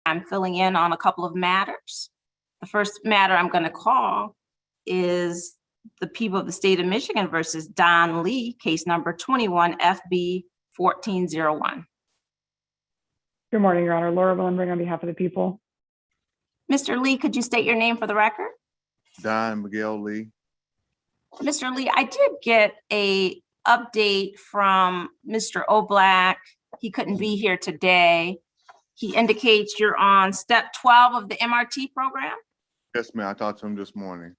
I'm filling in on a couple of matters. The first matter I'm going to call is the people of the state of Michigan versus Don Lee, case number 21 FB 1401. Good morning, Your Honor. Laura Willenbring on behalf of the people. Mr. Lee, could you state your name for the record? Don Miguel Lee. Mr. Lee, I did get a update from Mr. O'Black. He couldn't be here today. He indicates you're on step 12 of the MRT program. Yes, ma'am. I talked to him this morning.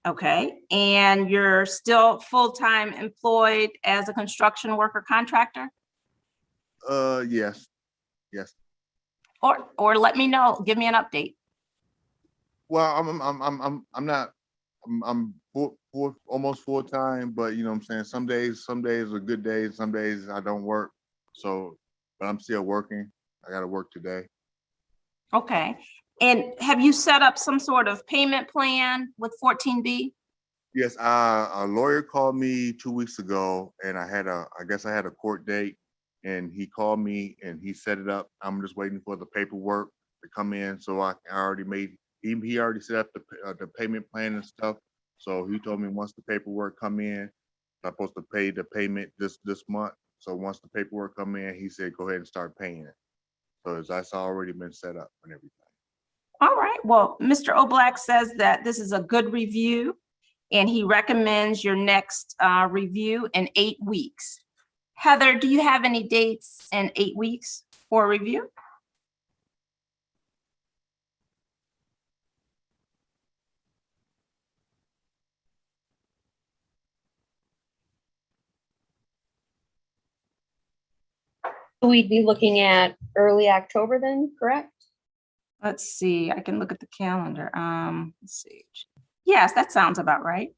Okay, and you're still full-time employed as a construction worker contractor? Yes. Yes. Or let me know, give me an update. Well, I'm almost full time, but you know what I'm saying? Some days are good days, some days I don't work. So, but I'm still working. I gotta work today. Okay, and have you set up some sort of payment plan with 14B? Yes, a lawyer called me 2 weeks ago and I guess I had a court date, and he called me and he set it up. I'm just waiting for the paperwork to come in. So he already set up the payment plan and stuff. So he told me once the paperwork come in, I'm supposed to pay the payment this month. So once the paperwork come in, he said, go ahead and start paying it. So that's already been set up and everything. All right, well, Mr. O'Black says that this is a good review and he recommends your next review in 8 weeks. Heather, do you have any dates in 8 weeks for a review? We'd be looking at early October then, correct? Let's see, I can look at the calendar. Let's see. Yes, that sounds about right.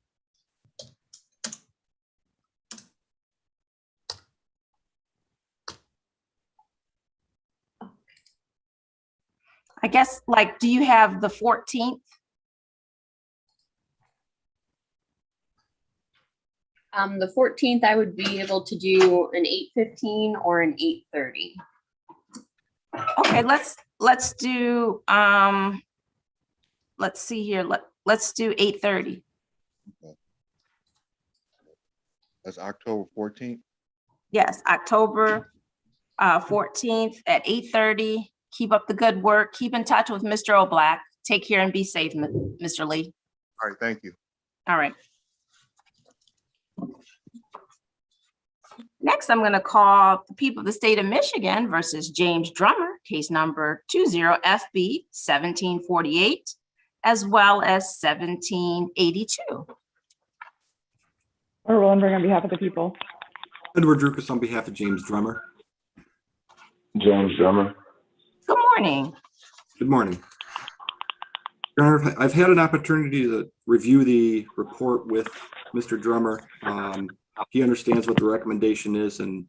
I guess, like, do you have the 14th? The 14th, I would be able to do an 8:15 or an 8:30. Okay, let's do let's see here. Let's do 8:30. Okay. That's October 14th. Yes, October 14th at 8:30. Keep up the good work. Keep in touch with Mr. O'Black. Take care and be safe, Mr. Lee. All right, thank you. All right. Next, I'm going to call the people of the state of Michigan versus James Drummer, case number 20FB 1748, as well as 1782. Laura Willenbring on behalf of the people. Edward Drukas on behalf of James Drummer. James Drummer. Good morning. Good morning. Your Honor, I've had an opportunity to review the report with Mr. Drummer. He understands what the recommendation is, and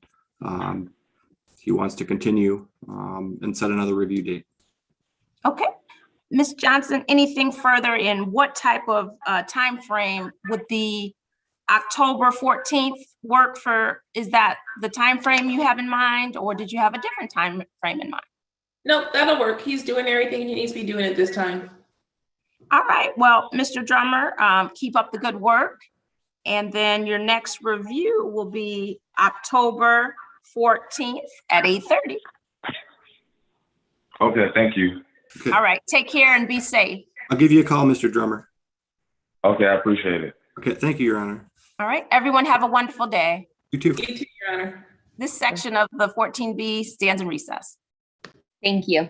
he wants to continue and set another review date. Okay. Ms. Johnson, anything further in what type of time frame would the October 14th work for? Is that the time frame you have in mind, or did you have a different time frame in mind? No, that'll work. He's doing everything he needs to be doing at this time. All right. Well, Mr. Drummer, keep up the good work. And then your next review will be October 14th at 8:30. Okay, thank you. Okay. All right. Take care and be safe. I'll give you a call, Mr. Drummer. Okay, I appreciate it. Okay, thank you, Your Honor. All right. Everyone have a wonderful day. You too. You too, Your Honor. This section of the 14B stands in recess. Thank you.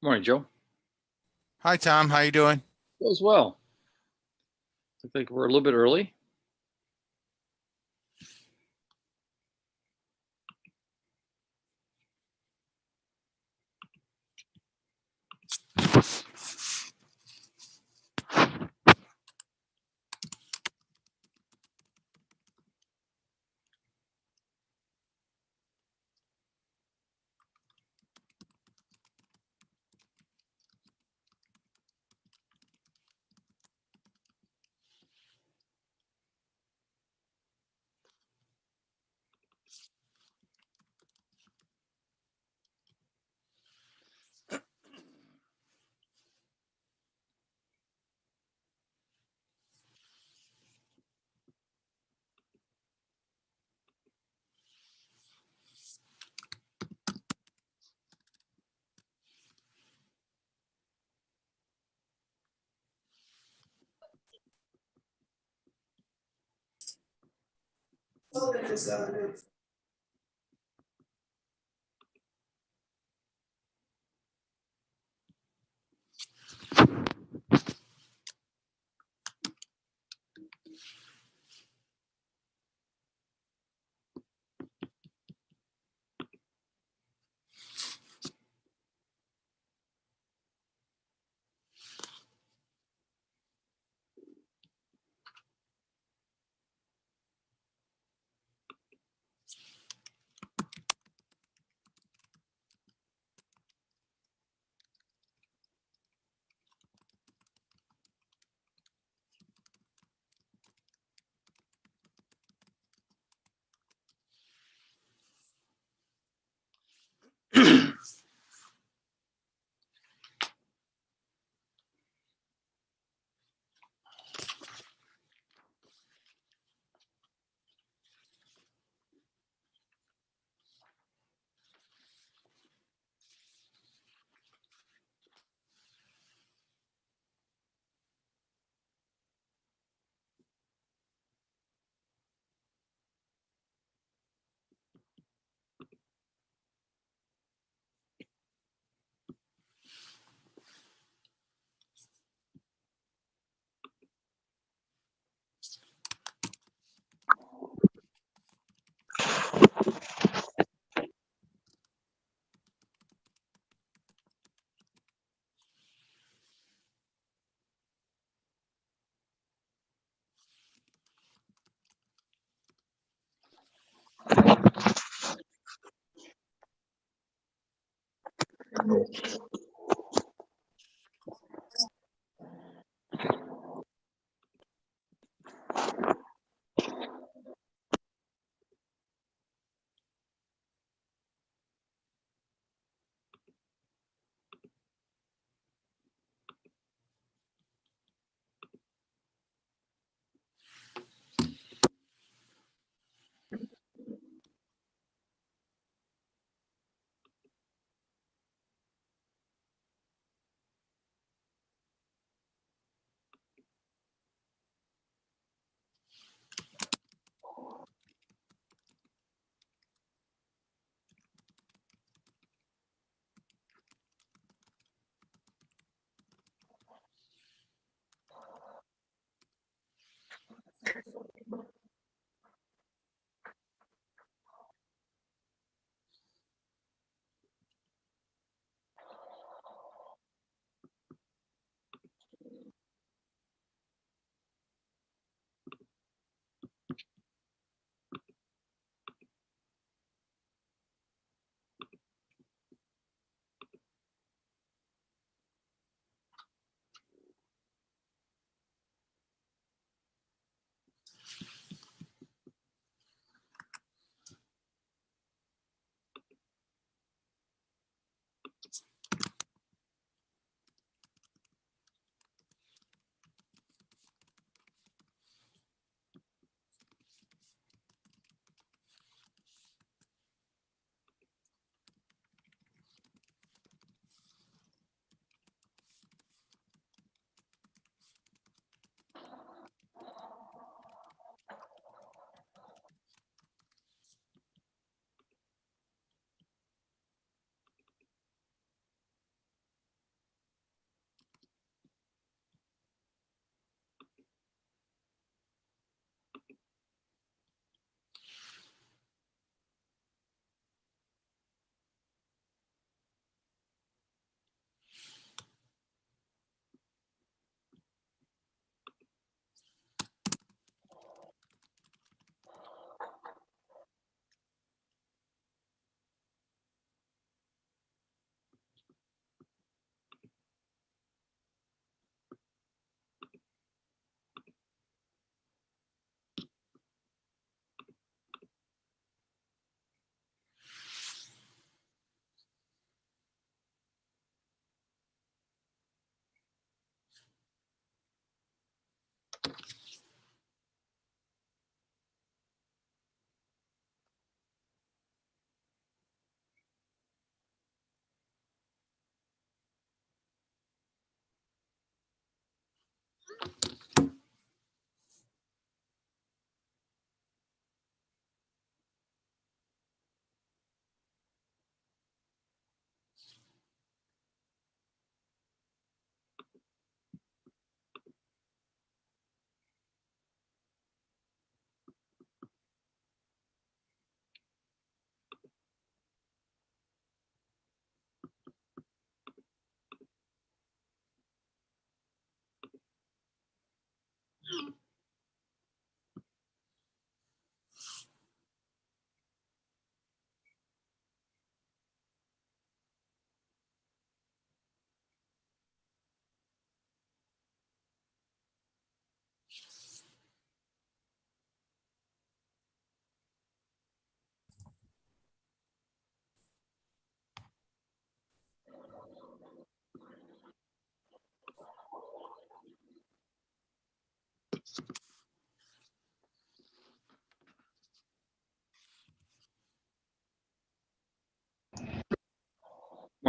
Morning, Joe. Hi, Tom. How you doing? As well. Looks like we're a little bit early.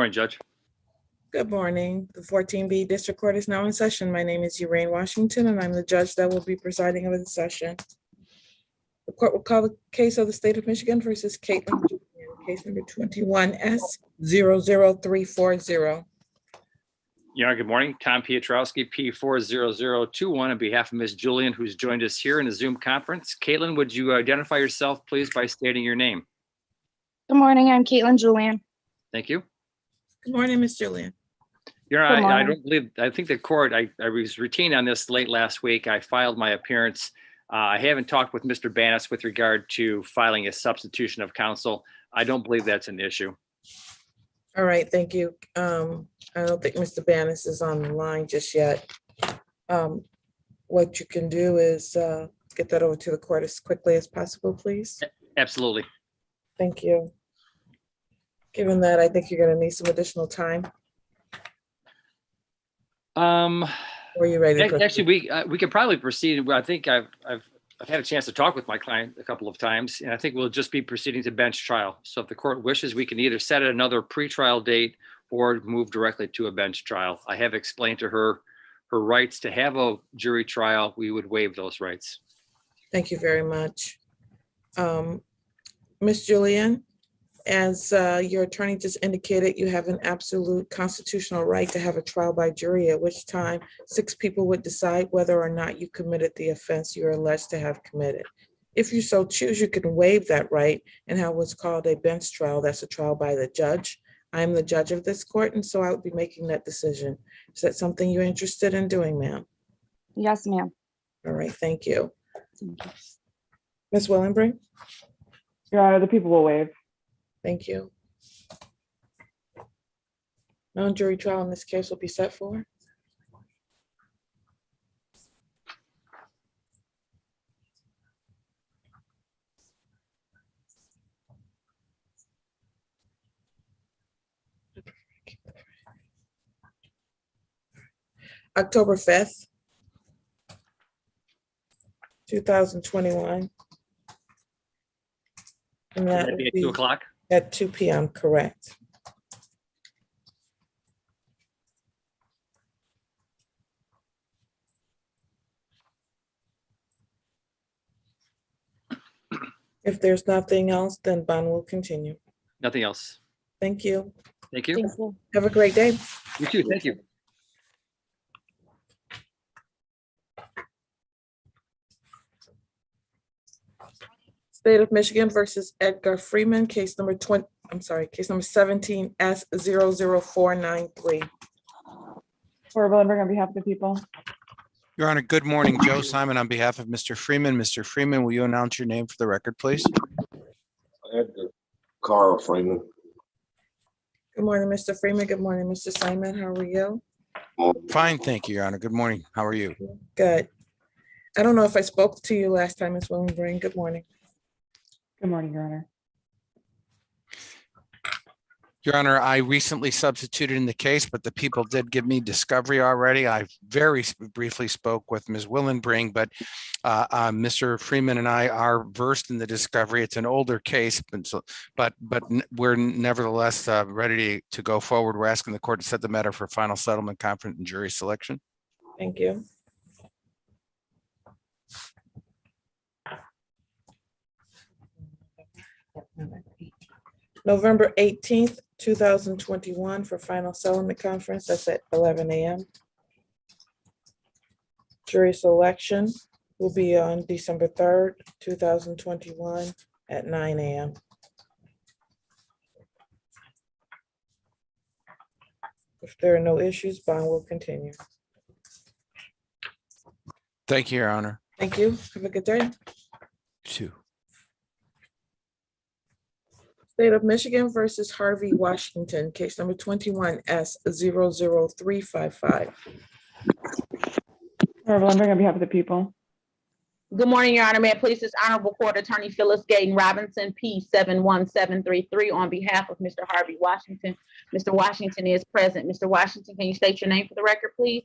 Morning, Judge. Good morning. The 14B District Court is now in session. My name is YYYYY Washington, and I'm the judge that will be presiding over the session. The court will call the case of the state of Michigan versus Caitlyn, case number 21S00340. Your Honor, good morning. Tom Piotrowski, P40021, on behalf of Ms. Julian, who's joined us here in the Zoom conference. Caitlyn, would you identify yourself, please, by stating your name? Good morning, I'm Caitlyn Julian. Thank you. Good morning, Ms. Julian. Your Honor, Good I morning. don't believe, I think the court, I was routine on this late last week. I filed my appearance. I haven't talked with Mr. Banis with regard to filing a substitution of counsel. I don't believe that's an issue. All right, thank you. I don't think Mr. Banis is on the line just yet. What you can do is get that over to the court as quickly as possible, please. Absolutely. Thank you. Given that, I think you're going to need some additional time. Or are you ready to proceed? Actually, we could probably proceed. I think I've had a chance to talk with my client a couple of times, and I think we'll just be proceeding to bench trial. So if the court wishes, we can either set another pretrial date or move directly to a bench trial. I have explained to her rights to have a jury trial. We would waive those rights. Thank you very much. Ms. Julian, as your attorney just indicated, you have an absolute constitutional right to have a trial by jury, at which time 6 people would decide whether or not you committed the offense you're alleged to have committed. If you so choose, you can waive that right and have what's called a bench trial. That's a trial by the judge. I'm the judge of this court, and so I would be making that decision. Is that something you're interested in doing, ma'am? Yes, ma'am. All right, thank you. Ms. Willenbring? Your Honor, the people will waive. Thank you. Non-jury trial in this case will be set for October 5th, 2021. And that That'd would be at be 2 o'clock. at 2 p.m., correct. If there's nothing else, then bond will continue. Nothing else. Thank you. Thank you. Thank you. Have a great day. You too. Thank you. State of Michigan versus Edgar Freeman, case number 17S00493. Laura Willenberg on behalf of the people. Your Honor, good morning. Joe Simon on behalf of Mr. Freeman. Mr. Freeman, will you announce your name for the record, please? Edgar. Carl Freeman. Good morning, Mr. Freeman. Good morning, Mr. Simon. How are you? Fine, thank you, Your Honor. Good morning. How are you? Good. I don't know if I spoke to you last time, Ms. Willenbring. Good morning. Good morning, Your Honor. Your Honor, I recently substituted in the case, but the people did give me discovery already. I very briefly spoke with Ms. Willenbring, but Mr. Freeman and I are versed in the discovery. It's an older case, but we're nevertheless ready to go forward. We're asking the court to set the matter for final settlement, conference, and jury selection. Thank you. November 18th, 2021 for final settlement conference. That's at 11 a.m. Jury selection will be on December 3rd, 2021 at 9 a.m. If there are no issues, bond will continue. Thank you, Your Honor. Thank you. Have a good day. Two. State of Michigan versus Harvey Washington, case number 21S00355. Laura Willenberg on behalf of the people. Good morning, Your Honor. May it please this honorable court attorney Phyllis Gayton Robinson, P71733, on behalf of Mr. Harvey Washington. Mr. Washington is present. Mr. Washington, can you state your name for the record, please?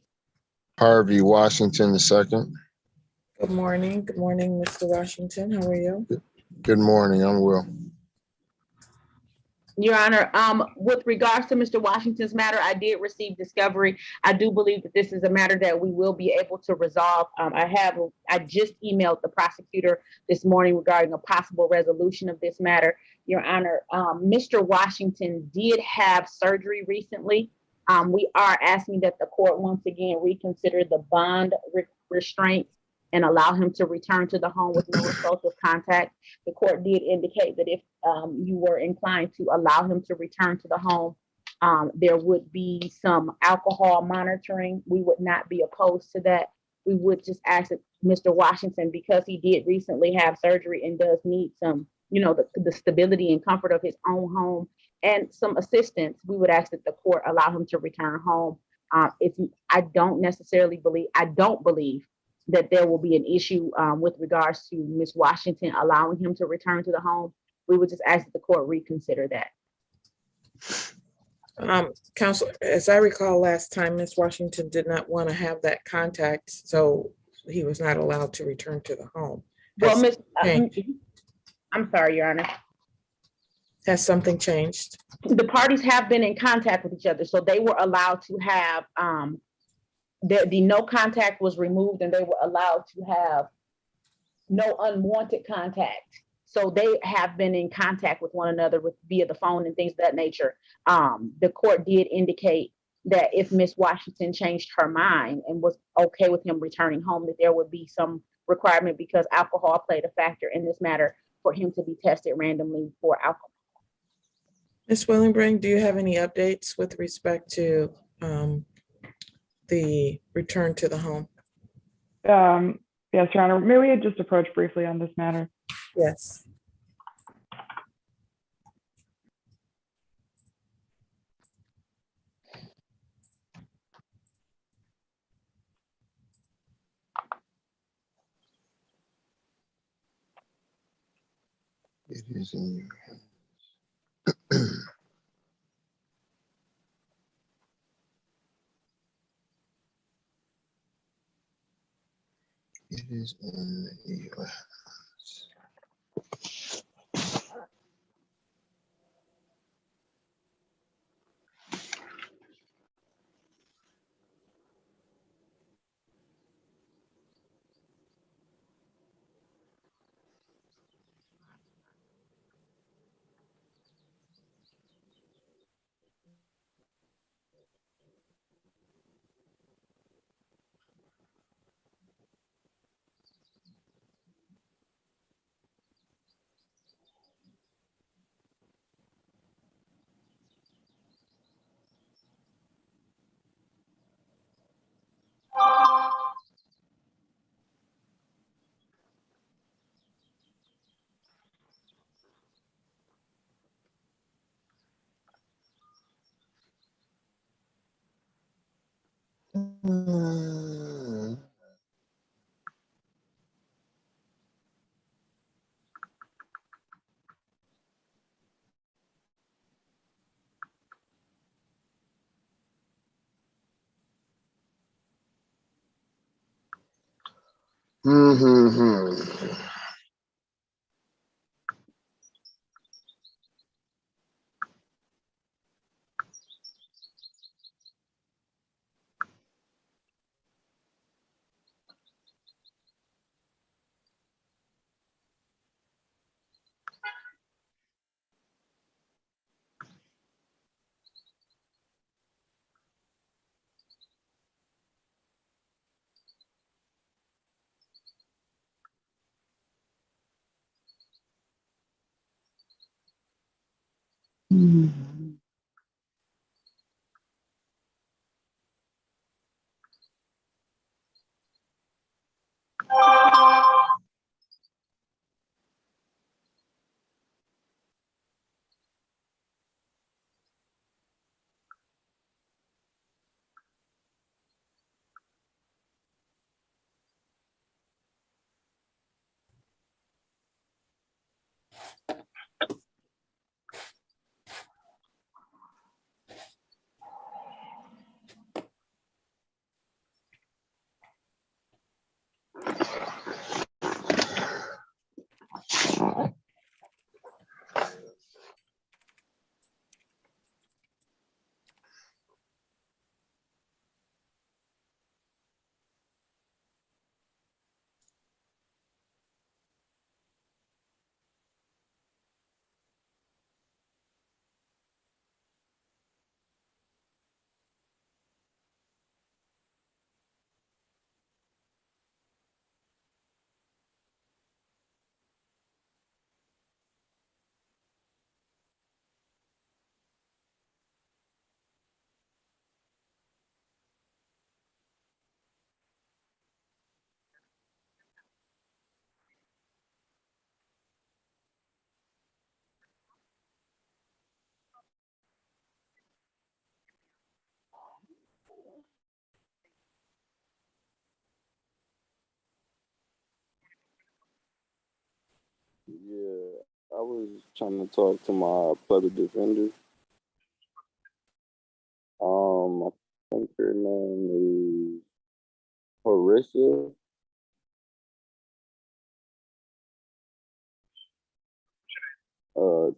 Harvey Washington II. Good morning. Good morning, Mr. Washington. How are you? Good morning. I'm well. Your Honor, with regards to Mr. Washington's matter, I did receive discovery. I do believe that this is a matter that we will be able to resolve. I just emailed the prosecutor this morning regarding a possible resolution of this matter. Your Honor, Mr. Washington did have surgery recently. We are asking that the court once again reconsider the bond restraints and allow him to return to the home with no assaultive contact. The court did indicate that if you were inclined to allow him to return to the home, there would be some alcohol monitoring. We would not be opposed to that. We would just ask that Mr. Washington, because he did recently have surgery and does need some, the stability and comfort of his own home and some assistance, we would ask that the court allow him to return home. I don't believe that there will be an issue with regards to Ms. Washington allowing him to return to the home. We would just ask that the court reconsider that. Counsel, as I recall last time, Ms. Washington did not want to have that contact, so he was not allowed to return to the home. Well, I'm sorry, Your Honor. Has something changed? The parties have been in contact with each other, so they were allowed to have, the no contact was removed and they were allowed to have no unwanted contact. So they have been in contact with one another via the phone and things of that nature. The court did indicate that if Ms. Washington changed her mind and was okay with him returning home, that there would be some requirement, because alcohol played a factor in this matter, for him to be tested randomly for alcohol. Ms. Willenbring, do you have any updates with respect to the return to the home? Yes, Your Honor. May we just approach briefly on this matter? Yes. It is in your hands. It is in your hands. was trying to talk to my public defender. I think her name is Harissa.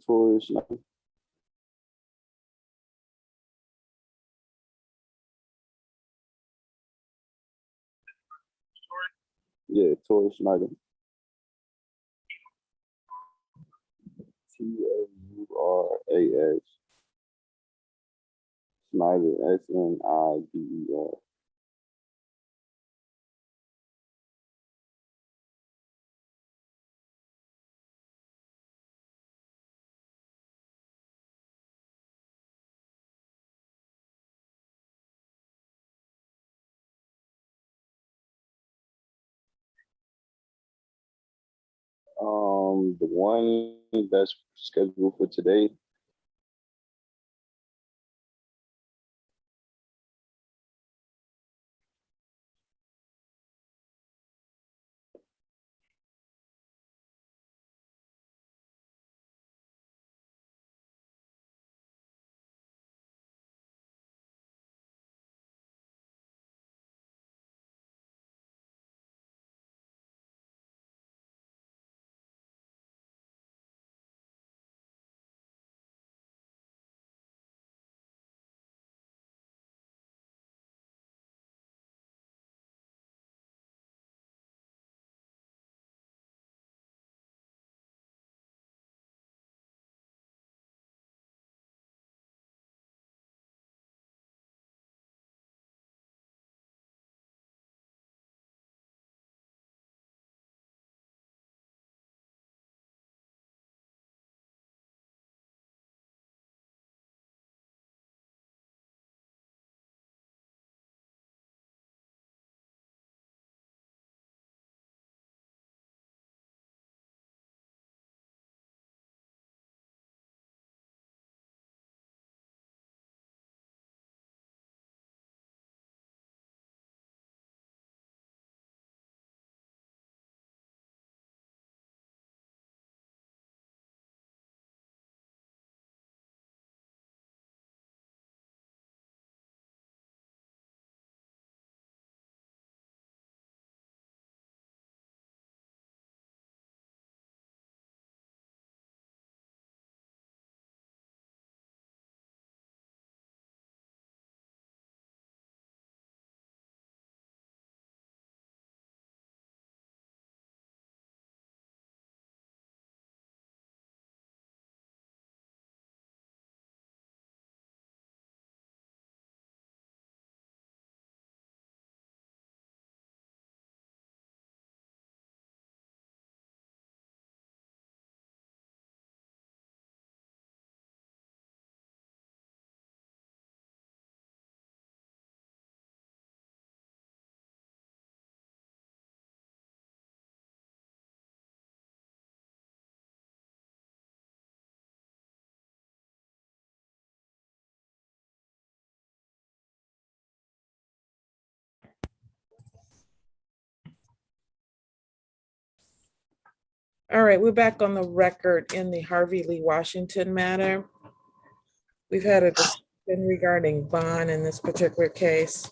Taurus. Yeah, Taurus Snyder. Tauras. Snyder, Snider. The one that's scheduled for today. All right, we're back on the record in the Harvey Lee Washington matter. We've had a discussion regarding bond in this particular case.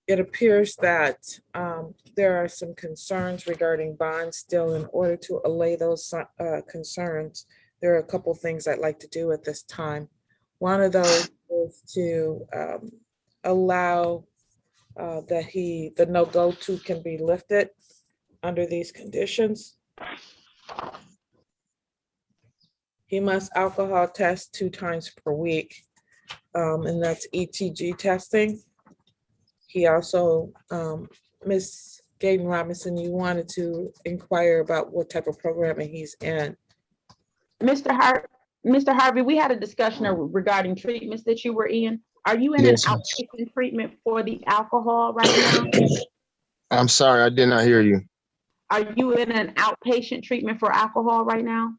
It appears that there are some concerns regarding bond still. In order to allay those concerns, there are a couple things I'd like to do at this time. One of those is to allow that the no-go to can be lifted under these conditions. He must alcohol test 2 times per week, and that's ETG testing. He also, Ms. Gaten Robinson, you wanted to inquire about what type of programming he's in. Mr. Harvey, we had a discussion regarding treatments that you were in. Are you in Yes, an ma'am. outpatient treatment for the alcohol right now? I'm sorry, I did not hear you. Are you in an outpatient treatment for alcohol right now?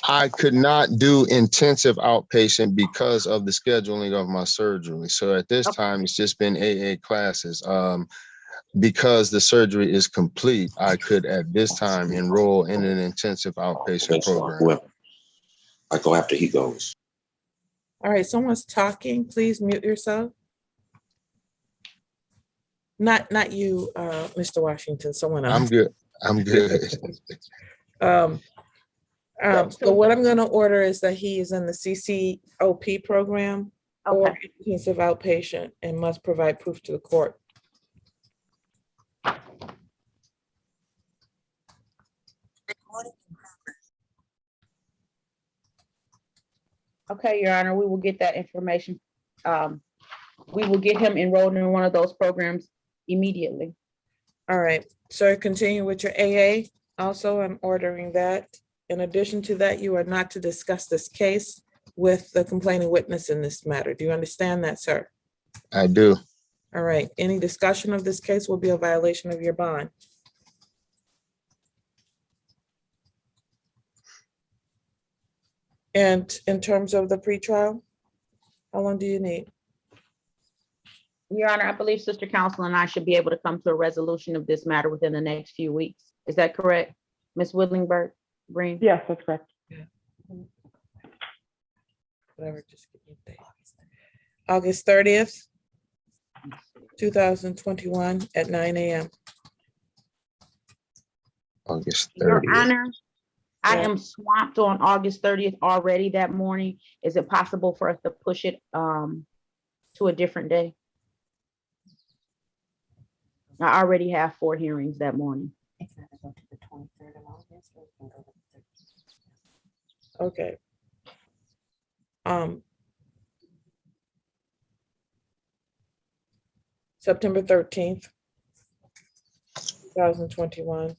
I could not do intensive outpatient because of the scheduling of my surgery. So at this time, it's just been AA classes. because the surgery is complete, I could at this time enroll in an intensive outpatient program. I go after he goes. All right, someone's talking. Please mute yourself. Not you, Mr. Washington, someone else. I'm good. I'm good. So what I'm gonna order is that he is in the CCOP program or intensive outpatient and must provide proof to the court. Okay, Your Honor, we will get that information. We will get him enrolled in one of those programs immediately. All right, so continue with your AA. Also, I'm ordering that. In addition to that, you are not to discuss this case with the complaining witness in this matter. Do you understand that, sir? I do. All right, any discussion of this case will be a violation of your bond. And in terms of the pretrial, how long do you need? Your Honor, I believe Sister Counsel and I should be able to come to a resolution of this matter within the next few weeks. Is that correct, Ms. Whittlingburg Green? Yes, that's correct. Whatever, just give me a date. August 30th, 2021 at 9 a.m. August Your 30th. Honor, I am swamped on August 30th already that morning. Is it possible for us to push it to a different day? I already have 4 hearings that morning. Okay. September 13th, 2021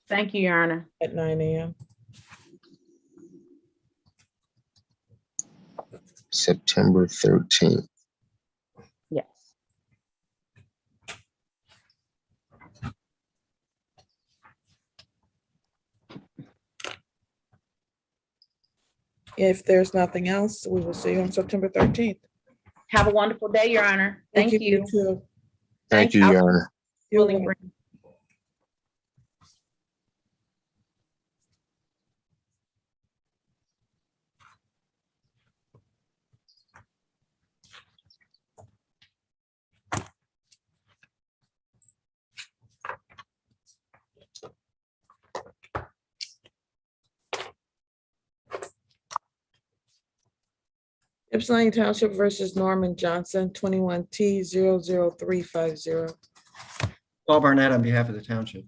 Thank you, Your Honor. at 9 a.m. September 13th. Yes. If there's nothing else, we will see you on September 13th. Have a wonderful day, Your Honor. Thank you. Too. Thank you, Your Honor. You're Willing welcome. Green. Ypsilanti Township versus Norman Johnson, 21T00350. Paul Barnett on behalf of the township.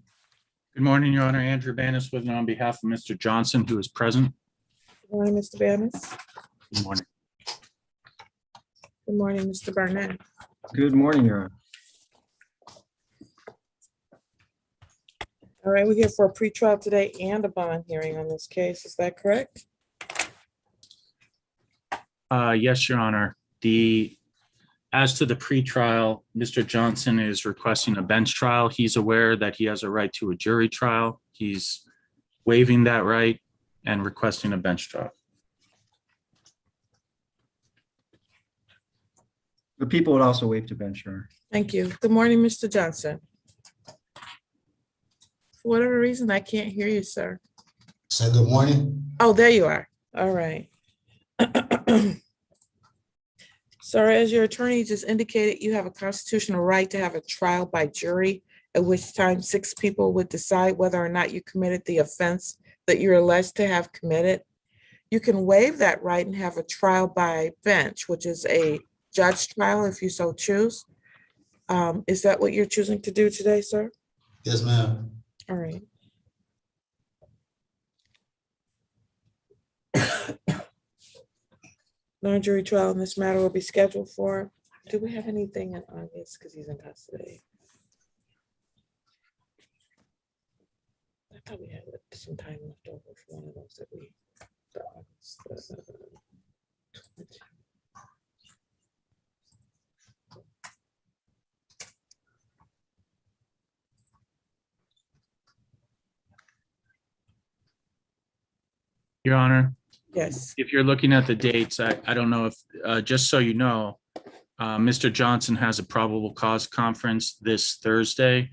Good morning, Your Honor. Andrew Banis with on behalf of Mr. Johnson, who is present. Good morning, Mr. Banis. Good morning. Good morning, Mr. Barnett. Good morning, Your Honor. All right, we're here for a pretrial today and a bond hearing on this case. Is that correct? Yes, Your Honor. As to the pretrial, Mr. Johnson is requesting a bench trial. He's aware that he has a right to a jury trial. He's waiving that right and requesting a bench trial. The people would also waive to bench, Your Honor. Thank you. Good morning, Mr. Johnson. For whatever reason, I can't hear you, sir. Say good morning. Oh, there you are. All right. Sir, as your attorney just indicated, you have a constitutional right to have a trial by jury, at which time 6 people would decide whether or not you committed the offense that you're alleged to have committed. You can waive that right and have a trial by bench, which is a judge trial if you so choose. Is that what you're choosing to do today, sir? Yes, ma'am. All right. Non-jury trial in this matter will be scheduled for, do we have anything in August? Because he's in custody. I thought we had some time left over for one of those that we. Your Honor, Yes. if you're looking at the dates, I don't know if, just so you know, Mr. Johnson has a probable cause conference this Thursday.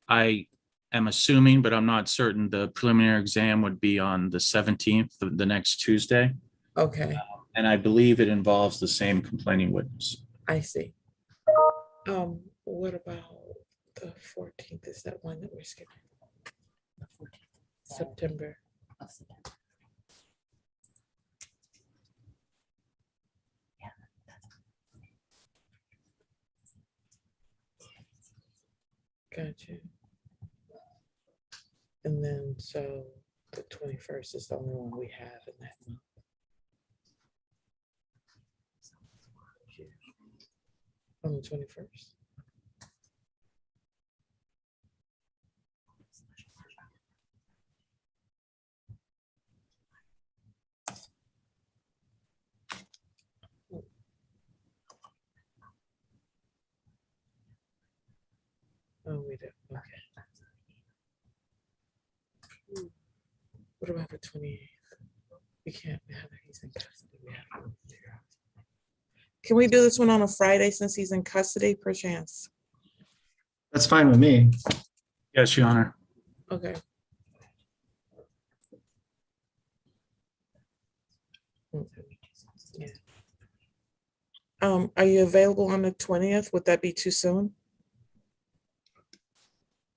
I am assuming, but I'm not certain, the preliminary exam would be on the 17th, the next Tuesday. Okay, And I believe it involves the same complaining witness. I see. What about the 14th? Is that one that we're skipping? September. Gotcha. And then, so the 21st is the only one we have in that month. On the 21st. Oh, we do, okay. What about the 28th? We can't have it, he's in custody. We have to figure out. Can we do this one on a Friday since he's in custody, perchance? That's fine with me. Yes, Your Honor. Okay. Yeah. Are you available on the 20th? Would that be too soon?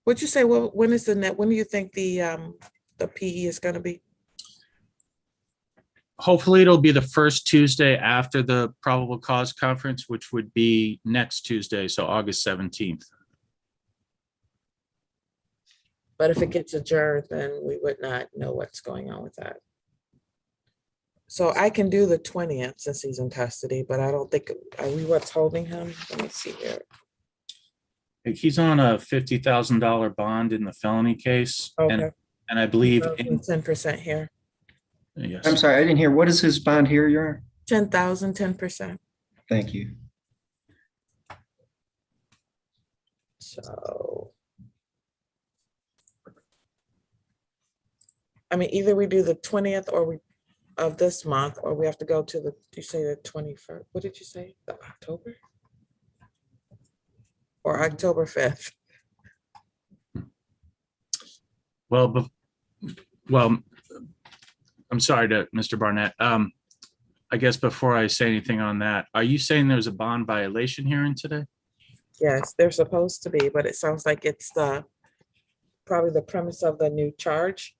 What'd you say? Well, when is the net? When do you think the PE is going to be? Hopefully it'll be the first Tuesday after the probable cause conference, which would be next Tuesday, so August 17th. But if it gets adjourned, then we would not know what's going on with that. So I can do the 20th since he's in custody, but I don't think, are we what's holding him? Let me see here. He's on a $50,000 bond in the felony case. Okay. And I believe 10% here. Yes. I'm sorry, I didn't hear. What is his bond here, Your Honor? 10,000, 10%. Thank you. So. I mean, either we do the 20th or we of this month, or we have to go to the, you say the 21st, what did you say? The October? Or October 5th? Well, I'm sorry to Mr. Barnett. I guess before I say anything on that, are you saying there's a bond violation hearing today? Yes, they're supposed to be, but it sounds like it's probably the premise of the new charge.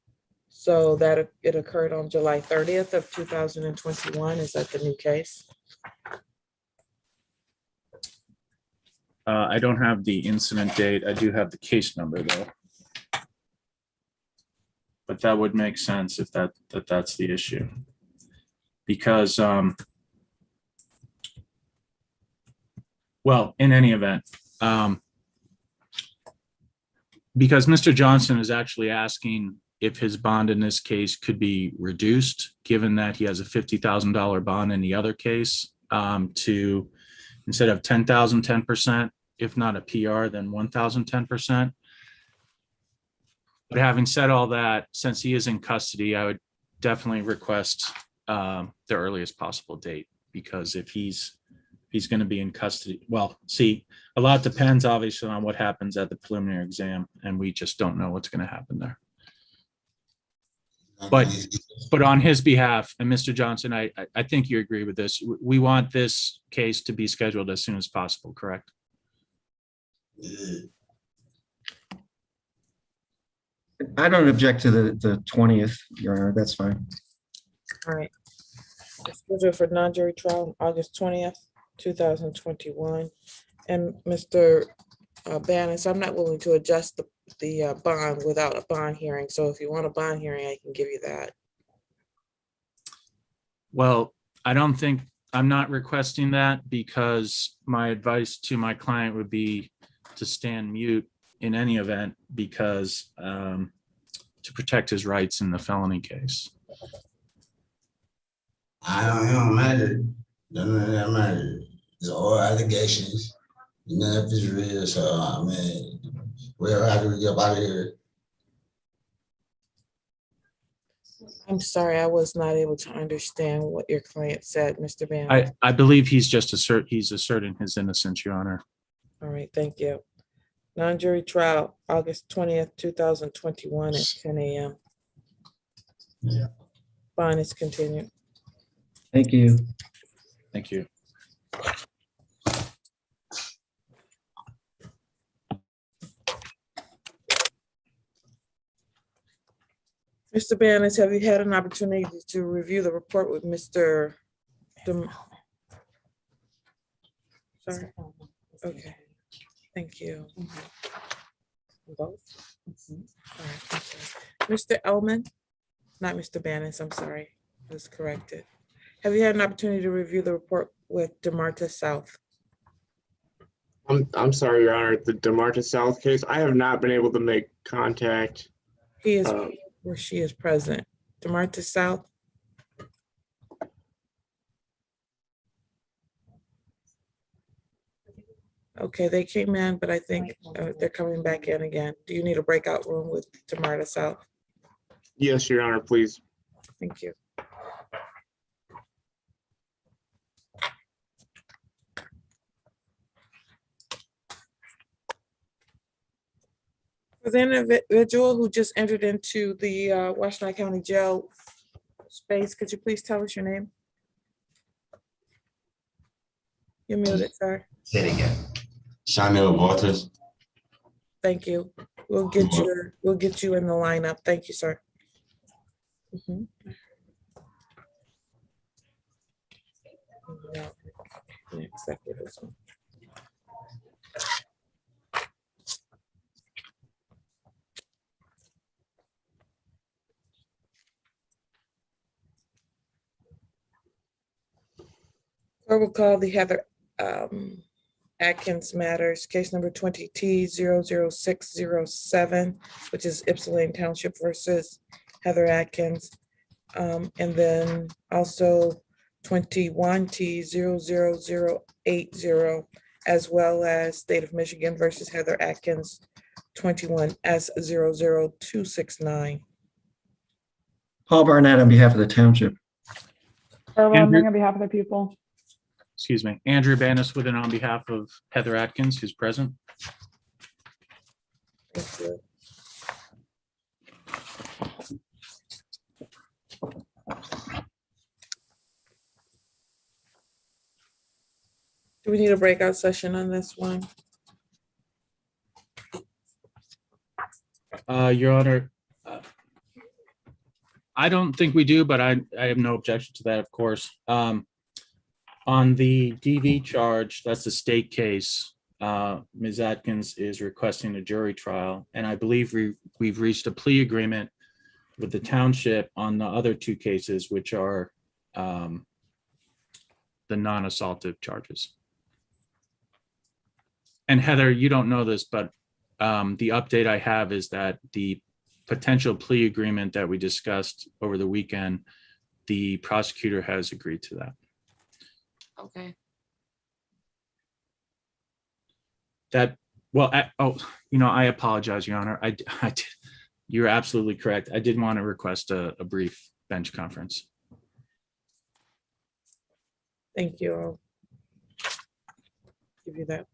So that it occurred on July 30th of 2021. Is that the new case? I don't have the incident date. I do have the case number though. But that would make sense if that's the issue. Because, well, in any event, because Mr. Johnson is actually asking if his bond in this case could be reduced, given that he has a $50,000 bond in the other case, to instead of 10,000, 10%, if not a PR, then 1,000, 10%. But having said all that, since he is in custody, I would definitely request the earliest possible date, because if he's going to be in custody, well, see, a lot depends obviously on what happens at the preliminary exam, and we just don't know what's going to happen there. But on his behalf, and Mr. Johnson, I think you agree with this. We want this case to be scheduled as soon as possible, correct? I don't object to the 20th, Your Honor. That's fine. All right. Scheduled for non-jury trial on August 20th, 2021. And Mr. Bannis, I'm not willing to adjust the bond without a bond hearing. So if you want a bond hearing, I can give you that. Well, I'm not requesting that, because my advice to my client would be to stand mute in any event, because to protect his rights in the felony case. I don't matter. None of that matter. It's all allegations. None of it's real. So I mean, how do we get out of here? I'm sorry, I was not able to understand what your client said, Mr. Banner. I believe he's asserting his innocence, Your Honor. All right, thank you. Non-jury trial, August 20th, 2021 at 10 a.m. Bond is continued. Thank you. Thank you. Mr. Banners, have you had an opportunity to review the report with Mr. Sorry. Okay, thank you. Both? All right, okay. Mr. Elman, not Mr. Banners, I'm sorry, I was corrected. Have you had an opportunity to review the report with Demarcus South? I'm sorry, Your Honor, the Demarcus South case, I have not been able to make contact. He is where she is present. Demarcus South? Okay, they came in, but I think they're coming back in again. Do you need a breakout room with Demarcus South? Yes, Your Honor, please. Thank you. For the individual who just entered into the Washington County Jail space, could you please tell us your name? You're muted, sir. Say it again. Shawnell Waters. Thank you. We'll get you in the lineup. Thank you, sir. Mhm. Yeah, exactly this one. I will call the Heather Adkins matters, case number 20T00607, which is Ypsilanti Township versus Heather Adkins. And then also 21T00080, as well as State of Michigan versus Heather Adkins, 21S00269. Paul Barnett on behalf of the township. Lending on behalf of the people. Excuse me, Andrew Banis with it on behalf of Heather Adkins, who's present. Thank you. Do we need a breakout session on this one? Your Honor, I don't think we do, but I have no objection to that, of course. On the DV charge, that's a state case. Ms. Adkins is requesting a jury trial, and I believe we've reached a plea agreement with the township on the other two cases, which are the non-assaultive charges. And Heather, you don't know this, but the update I have is that the potential plea agreement that we discussed over the weekend, the prosecutor has agreed to that. Okay. I apologize, Your Honor. You're absolutely correct. I did want to request a brief bench conference. Thank you. I'll give you that.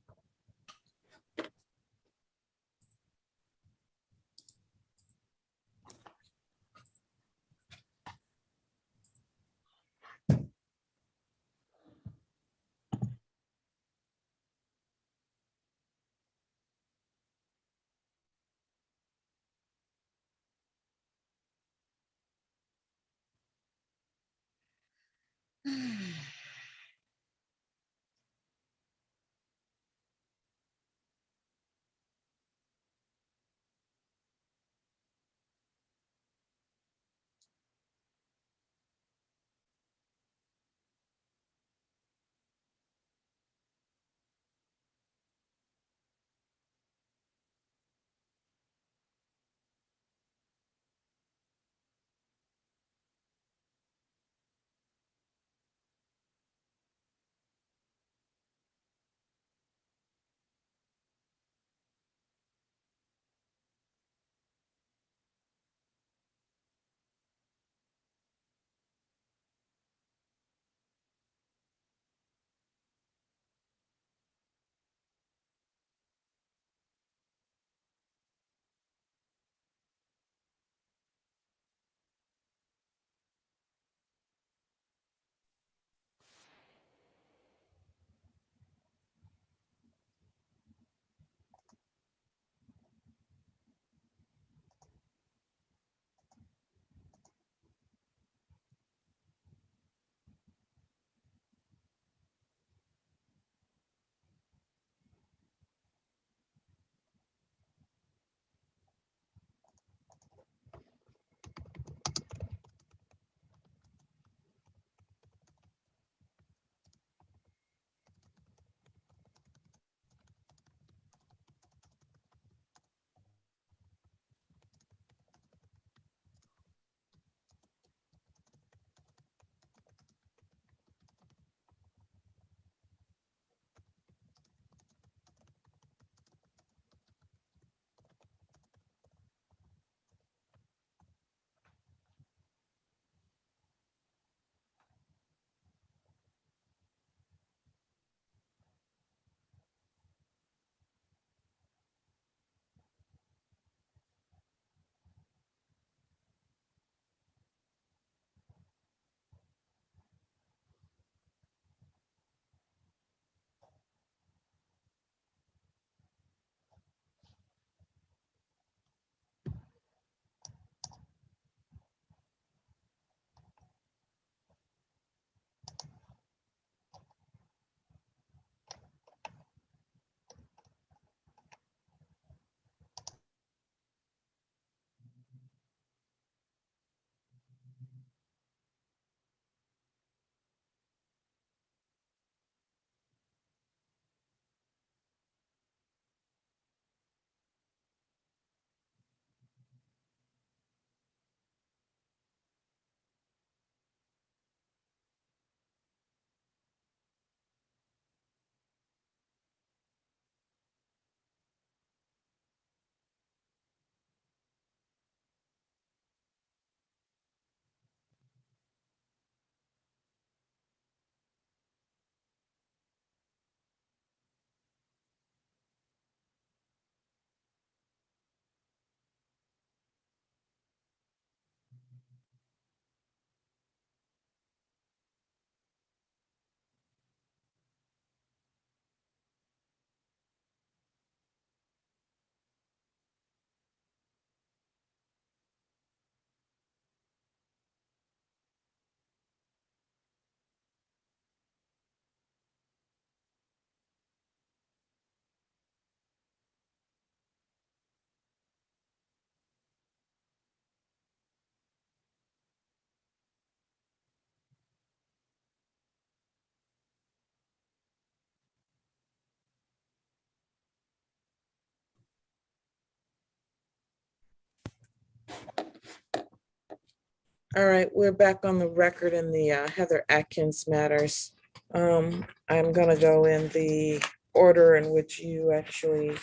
All right, we're back on the record in the Heather Adkins matters. I'm gonna go in the order in which you actually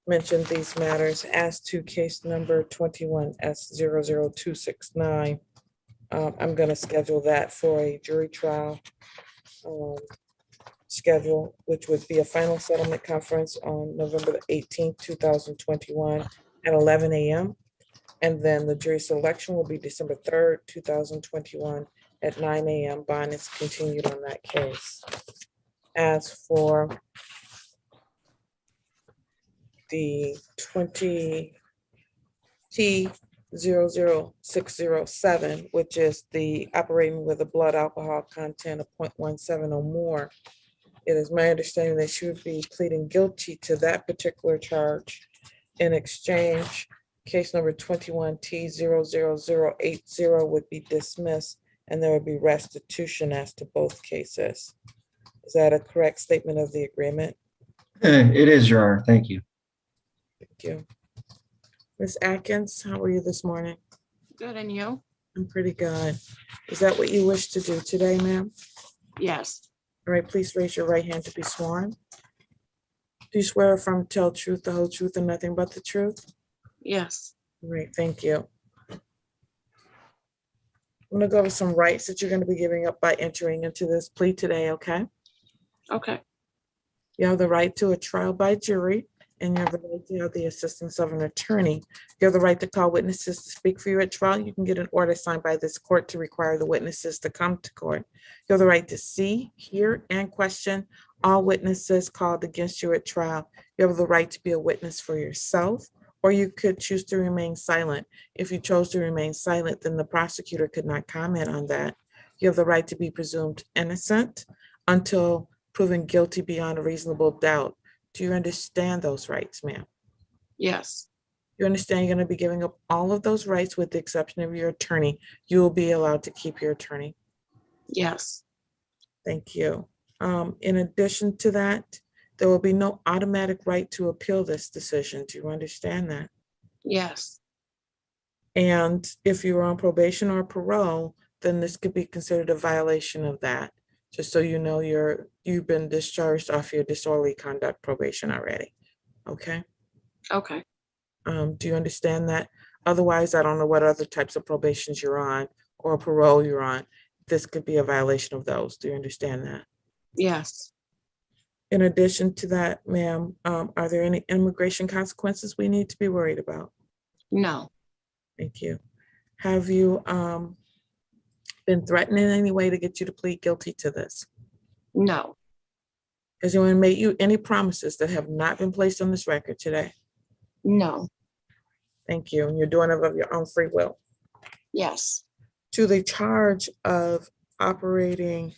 mentioned these matters. As to case number 21S00269, I'm gonna schedule that for a jury trial schedule, which would be a final settlement conference on November the 18th, 2021 at 11 a.m. And then the jury selection will be December 3rd, 2021 at 9 a.m. Bond is continued on that case. As for the 20T00607, which is the operating with a blood alcohol content of 0.17 or more, it is my understanding that she would be pleading guilty to that particular charge. In exchange, case number 21T00080 would be dismissed and there would be restitution as to both cases. Is that a correct statement of the agreement? It is, Your Honor. Thank you. Thank you. Ms. Adkins, how are you this morning? Good, and you? I'm pretty good. Is that what you wish to do today, ma'am? Yes. All right, please raise your right hand to be sworn. Do you swear or affirm to tell the truth, the whole truth, and nothing but the truth? Yes. All right, thank you. I'm gonna go over some rights that you're gonna be giving up by entering into this plea today, okay? Okay. You have the right to a trial by jury, and you have the right to have the assistance of an attorney. You have the right to call witnesses to speak for you at trial. You can get an order signed by this court to require the witnesses to come to court. You have the right to see, hear, and question all witnesses called against you at trial. You have the right to be a witness for yourself, or you could choose to remain silent. If you chose to remain silent, then the prosecutor could not comment on that. You have the right to be presumed innocent until proven guilty beyond a reasonable doubt. Do you understand those rights, ma'am? Yes. You understand you're going to be giving up all of those rights with the exception of your attorney. You will be allowed to keep your attorney. Yes. Thank you. In addition to that, there will be no automatic right to appeal this decision. Do you understand that? Yes. And if you're on probation or parole, then this could be considered a violation of that. Just so you know, you've been discharged off your disorderly conduct probation already. Okay. Okay. Do you understand that? Otherwise, I don't know what other types of probations you're on or parole you're on. This could be a violation of those. Do you understand that? Yes. In addition to that, ma'am, are there any immigration consequences we need to be worried about? No. Thank you. Have you been threatened in any way to get you to plead guilty to this? No. Has anyone made you any promises that have not been placed on this record today? No. Thank you. And you're doing it of your own free will? Yes. To the charge of operating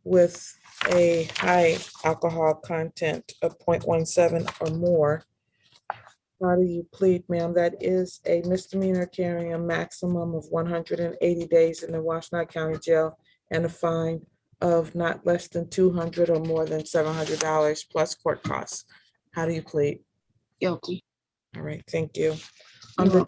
with a high alcohol content of 0.17 or more, how do you plead, ma'am? That is a misdemeanor carrying a maximum of 180 days in the Washtenaw County Jail and a fine of not less than $200 or more than $700 plus court costs. How do you plead? Guilty. All right, thank you. On the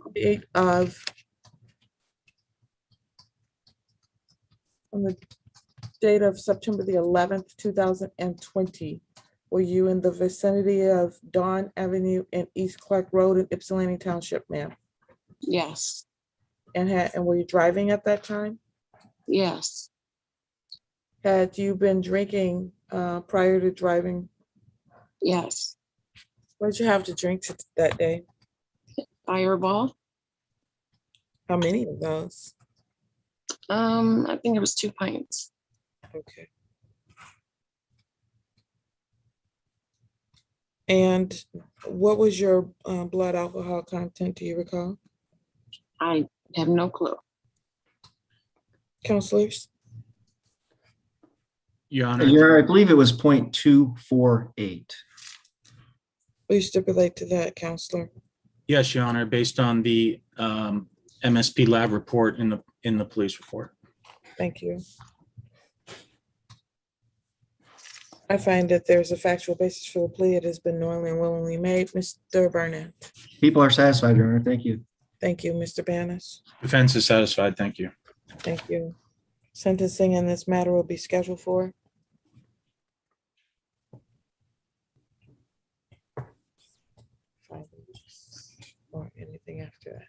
date of September the 11th, 2020, were you in the vicinity of Dawn Avenue and East Clark Road in Ypsilanti Township, ma'am? Yes. And were you driving at that time? Yes. Had you been drinking prior to driving? Yes. What did you have to drink that day? Fireball. How many of those? I think it was 2 pints. Okay. And what was your blood alcohol content? Do you recall? I have no clue. Counselors? Your Honor. I believe it was 0.248. Will you stipulate to that, Counselor? Yes, Your Honor, based on the MSP lab report in the police report. Thank you. I find that there's a factual basis for the plea. It has been knowingly and willingly made. Mr. Burnett. People are satisfied, Your Honor. Thank you. Thank you, Mr. Banas. Defense is satisfied. Thank you. Thank you. Sentencing in this matter will be scheduled for. Or anything after that.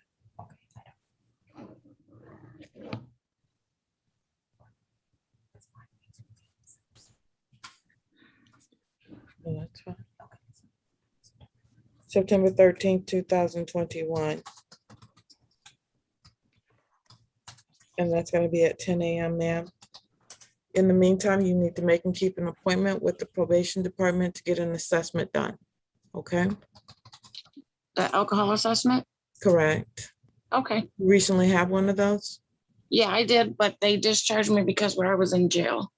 No, that's fine. September 13th, 2021. And that's going to be at 10 a.m., ma'am. In the meantime, you need to make and keep an appointment with the probation department to get an assessment done. Okay? The alcohol assessment? Correct. Okay. You recently have one of those? Yeah, I did, but they discharged me because I was in jail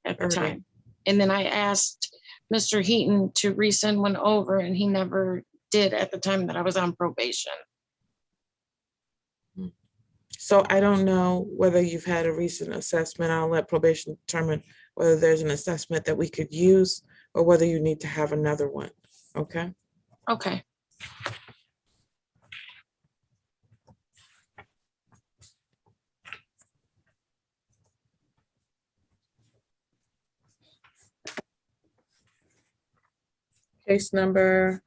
at the Okay. time. And then I asked Mr. Heaton to resend one over and he never did at the time that I was on probation. So I don't know whether you've had a recent assessment. I'll let probation determine whether there's an assessment that we could use or whether you need to have another one. Okay? Okay. Case number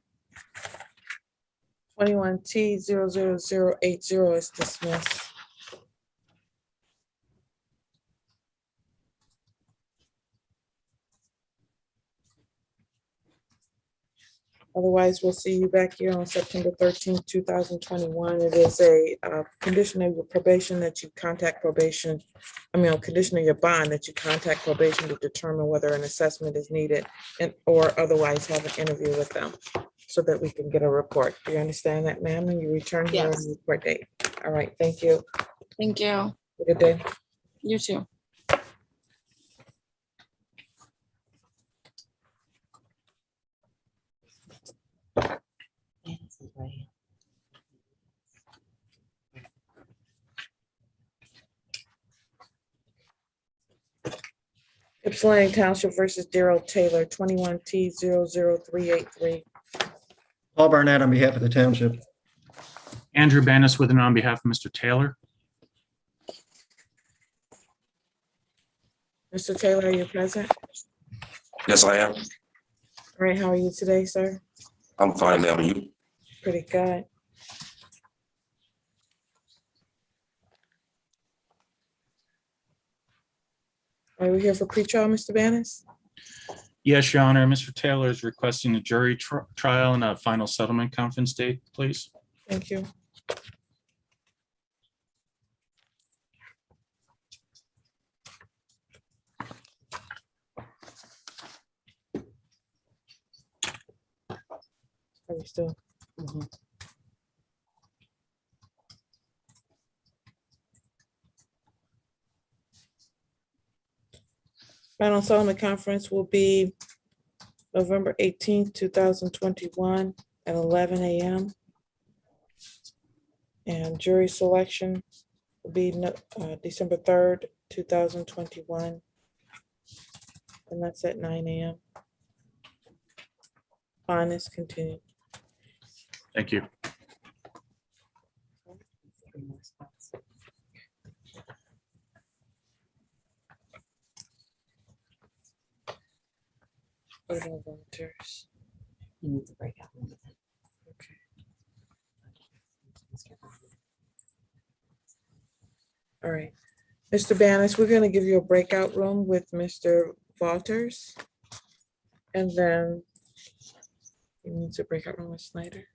21T00080 is dismissed. Otherwise, we'll see you back here on September 13th, 2021. It is a condition of your probation that you contact probation. I mean, a condition of your bond that you contact probation to determine whether an assessment is needed and or otherwise have an interview with them so that we can get a report. Do you understand that, ma'am? And you return here on Yes. the report date. All right, thank you. Thank you. Have a good day. You too. Ypsilanti Township versus Daryl Taylor, 21T00383. Paul Barnett on behalf of the township. Andrew Banis with and on behalf of Mr. Taylor. Mr. Taylor, are you present? Yes, I am. All right, how are you today, sir? I'm fine, ma'am. And you? Pretty good. Are we here for pretrial, Mr. Banis? Yes, Your Honor. Mr. Taylor is requesting a jury trial and a final settlement conference date, please. Thank you. Are we still? Final settlement conference will be November 18th, 2021 at 11 a.m. And jury selection will be December 3rd, 2021. And that's at 9 a.m. Bond is continued. Thank you. Order of voters. You need to break out. Okay. All right. Mr. Banis, we're going to give you a breakout room with Mr. Waters. And then you need to breakout room with Snyder.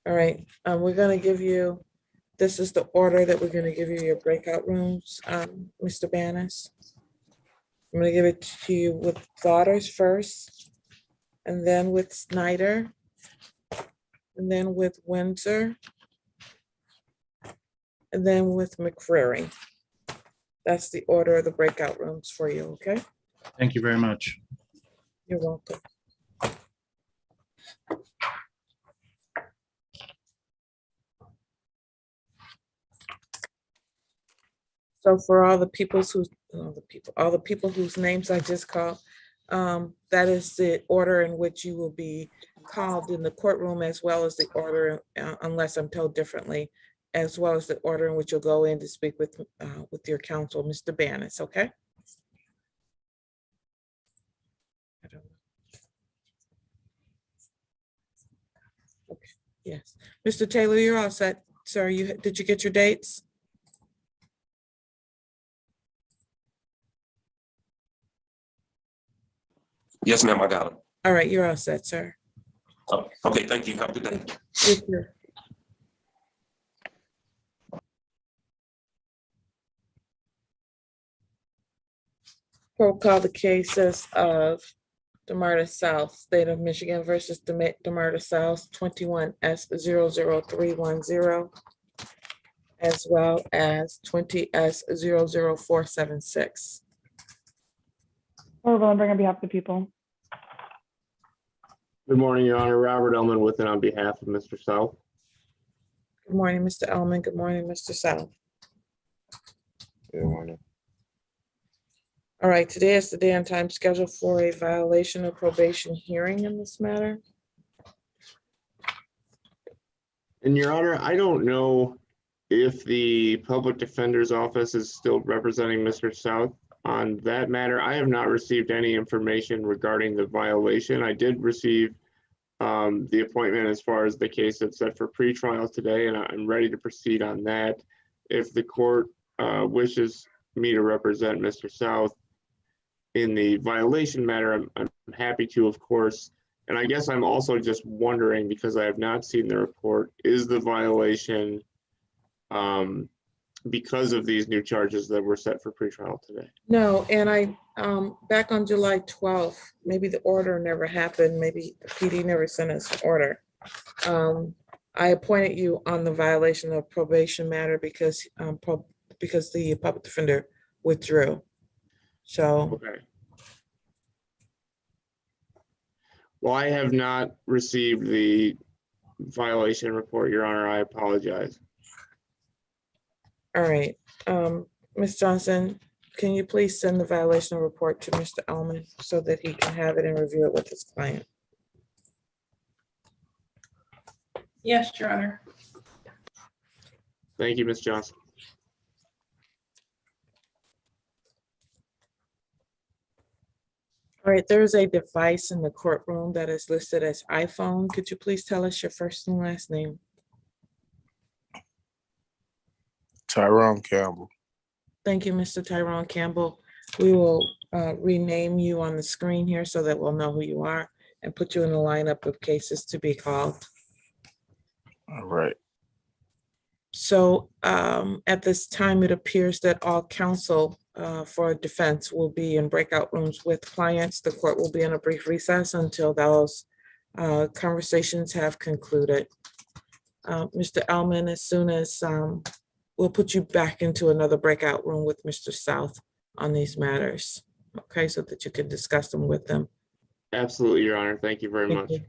All right, we're gonna give you, this is the order that we're gonna give you your breakout rooms, Mr. Banis. I'm gonna give it to you with Waters first, and then with Snyder, and then with Windsor, and then with Mccrary. That's the order of the breakout rooms for you, okay? Thank you very much. You're welcome. So for all the people whose names I just called, That is the order in which you will be called in the courtroom, as well as the order, unless I'm told differently, as well as the order in which you'll go in to speak with your counsel, Mr. Bannis, okay? Okay, yes. Mr. Taylor, you're all set. Sir, did you get your dates? Yes, ma'am, I got it. All right, you're all set, sir. Oh, okay, thank you. Have a good day. You too. We'll call the cases of Demarcus South, State of Michigan versus Demarcus South, 21S00310, as well as 20S00476. Laura Willenberg on behalf of the people. Good morning, Your Honor. Robert Ellman with it on behalf of Mr. South. Good morning, Mr. Elman. Good morning, Mr. South. Good morning. All right, today is the day and time scheduled for a violation of probation hearing in this matter. And Your Honor, I don't know if the public defender's office is still representing Mr. South on that matter. I have not received any information regarding the violation. I did receive the appointment as far as the case that's set for pretrial today, and I'm ready to proceed on that. If the court wishes me to represent Mr. South in the violation matter, I'm happy to, of course. And I guess I'm also just wondering, because I have not seen the report, is the violation because of these new charges that were set for pretrial today? No, and I, back on July 12th, maybe the order never happened, maybe the PD never sent us an order. I appointed you on the violation of probation matter because the public defender withdrew. So. Okay. Well, I have not received the violation report, Your Honor. I apologize. All right, Ms. Johnson, can you please send the violation report to Mr. Elman so that he can have it and review it with his client? Yes, Your Honor. Thank you, Ms. Johnson. All right, there is a device in the courtroom that is listed as iPhone. Could you please tell us your first and last name? Tyrone Campbell. Thank you, Mr. Tyrone Campbell. We will rename you on the screen here so that we'll know who you are and put you in the lineup of cases to be called. All right. So at this time, it appears that all counsel for defense will be in breakout rooms with clients. The court will be in a brief recess until those conversations have concluded. Mr. Elman, as soon as we'll put you back into another breakout room with Mr. South on these matters, okay, so that you can discuss them with them. Absolutely, Your Honor. Thank you very Thank much. you.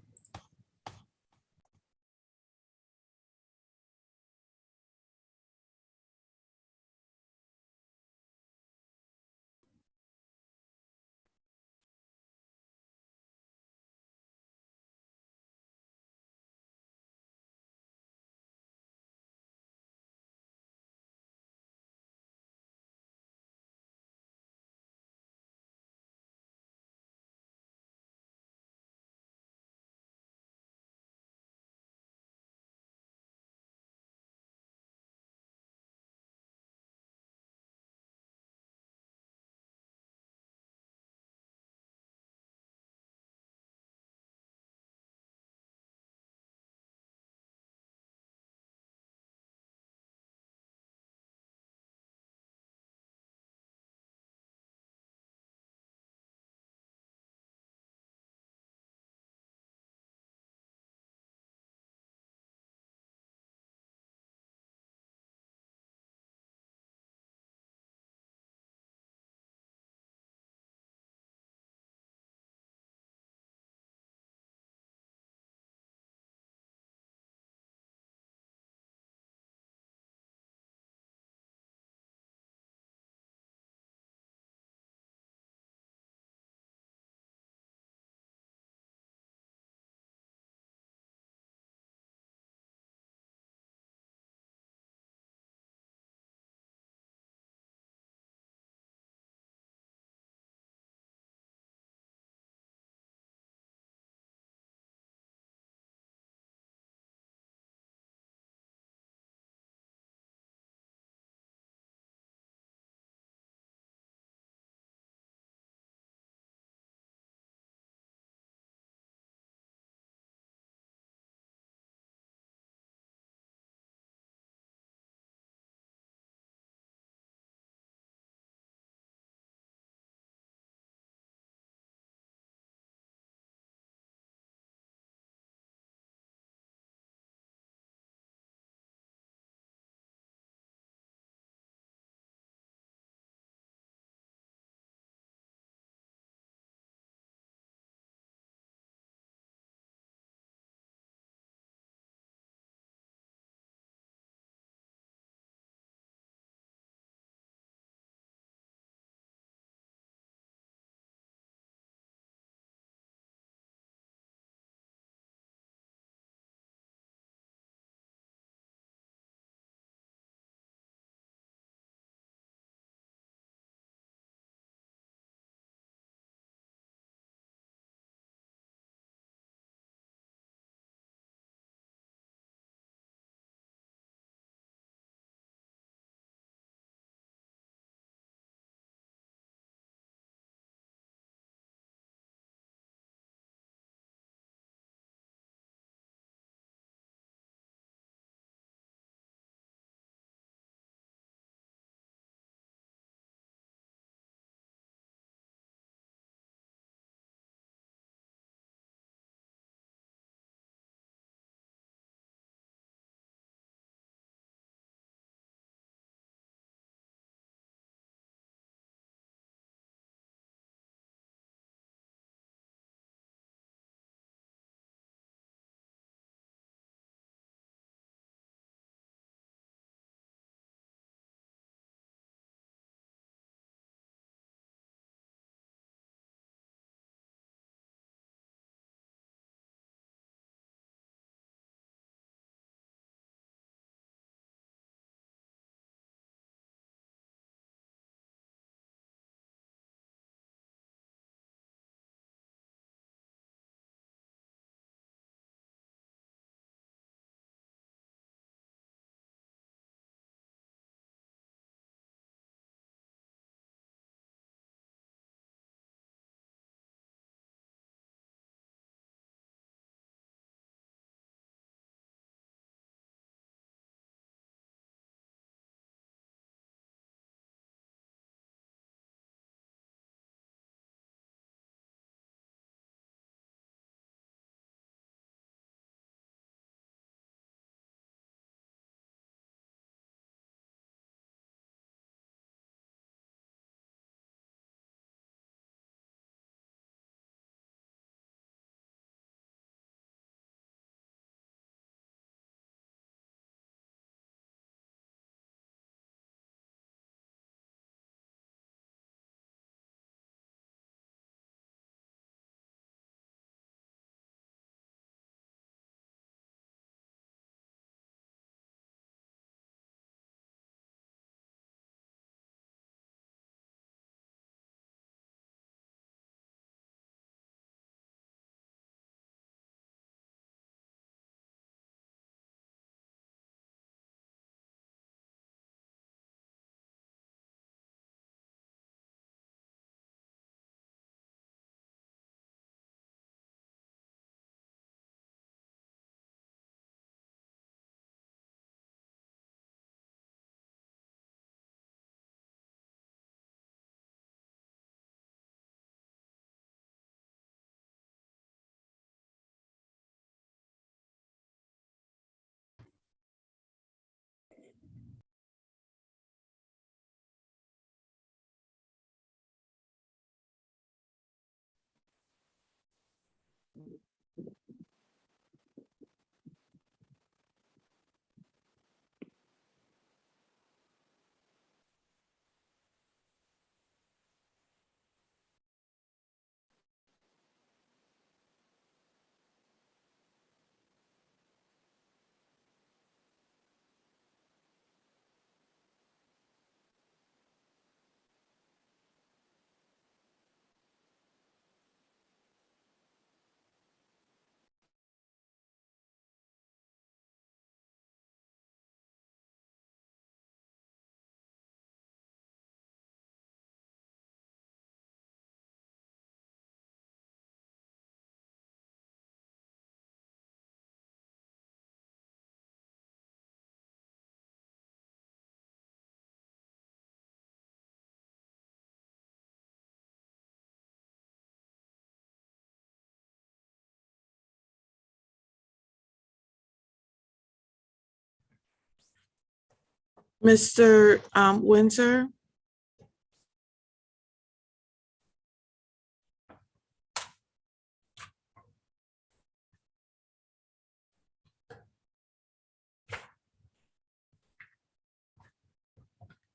Mr. Windsor?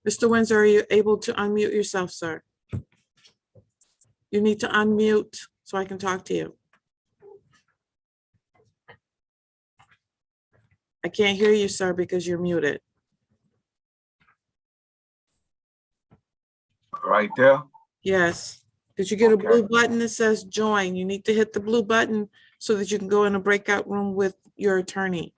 Mr. Windsor, are you able to unmute yourself, sir? You need to unmute so I can talk to you. I can't hear you, sir, because you're muted. Right there. Yes. Did you get a blue button that says join? You need to hit the blue button so that you can go in a breakout room with your attorney.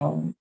Bro.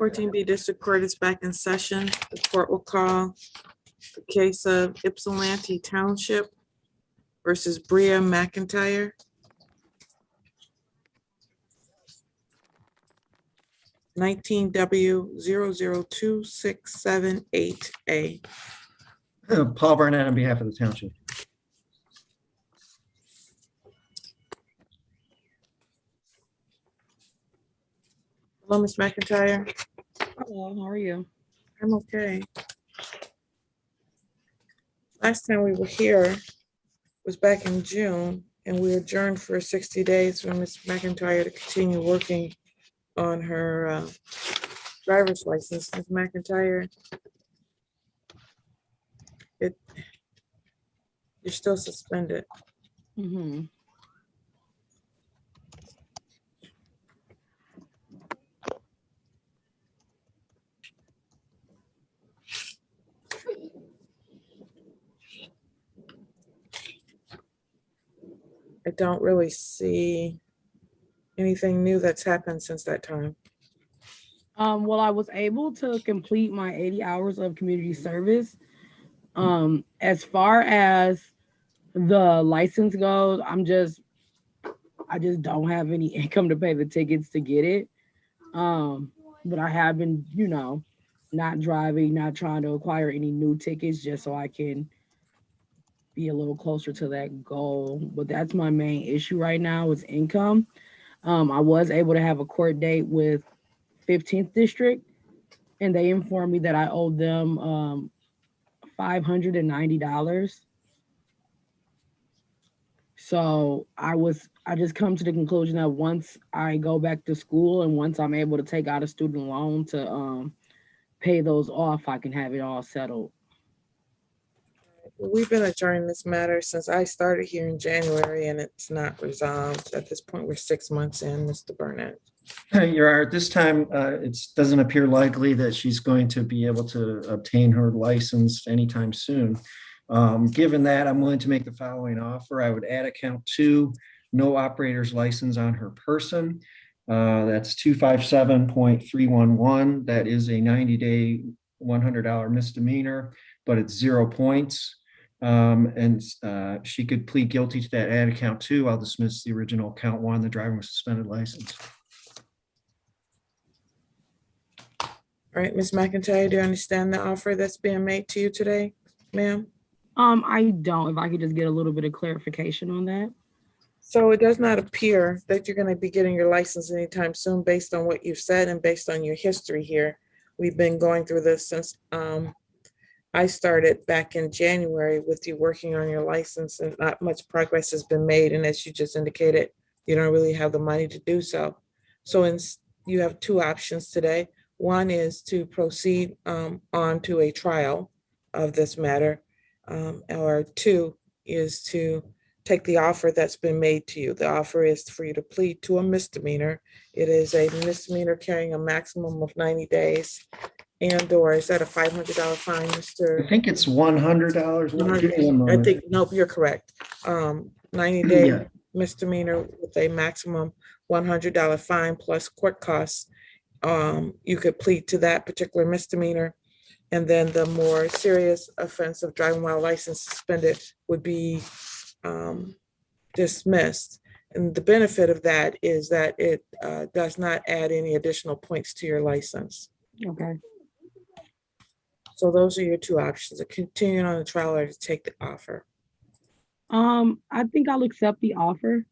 14B District Court is back in session. The court will call the case of Ypsilanti Township versus Bria McIntyre. 19W002678A. Paul Burnett on behalf of the township. Hello, Ms. McIntyre. Hello, how are you? I'm okay. Last time we were here was back in June, and we adjourned for 60 days for Ms. McIntyre to continue working on her driver's license. Ms. McIntyre, you're still suspended. Mm-hmm. I don't really see anything new that's happened since that time. Well, I was able to complete my 80 hours of community service. As far as the license goes, I just don't have any income to pay the tickets to get it. But I have been, not driving, not trying to acquire any new tickets just so I can be a little closer to that goal. But that's my main issue right now is income. I was able to have a court date with 15th district, and they informed me that I owed them $590. So I just come to the conclusion that once I go back to school and once I'm able to take out a student loan to pay those off, I can have it all settled. We've been adjourning this matter since I started here in January, and it's not resolved. At this point, we're 6 months in, Mr. Burnett. Your Honor, at this time, it doesn't appear likely that she's going to be able to obtain her license anytime soon. Given that, I'm willing to make the following offer. I would add account 2, no operator's license on her person. That's 257.311. That is a 90-day, $100 misdemeanor, but it's 0 points. She could plead guilty to that add account 2. I'll dismiss the original count 1, the driving with suspended license. All right, Ms. McIntyre, do you understand the offer that's being made to you today, ma'am? I don't. If I could just get a little bit of clarification on that. So it does not appear that you're going to be getting your license anytime soon based on what you've said and based on your history here. We've been going through this since I started back in January with you working on your license, and not much progress has been made. And as you just indicated, you don't really have the money to do so. So you have 2 options today. One is to proceed on to a trial of this matter, or 2 is to take the offer that's been made to you. The offer is for you to plead to a misdemeanor. It is a misdemeanor carrying a maximum of 90 days. And or is that a $500 fine, Mr.? I think it's $100. I think, nope, you're correct. 90-day misdemeanor with a maximum $100 fine plus court costs. You could plead to that particular misdemeanor. And then the more serious offense of driving while license suspended would be dismissed. And the benefit of that is that it does not add any additional points to your license. Okay. So those are your 2 options: to continue on the trial or to take the offer. I think I'll accept the offer.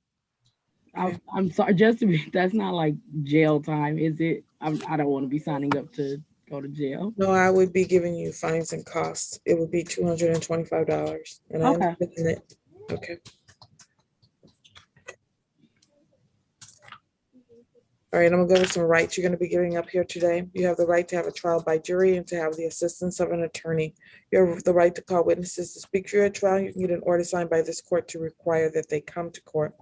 I'm sorry, just to be, that's not like jail time, is it? I don't want to be signing up to go to jail. No, I would be giving you fines and costs. It would be $225. And I understand it. Okay. All right, I'm gonna go with some rights you're gonna be giving up here today. You have the right to have a trial by jury and to have the assistance of an attorney. You have the right to call witnesses to speak for your trial. You can get an order signed by this court to require that they come to court.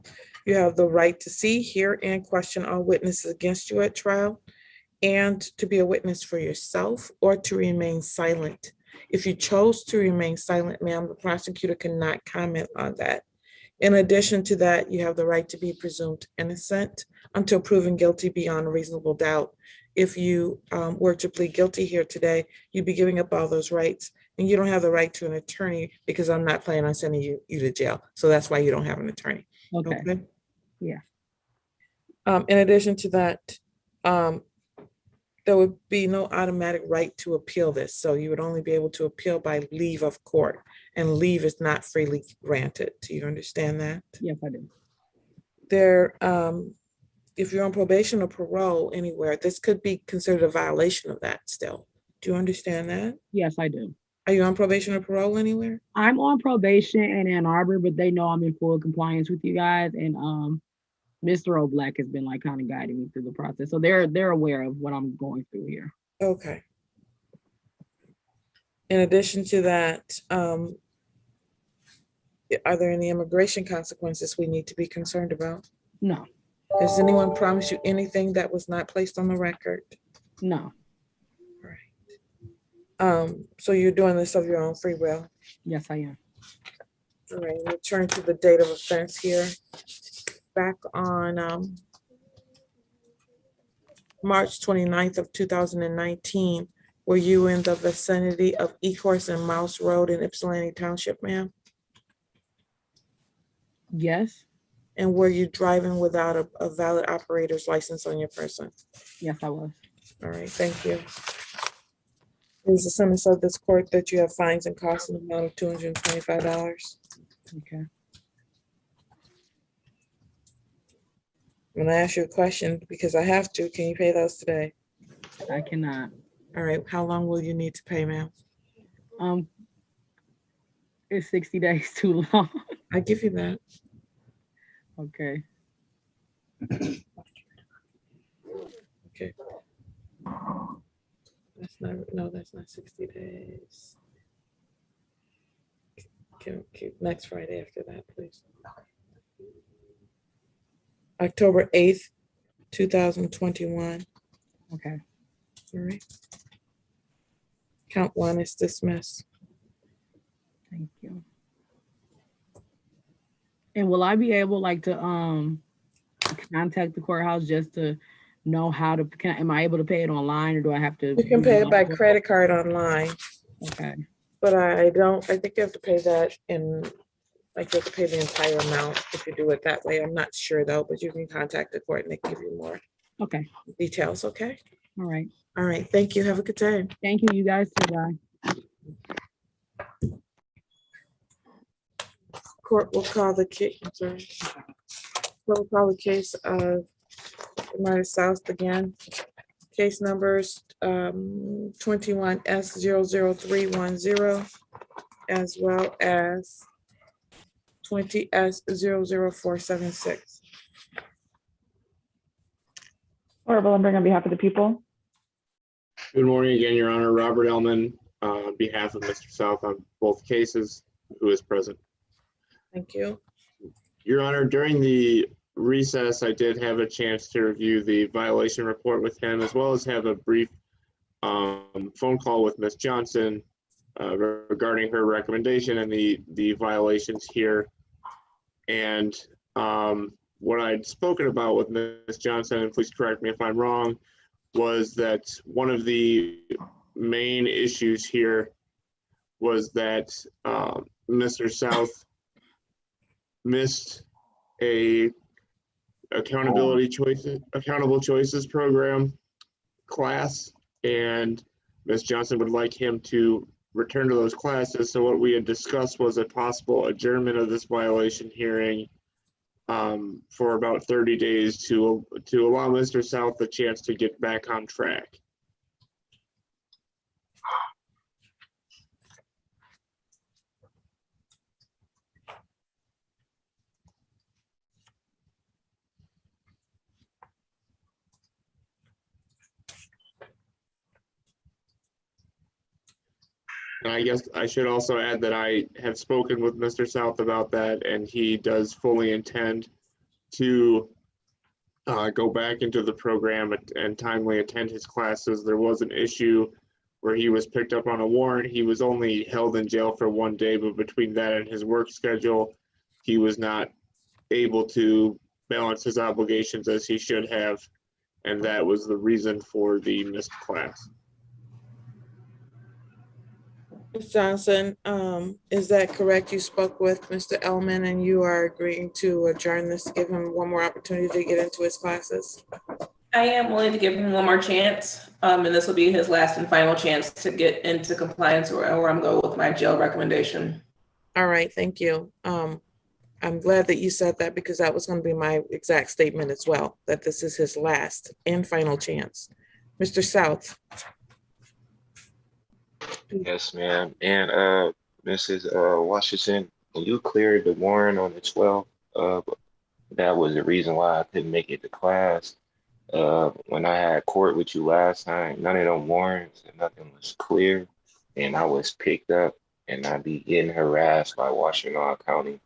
You have the right to see, hear, and question all witnesses against you at trial, and to be a witness for yourself or to remain silent. If you chose to remain silent, ma'am, the prosecutor cannot comment on that. In addition to that, you have the right to be presumed innocent until proven guilty beyond a reasonable doubt. If you were to plead guilty here today, you'd be giving up all those rights, and you don't have the right to an attorney because I'm not planning on sending you to jail. So that's why you don't have an attorney. Okay. Yeah. In addition to that, there would be no automatic right to appeal this. So you would only be able to appeal by leave of court, and leave is not freely granted. Do you understand that? Yes, I do. If you're on probation or parole anywhere, this could be considered a violation of that still. Do you understand that? Yes, I do. Are you on probation or parole anywhere? I'm on probation in Ann Arbor, but they know I'm in full compliance with you guys. And Mr. O'Black has been like kind of guiding me through the process. So they're aware of what I'm going through here. Okay. In addition to that, are there any immigration consequences we need to be concerned about? No. Has anyone promised you anything that was not placed on the record? No. So you're doing this of your own free will? Yes, I am. All right, we'll turn to the date of offense here. Back on March 29th of 2019, were you in the vicinity of Ecorse and Mouse Road in Ypsilanti Township, ma'am? Yes. And were you driving without a valid operator's license on your person? Yes, I was. All right, thank you. It is the sentence of this court that you have fines and costs in the amount of $225. Okay. I'm gonna ask you a question because I have to. Can you pay those today? I cannot. All right, how long will you need to pay, ma'am? Is 60 days too long? I give you that. Okay. Okay. That's not, no, that's not 60 days. Can next Friday after that, please. October 8th, 2021. Okay. All right. Count one is dismissed. Thank you. And will I be able to contact the courthouse just to know how to, am I able to pay it online or do I have to? You can pay it by credit card online. Okay. But I think you have to pay that in, like you have to pay the entire amount if you do it that way. I'm not sure though, but you can contact the court and they give you more Okay. details, okay? All right. All right, thank you. Have a good day. Thank you, you guys too, bye. Court will call the case, I'm sorry. Court will call the case of Demarcus South again. Case numbers 21S00310 as well as 20S00476. Laura Willenbring on behalf of the people. Good morning again, Your Honor. Robert Ellman, on behalf of Mr. South on both cases, who is present. Thank you. Your Honor, during the recess, I did have a chance to review the violation report with him, as well as have a brief phone call with Ms. Johnson regarding her recommendation and the violations here. And what I'd spoken about with Ms. Johnson, and please correct me if I'm wrong, was that one of the main issues here was that Mr. South missed a accountable choices program class, and Ms. Johnson would like him to return to those classes. So what we had discussed was a possible adjournment of this violation hearing for about 30 days to allow Mr. South the chance to get back on track. And I guess I should also add that I have spoken with Mr. South about that, and he does fully intend to go back into the program and timely attend his classes. There was an issue where he was picked up on a warrant. He was only held in jail for 1 day, but between that and his work schedule, he was not able to balance his obligations as he should have. And that was the reason for the missed class. Ms. Johnson, is that correct? You spoke with Mr. Ellman and you are agreeing to adjourn this, give him one more opportunity to get into his classes? I am willing to give him one more chance, and this will be his last and final chance to get into compliance or I'm going with my jail recommendation. All right, thank you. I'm glad that you said that because that was going to be my exact statement as well, that this is his last and final chance. Mr. South. Yes, ma'am. And Mrs. Washington, when you cleared the warrant on the 12th, that was the reason why I couldn't make it to class. When I had court with you last time, none of them warrants and nothing was clear, and I was picked up, and I'd be getting harassed by Washington County.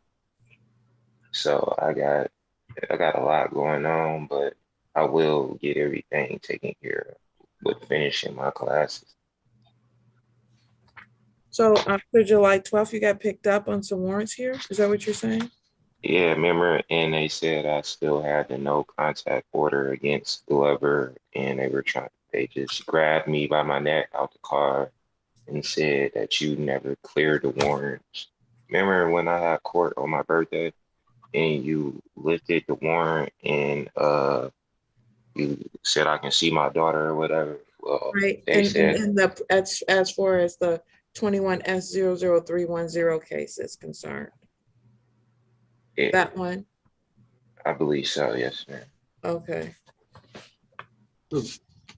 So I got a lot going on, but I will get everything taken care of with finishing my classes. So after July 12th, you got picked up on some warrants here? Is that what you're saying? Yeah, remember, and they said I still had the no contact order against Glover, and they just grabbed me by my neck out the car and said that you never cleared the warrants. Remember when I had court on my birthday and you lifted the warrant and you said I can see my daughter or whatever? Well, Right, they said, and as far as the 21S00310 case is concerned. yeah, That one? I believe so, yes, ma'am. Okay.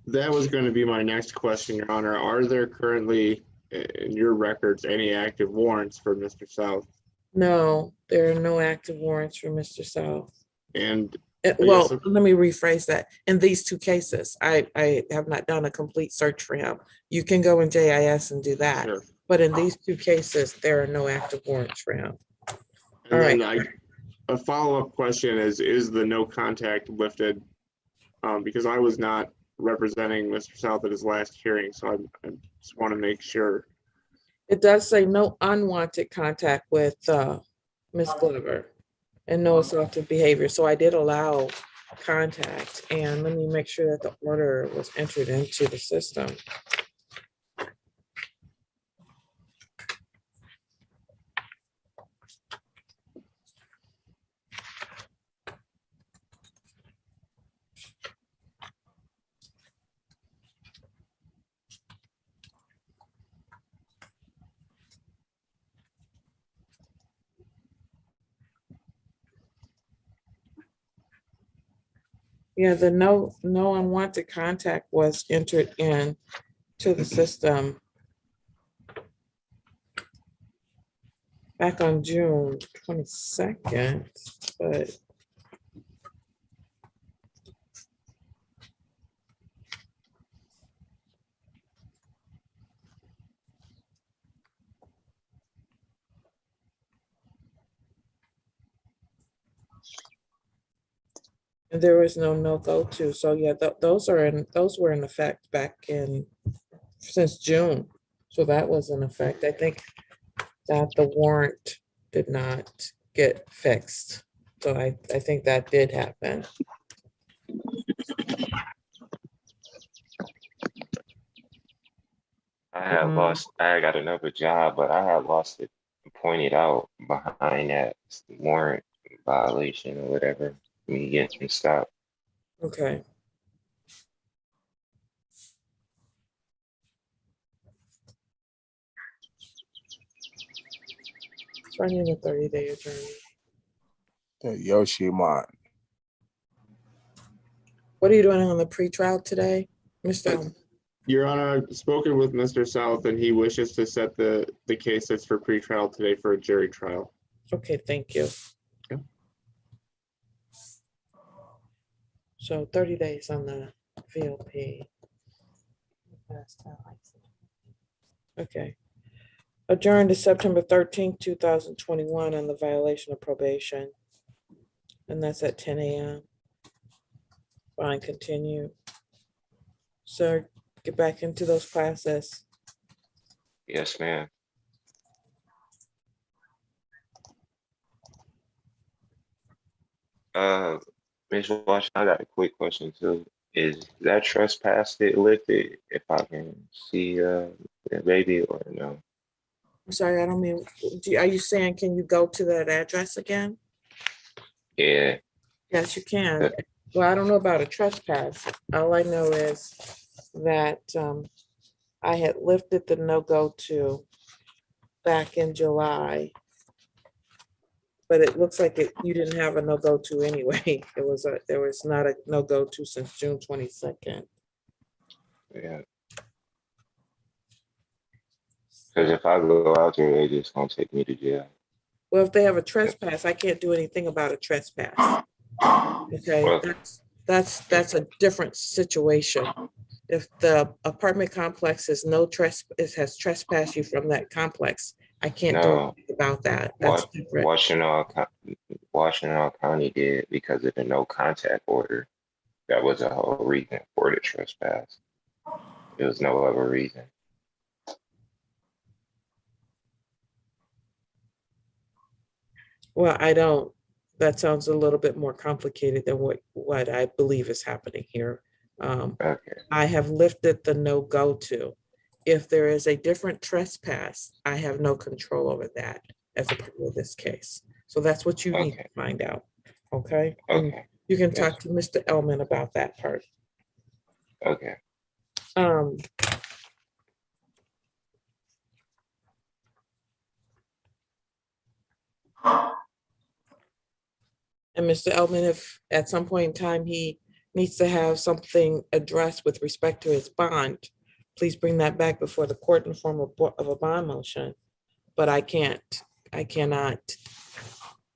That was going to be my next question, Your Honor. Are there currently in your records any active warrants for Mr. South? No, there are no active warrants for Mr. South. And Well, let me rephrase that. In these two cases, I have not done a complete search for him. You can go in JIS and do that. Sure. But in these two cases, there are no active warrants for him. And then a follow-up question is the no contact lifted? Because I was not representing Mr. South at his last hearing, so I just want to make sure. It does say no unwanted contact with Ms. Glover and no assaultive behavior. So I did allow contact, and let me make sure that the order was entered into the system. Yeah, the no unwanted contact was entered in to the system back on June 22nd, but there was no go to. So yeah, those were in effect back in since June. So that was in effect. I think that the warrant did not get fixed. So I think that did happen. I got another job, but I had lost it pointed out behind that warrant violation or whatever, me getting stopped. Okay. So I need a 30-day adjournment. Yoshimon. What are you doing on the pretrial today, Mr. Your Honor, I've spoken with Mr. South and he wishes to set the cases for pretrial today for a jury trial. Okay, thank you. Yeah. So 30 days on the VLP. Okay. Adjourned to September 13th, 2021 on the violation of probation. And that's at 10 a.m. Fine, continue. Sir, get back into those classes. Yes, ma'am. Ms. Washington, I got a quick question too. Is that trespass lifted if I can see the baby or no? I'm sorry, I don't mean, are you saying, can you go to that address again? Yeah. Yes, you can. Well, I don't know about a trespass. All I know is that I had lifted the no-go to back in July. But it looks like you didn't have a no-go to anyway. There was not a no-go to since June 22nd. Yeah. Because if I go out there, they just gonna take me to jail. Well, if they have a trespass, I can't do anything about a trespass. Okay, Well, that's a different situation. If the apartment complex has has trespassed you from that complex, I can't do anything about that. That's different. Washington County did because of the no contact order. That was a whole reason for the trespass. There was no other reason. Well, I don't, that sounds a little bit more complicated than what I believe is happening here. Okay. I have lifted the no-go to. If there is a different trespass, I have no control over that as a part of this case. So that's what you need to find out, okay? And you can talk to Mr. Elman about that part. Okay. And Mr. Elman, if at some point in time he needs to have something addressed with respect to his bond, please bring that back before the court in the form of a bond motion. But I cannot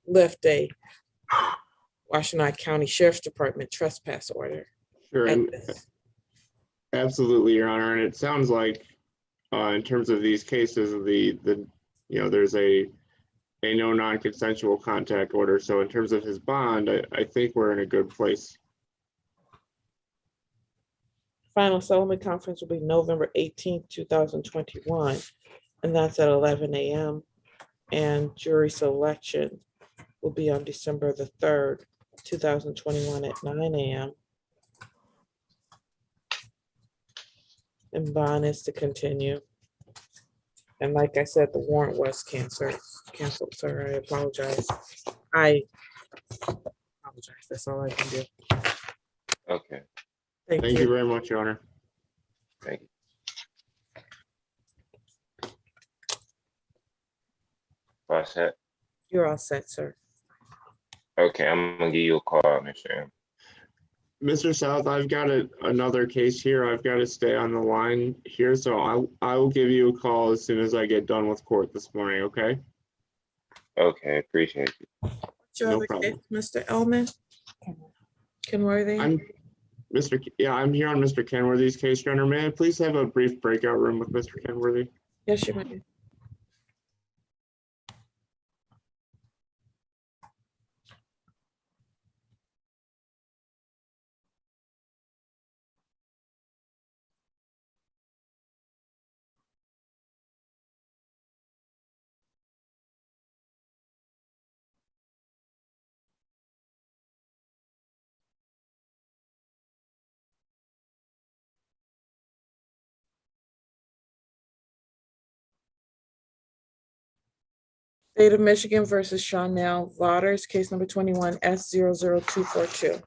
lift a Washington County Sheriff's Department trespass order. Sure, at and this. absolutely, Your Honor. And it sounds like in terms of these cases, there's a no non-consensual contact order. So in terms of his bond, I think we're in a good place. Final settlement conference will be November 18th, 2021, and that's at 11 a.m. And jury selection will be on December the 3rd, 2021 at 9 a.m. And bond is to continue. And like I said, the warrant was canceled, sir. I apologize. That's all I can do. Okay. Thank Thank you. you very much, Your Honor. Thank you. All set? You're all set, sir. Okay, I'm gonna give you a call, Mr. M. Mr. South, I've got another case here. I've got to stay on the line here, so I will give you a call as soon as I get done with court this morning, okay? Okay, appreciate you. What's your No other problem. case, Mr. Elman? Kenworthy? I'm here on Mr. Kenworthy's case, Your Honor. May I please have a brief breakout room with Mr. Kenworthy? Yes, you may. State of Michigan versus Shawnell Waters, case number 21 S00242.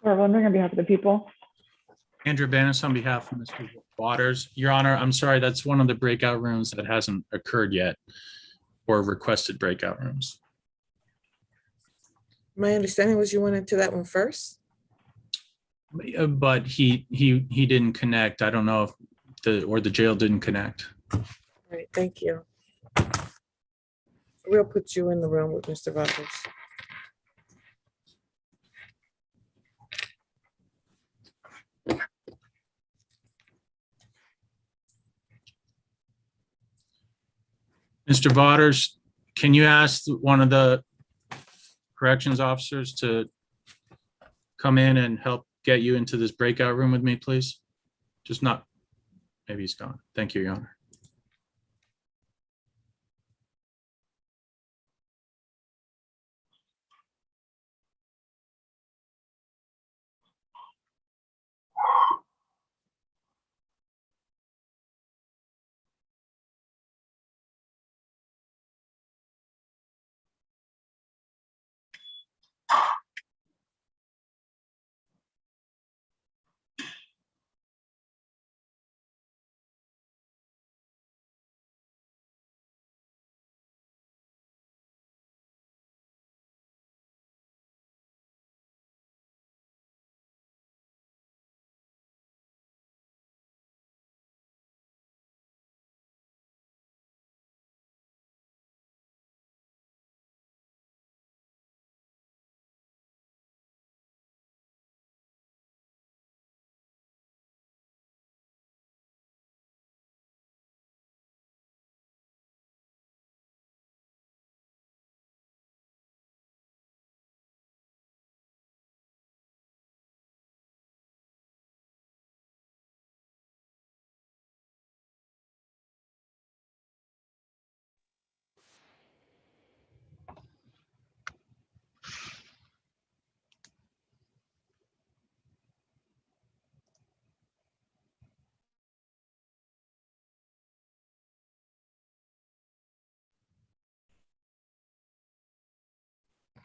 Laura Wondering on behalf of the people. Andrew Banis on behalf of Mr. Waters. Your Honor, I'm sorry, that's one of the breakout rooms that hasn't occurred yet or requested breakout rooms. My understanding was you went into that one first. But he didn't connect. I don't know if the jail didn't connect. All right, thank you. We'll put you in the room with Mr. Waters. Mr. Waters, can you ask one of the corrections officers to come in and help get you into this breakout room with me, please? Just not, maybe he's gone. Thank you, Your Honor.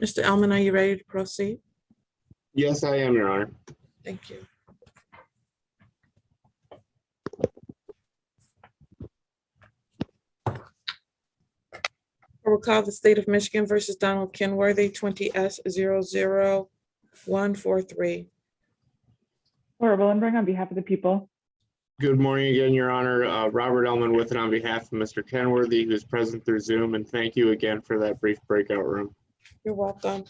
Mr. Elman, are you ready to proceed? Yes, I am, Your Honor. Thank you. I will call the State of Michigan versus Donald Kenworthy, 20 S 00 143. Laura Willenbring on behalf of the people. Good morning again, Your Honor. Robert Ellman with it on behalf of Mr. Kenworthy, who's present through Zoom, and thank you again for that brief breakout room. You're welcome.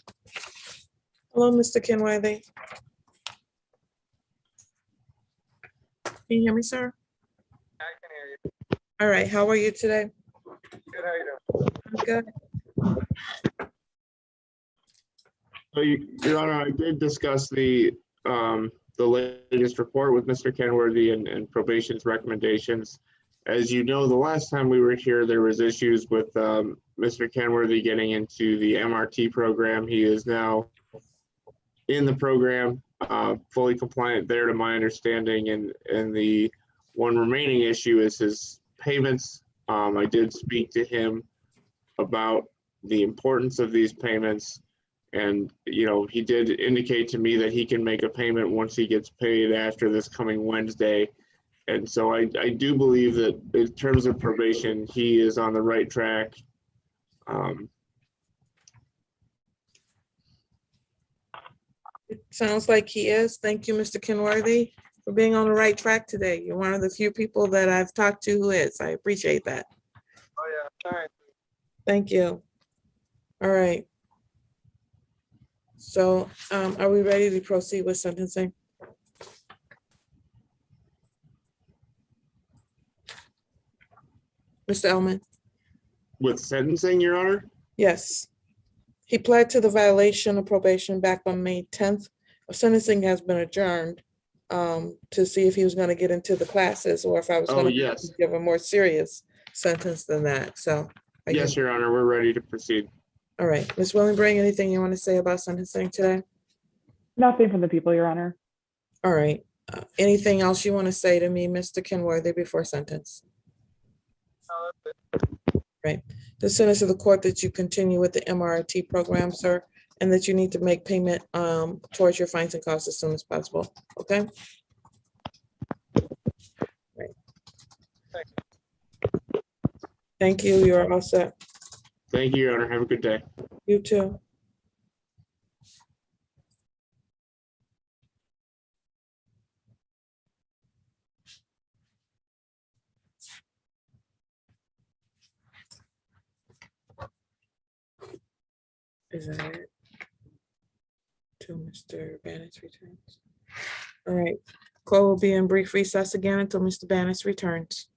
Hello, Mr. Kenworthy. Can you hear me, sir? I can hear you. All right, how are you today? Good, how you doing? I'm good. So, Your Honor, I did discuss the latest report with Mr. Kenworthy and probation's recommendations. As you know, the last time we were here, there was issues with Mr. Kenworthy getting into the MRT program. He is now in the program, fully compliant there to my understanding, and the one remaining issue is his payments. I did speak to him about the importance of these payments. And, you know, he did indicate to me that he can make a payment once he gets paid after this coming Wednesday. And so I do believe that in terms of probation, he is on the right track. It sounds like he is. Thank you, Mr. Kenworthy, for being on the right track today. You're one of the few people that I've talked to who is. I appreciate that. Oh, yeah, all right. Thank you. All right. So are we ready to proceed with sentencing? Mr. Elman? With sentencing, Your Honor? Yes. He pled to the violation of probation back on May 10th. Sentencing has been adjourned to see if he was going to get into the classes or if I was going to give a more serious sentence than that. So. Yes, Your Honor, we're ready to proceed. All right, Ms. Willenbring, anything you want to say about sentencing today? Nothing from the people, Your Honor. All right. Anything else you want to say to me, Mr. Kenworthy, before sentence? Right. The sentence of the court that you continue with the MRT program, sir, and that you need to make payment towards your fines and costs as soon as possible. Okay. Right. Thank you. You are all set. Thank you, Your Honor. Have a good day. You too. Is that it? Till Mr. Banners returns. All right. Court will be in brief recess again until Mr. Banners returns.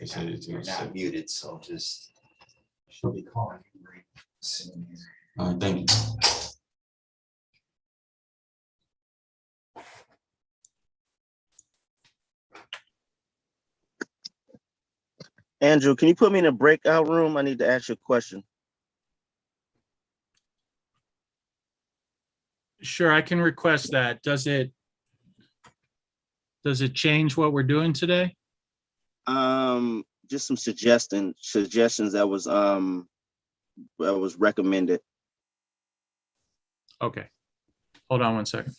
They said you're not muted, so just, she'll be calling you right soon here. All right, thank you. Andrew, can you put me in a breakout room? I need to ask you a question. Sure, I can request that. Does it change what we're doing today? Just some suggestions that was recommended. Okay. Hold on one second.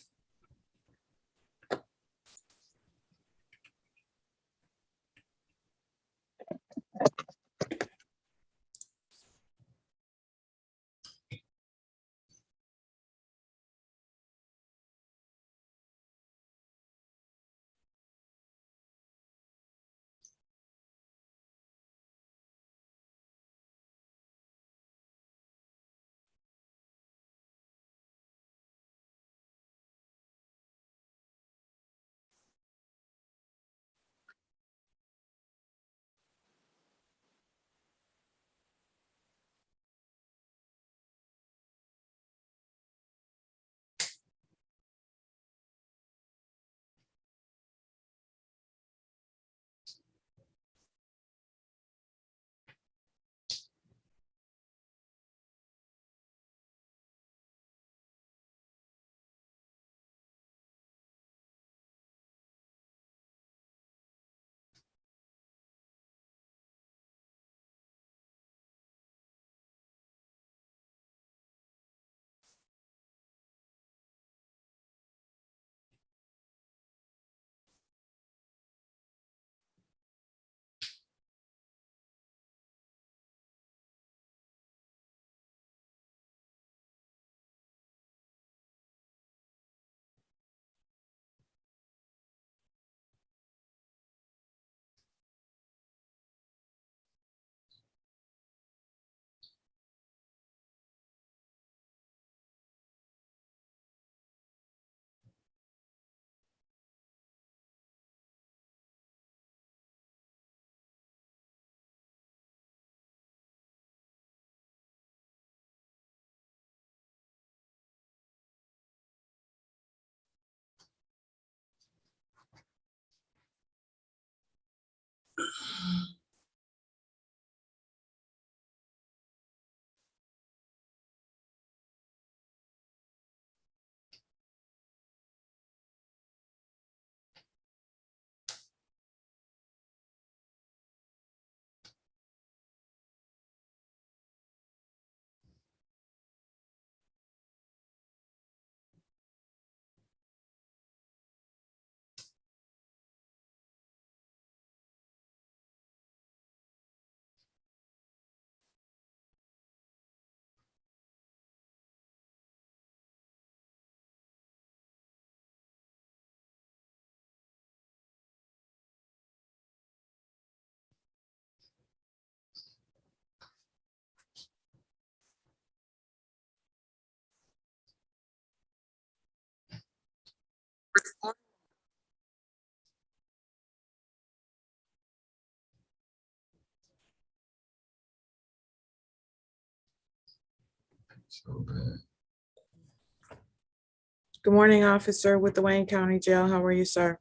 Good morning, officer with the Wayne County Jail. How are you, sir?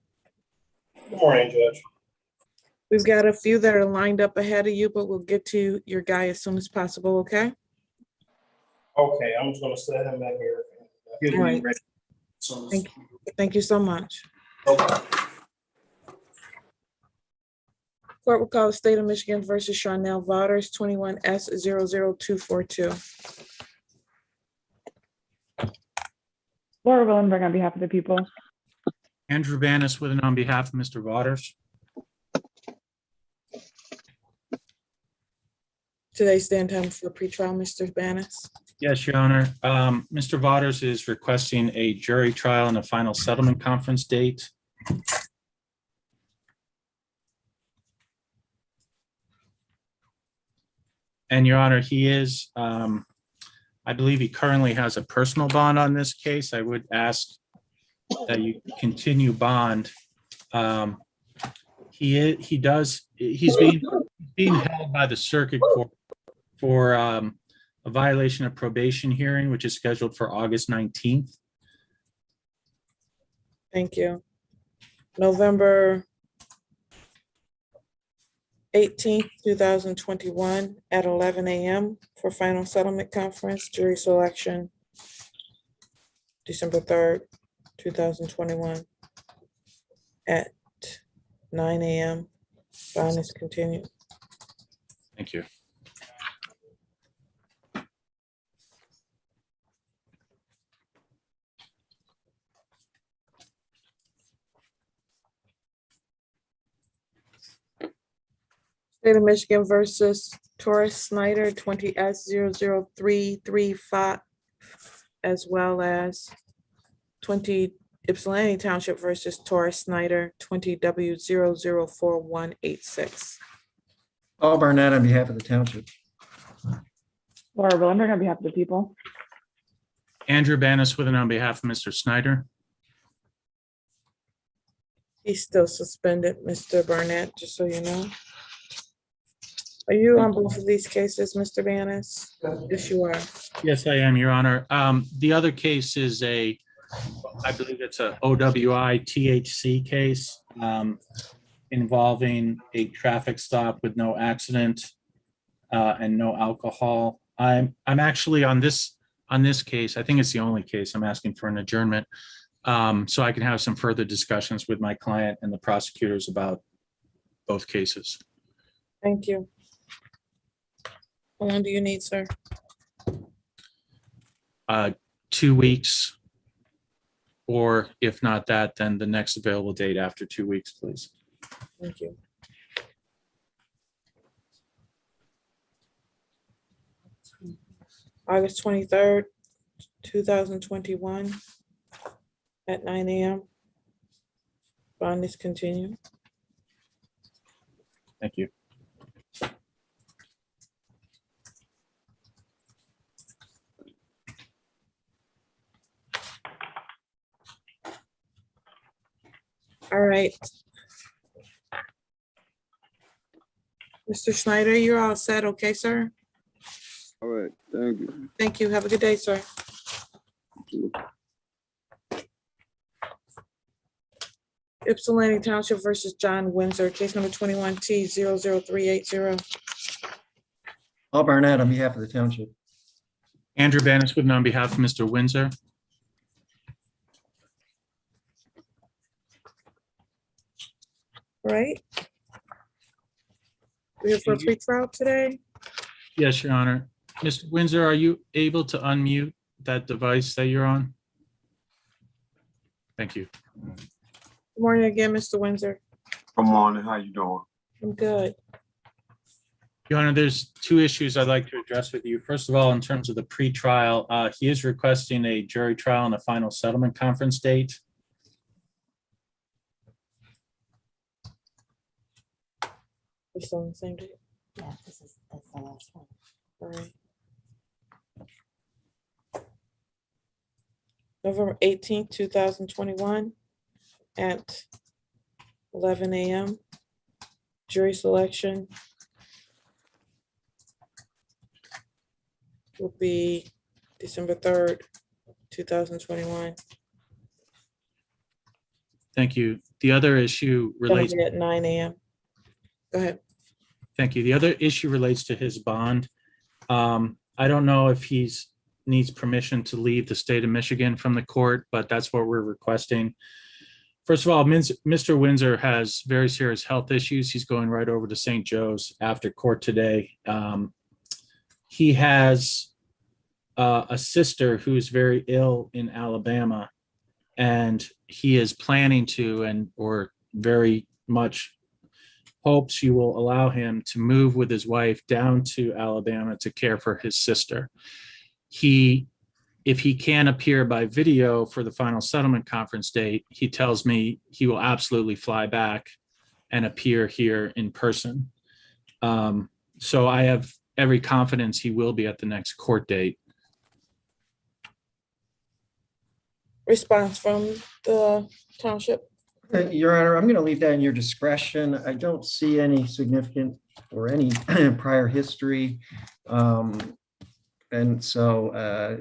Good morning, Judge. We've got a few that are lined up ahead of you, but we'll get to your guy as soon as possible, okay? Okay, I'm just gonna set him in here. He'll be All right. ready soon as- Thank you so much. Okay. Court will call the State of Michigan versus Shawnell Waters, 21S00242. Laura Willenberg on behalf of the people. Andrew Banis with and on behalf of Mr. Waters. Today's stand time for pretrial, Mr. Banis. Yes, Your Honor. Mr. Waters is requesting a jury trial and a final settlement conference date. And Your Honor, he is, I believe he currently has a personal bond on this case. I would ask that you continue bond. He's being held by the circuit court for a violation of probation hearing, which is scheduled for August 19th. Thank you. November 18th, 2021 at 11 a.m. for final settlement conference, jury selection. December 3rd, 2021 at 9 a.m. Bond is continued. Thank you. State of Michigan versus Taurus Snyder, 20S00335, as well as 20 Ypsilanti Township versus Taurus Snyder, 20W004186. Paul Barnett on behalf of the township. Laura Willender on behalf of the people. Andrew Banniswithen on behalf of Mr. Snyder. He's still suspended, Mr. Barnett, just so you know. Are you on both of these cases, Mr. Bannis? Yes, you are. Yes, I am, Your Honor. The other case is I believe it's a OWI THC case involving a traffic stop with no accident and no alcohol. I'm actually on this case. I think it's the only case I'm asking for an adjournment so I can have some further discussions with my client and the prosecutors about both cases. Thank you. How long do you need, sir? 2 weeks, or if not that, then the next available date after 2 weeks, please. Thank you. August 23rd, 2021 at 9 a.m. Bond is continued. Thank you. All right. Mr. Snyder, you're all set, okay, sir? All right, thank you. Thank you. Have a good day, sir. Ypsilanti Township versus John Windsor, case number 21T00380. Paul Barnett on behalf of the township. Andrew Banniswithen on behalf of Mr. Windsor. Right? We're here for a pre-trial today. Yes, Your Honor. Mr. Windsor, are you able to unmute that device that you're on? Thank you. Good morning again, Mr. Windsor. Good morning, how you doing? I'm good. Your Honor, there's two issues I'd like to address with you. First of all, in terms of the pre-trial, he is requesting a jury trial and a final settlement conference date. We're still on the same date. Yeah, that's the last one. All right. November 18th, 2021 at 11 a.m. Jury selection will be December 3rd, 2021. Thank you. The other issue relates. At 9 a.m. Go ahead. Thank you. The other issue relates to his bond. I don't know if he's needs permission to leave the state of Michigan from the court, but that's what we're requesting. First of all, Mr. Windsor has very serious health issues. He's going right over to St. Joe's after court today. He has a sister who's very ill in Alabama, and he is planning to, or very much hopes you will allow him to move with his wife down to Alabama to care for his sister. If he can appear by video for the final settlement conference date, he tells me he will absolutely fly back and appear here in person. So I have every confidence he will be at the next court date. Response from the township. Your Honor, I'm going to leave that in your discretion. I don't see any significant or any prior history. And so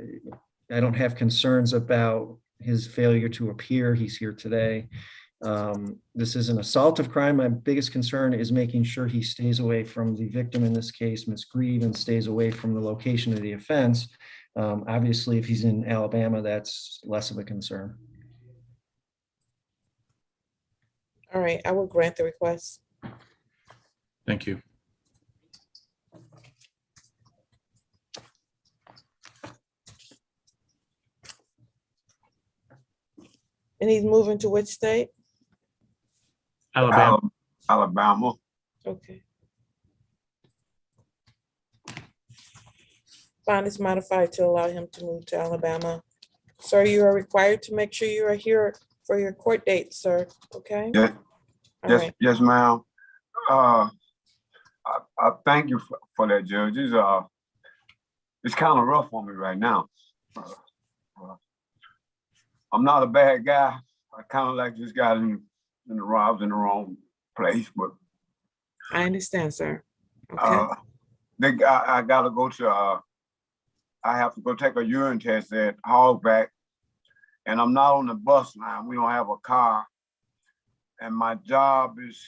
I don't have concerns about his failure to appear. He's here today. This is an assaultive crime. My biggest concern is making sure he stays away from the victim in this case, Ms. Grieve, and stays away from the location of the offense. Obviously, if he's in Alabama, that's less of a concern. All right, I will grant the request. Thank you. And he's moving to which state? Alabama. Alabama. Okay. Bond is modified to allow him to move to Alabama. Sir, you are required to make sure you are here for your court date, sir, okay? Yes, All yes, right. yes, ma'am. I thank you for that, Judge. It's kind of rough on me right now. I'm not a bad guy. I kind of like just got in the wrong, I was in the wrong place, but I understand, sir. Okay. I gotta go to I have to go take a urine test at Hogback, and I'm not on the bus line. We don't have a car, and my job is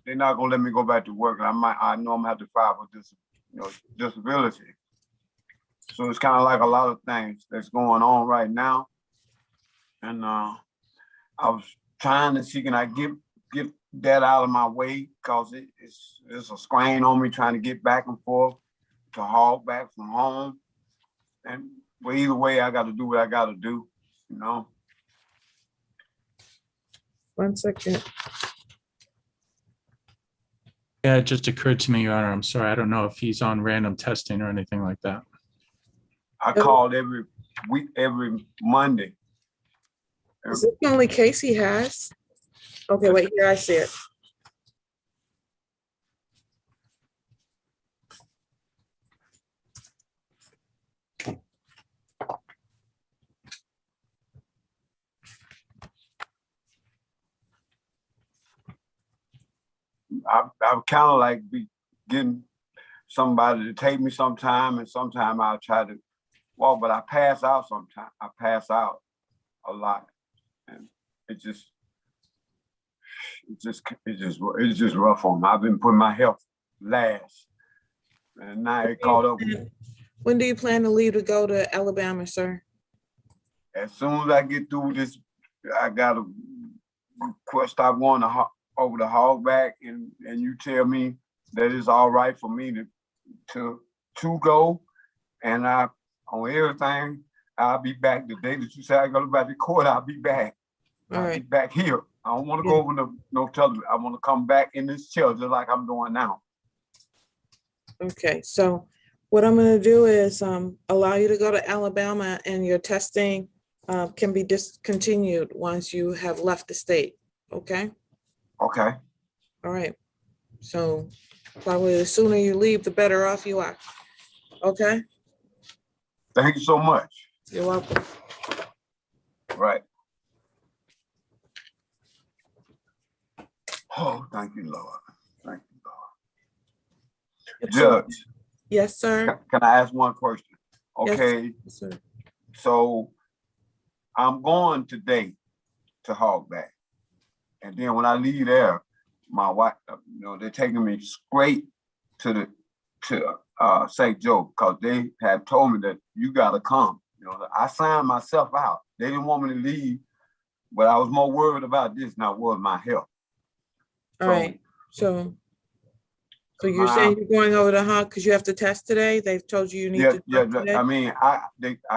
they're not gonna let me go back to work. I know I'm gonna have to file for this, disability. So it's kind of like a lot of things that's going on right now, and I was trying to see can I get that out of my way because it's a strain on me trying to get back and forth to Hogback from home. And well, either way, I got to do what I got to do, 1 second. Yeah, it just occurred to me, Your Honor. I'm sorry. I don't know if he's on random testing or anything like that. I called every week, every Monday. Is this the only case he has? Okay, wait, here, I see it. I kind of like be getting somebody to take me sometime, and sometime I'll try to walk, but I pass out sometimes. I pass out a lot, and it's just rough on me. I've been putting my health last, and now it caught up with me. When do you plan to leave to go to Alabama, sir? As soon as I get through this, I gotta stop going over the Hogback, and you tell me that it's all right for me to go, and on everything, I'll be back the day that you say I go back to court. I'll be back. I'll be back here. I don't want to go over no television. I want to come back in this chair just like I'm doing now. Okay, so what I'm gonna do is allow you to go to Alabama, and your testing can be discontinued once you have left the state, okay? Okay. All right, so probably the sooner you leave, the better off you are, okay? Thank you so much. You're welcome. Right. Oh, thank you, Lord. Thank you, Lord. Judge. Yes, sir. Can I ask one question? Okay. Yes, sir. So I'm going today to Hogback. And then when I leave there, my wife, they're taking me straight to St. Joe, because they have told me that you gotta come. I signed myself out. They didn't want me to leave, but I was more worried about this than I was my health. All right, so you're saying you're going over to Hog because you have to test today? They've told you need to test today? I mean, I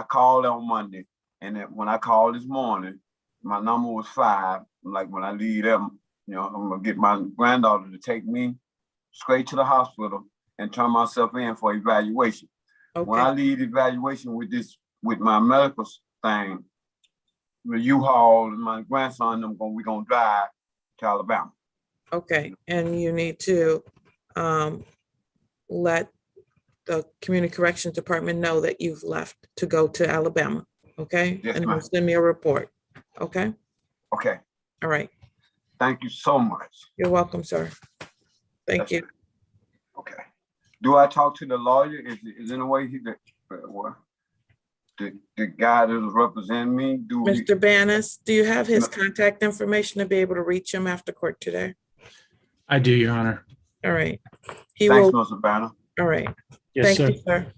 called on Monday, and then when I called this morning, my number was 5. Like when I leave them, I'm gonna get my granddaughter to take me straight to the hospital and turn myself in for evaluation. Okay. When I leave evaluation with my medical thing, the U-Haul and my grandson, we're gonna drive to Alabama. Okay, and you need to let the Community Corrections Department know that you've left to go to Alabama, okay? Yes, and ma'am. send me a report, okay? Okay. All right. Thank you so much. You're welcome, sir. Thank you. Okay. Do I talk to the lawyer? Is in a way the guy that was representing me? Mr. Bannis, do you have his contact information to be able to reach him after court today? I do, Your Honor. All right. Thanks, Mr. Banner. All right. Yes, Thank you, sir.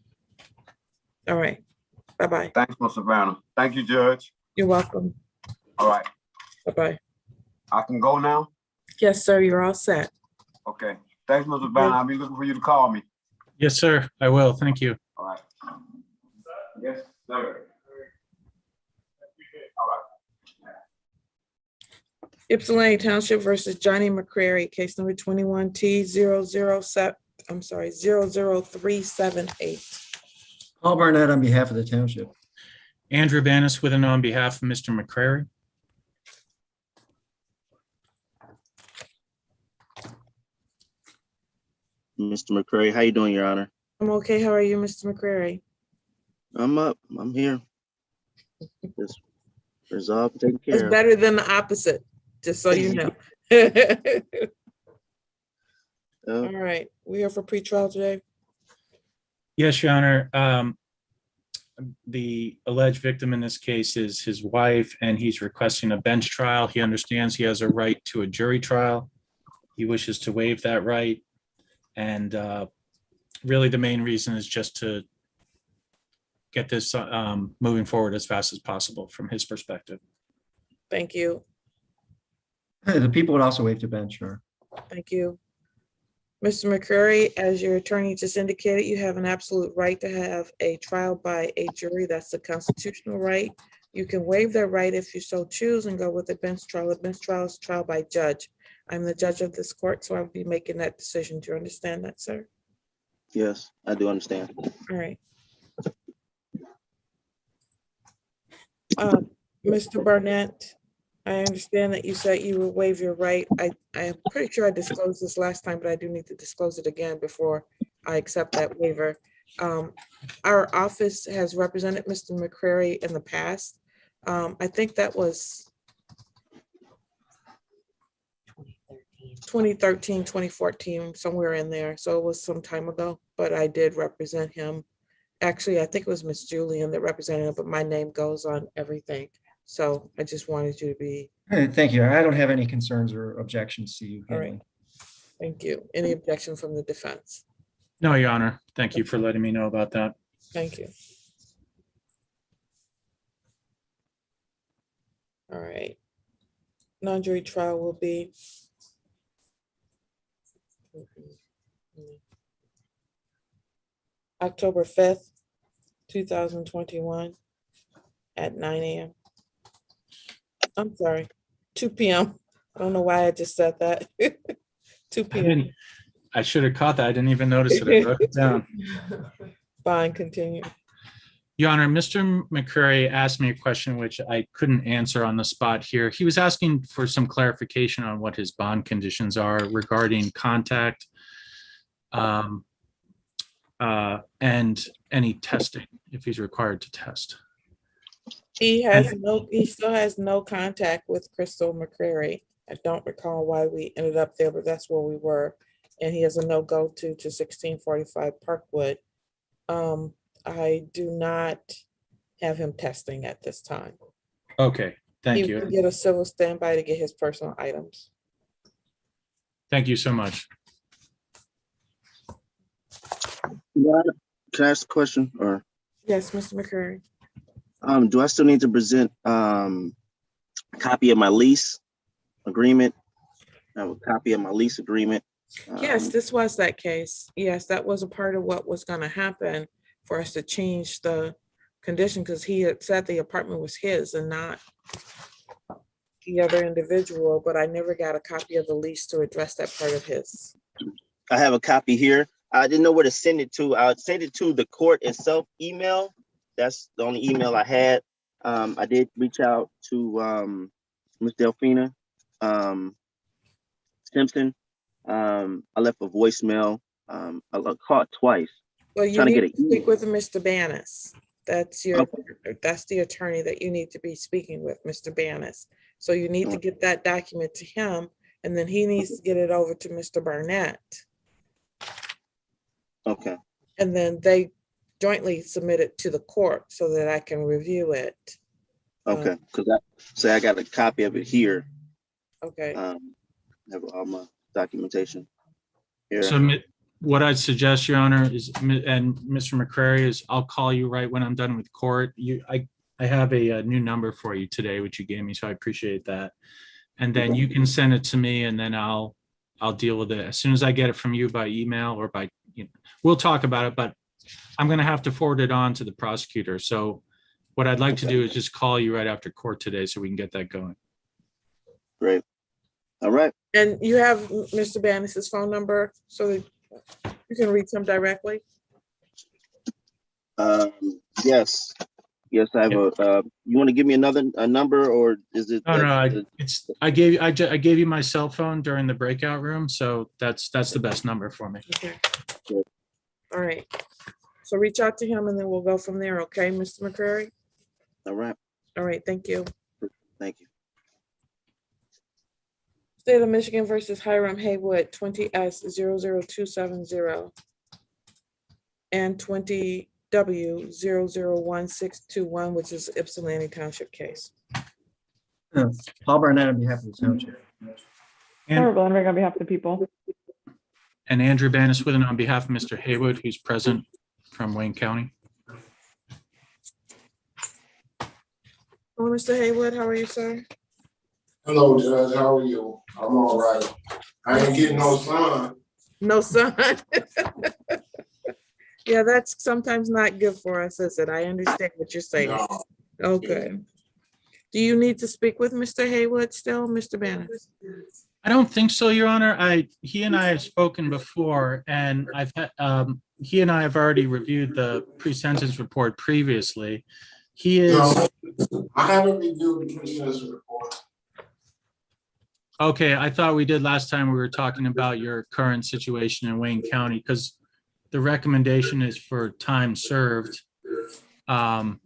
All right. Bye-bye. Thanks, Ms. Savannah. Thank you, Judge. You're welcome. All right, Bye-bye. I can go now? Yes, sir, you're all set. Okay. Thanks, Ms. Savannah. I'll be looking for you to call me. Yes, sir, I will. Thank you. All right. Yes, sir. All right. Ypsilanti Township versus Johnny Mccrary, case number 21T00378. Paul Barnett on behalf of the township. Andrew Banis with and on behalf of Mr. Mccrary. Mr. Mccrary, how you doing, Your Honor? I'm okay. How are you, Mr. Mccrary? I'm up. I'm here. Just resolved, taken It's care of. better than the opposite, just so you know. All right, we here for pretrial today. Yes, Your Honor. The alleged victim in this case is his wife, and he's requesting a bench trial. He understands he has a right to a jury trial. He wishes to waive that right. And really the main reason is just to get this moving forward as fast as possible from his perspective. Thank you. The people would also waive the bench, sure. Thank you. Mr. Mccrary, as your attorney just indicated, you have an absolute right to have a trial by a jury. That's the constitutional right. You can waive that right if you so choose and go with a bench trial. A bench trial is trial by judge. I'm the judge of this court, so I'll be making that decision. Do you understand that, sir? Yes, I do understand. All right. Mr. Barnett, I understand that you said you will waive your right. I am pretty sure I disclosed this last time, but I do need to disclose it again before I accept that waiver. Our office has represented Mr. Mccrary in the past. I think that was 2013, 2014, somewhere in there. So it was some time ago, but I did represent him. Actually, I think it was Miss Julian that represented him, but my name goes on everything. So I just wanted you to be. Thank you. I don't have any concerns or objections to you. All right. Thank you. Any objection from the defense? No, Your Honor. Thank you for letting me know about that. Thank you. All right. Non-jury trial will be October 5th, 2021 at 9 a.m. I'm sorry, 2 p.m. I don't know why I just said that. 2 p.m. I should have caught that. I didn't even notice it. I wrote it down. Fine, continue. Your Honor, Mr. Mccrary asked me a question which I couldn't answer on the spot here. He was asking for some clarification on what his bond conditions are regarding contact and any testing, if he's required to test. He still has no contact with Crystal Mccrary. I don't recall why we ended up there, but that's where we were. And he has a no-go to 1645 Parkwood. I do not have him testing at this time. Okay, thank you. He can get a civil standby to get his personal items. Thank you so much. Can I ask a question? Or yes, Mr. Mccrary. do I still need to present a copy of my lease agreement? I have a copy of my lease agreement. Yes, this was that case. Yes, that was a part of what was going to happen for us to change the condition, because he had said the apartment was his and not the other individual, but I never got a copy of the lease to address that part of his. I have a copy here. I didn't know where to send it to. I would send it to the court itself email. That's the only email I had. I did reach out to Ms. Delphina Simpson. I left a voicemail. I called twice. Well, you need to speak with Mr. Banis. That's your, that's the attorney that you need to be speaking with, Mr. Banis. So you need to get that document to him, and then he needs to get it over to Mr. Barnett. Okay. And then they jointly submit it to the court so that I can review it. Okay, because I got a copy of it here. Okay. Have all my documentation here. So what I'd suggest, Your Honor, is, and Mr. Mccrary, is I'll call you right when I'm done with court. I have a new number for you today, which you gave me, so I appreciate that. And then you can send it to me, and then I'll deal with it as soon as I get it from you by email or by, we'll talk about it, but I'm going to have to forward it on to the prosecutor. So what I'd like to do is just call you right after court today so we can get that going. Great. All right. And you have Mr. Banis's phone number so that you can reach him directly? Yes. Yes, I have a, you want to give me a number, or is it? No, I gave you my cell phone during the breakout room, so that's the best number for me. Okay. All right. So reach out to him and then we'll go from there. Okay, Mr. Mccrary? All right. All right. Thank you. Thank you. State of Michigan versus Hiram Haywood, 20S00270 and 20W001621, which is Ypsilanti Township case. Paul Barnett on behalf of the township. Sarah Blendrick on behalf of the people. And Andrew Baniswithen on behalf of Mr. Haywood, who's present from Wayne County. Hello, Mr. Haywood. How are you, sir? Hello, Judge. How are you? I'm all right. I ain't getting no sun. No sun. Yeah, that's sometimes not good for us, is it? I understand what you're saying. No. Okay. Do you need to speak with Mr. Haywood still, Mr. Banis? I don't think so, Your Honor. He and I have spoken before, and he and I have already reviewed the pre-sentence report previously. He is. No, I haven't reviewed the pre-sentence report. Okay, I thought we did last time we were talking about your current situation in Wayne County, because the recommendation is for time served. But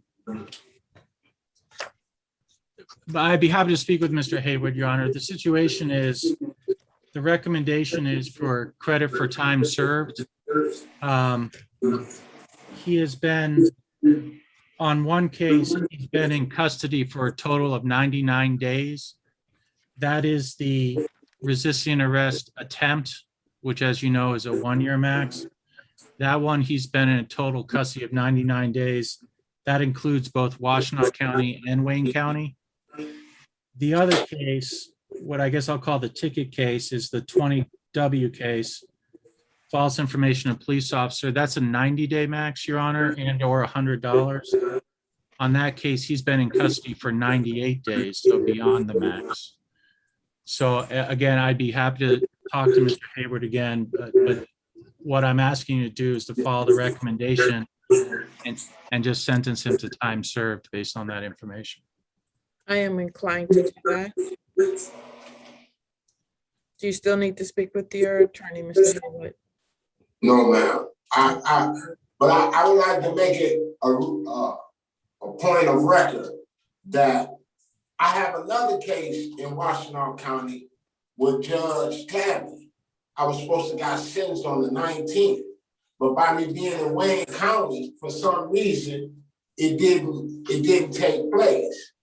I'd be happy to speak with Mr. Haywood, Your Honor. The situation is, the recommendation is for credit for time served. He has been, on one case, he's been in custody for a total of 99 days. That is the resisting arrest attempt, which, as you know, is a 1-year max. That one, he's been in a total custody of 99 days. That includes both Washtenaw County and Wayne County. The other case, what I guess I'll call the ticket case, is the 20W case, false information of police officer. That's a 90-day max, Your Honor, and or $100. On that case, he's been in custody for 98 days, so beyond the max. So again, I'd be happy to talk to Mr. Haywood again, but what I'm asking you to do is to follow the recommendation and just sentence him to time served based on that information. I am inclined to do that. Do you still need to speak with your attorney, Mr. Haywood? No, ma'am. But I would like to make it a point of record that I have another case in Washtenaw County with Judge Tabby. I was supposed to got sentenced on the 19th, but by me being in Wayne County, for some reason, it didn't take place.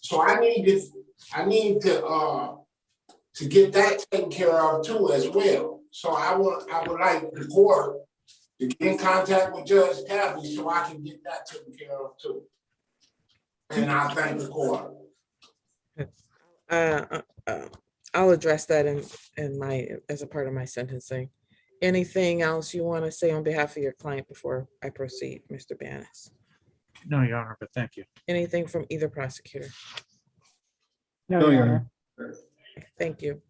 So I need to get that taken care of too as well. So I would like the court to get in contact with Judge Tabby so I can get that taken care of too. And I thank the court. I'll address that in my, as a part of my sentencing. Anything else you want to say on behalf of your client before I proceed, Mr. Banis? No, Your Honor, but thank you. Anything from either prosecutor? No, Your Honor. Thank you.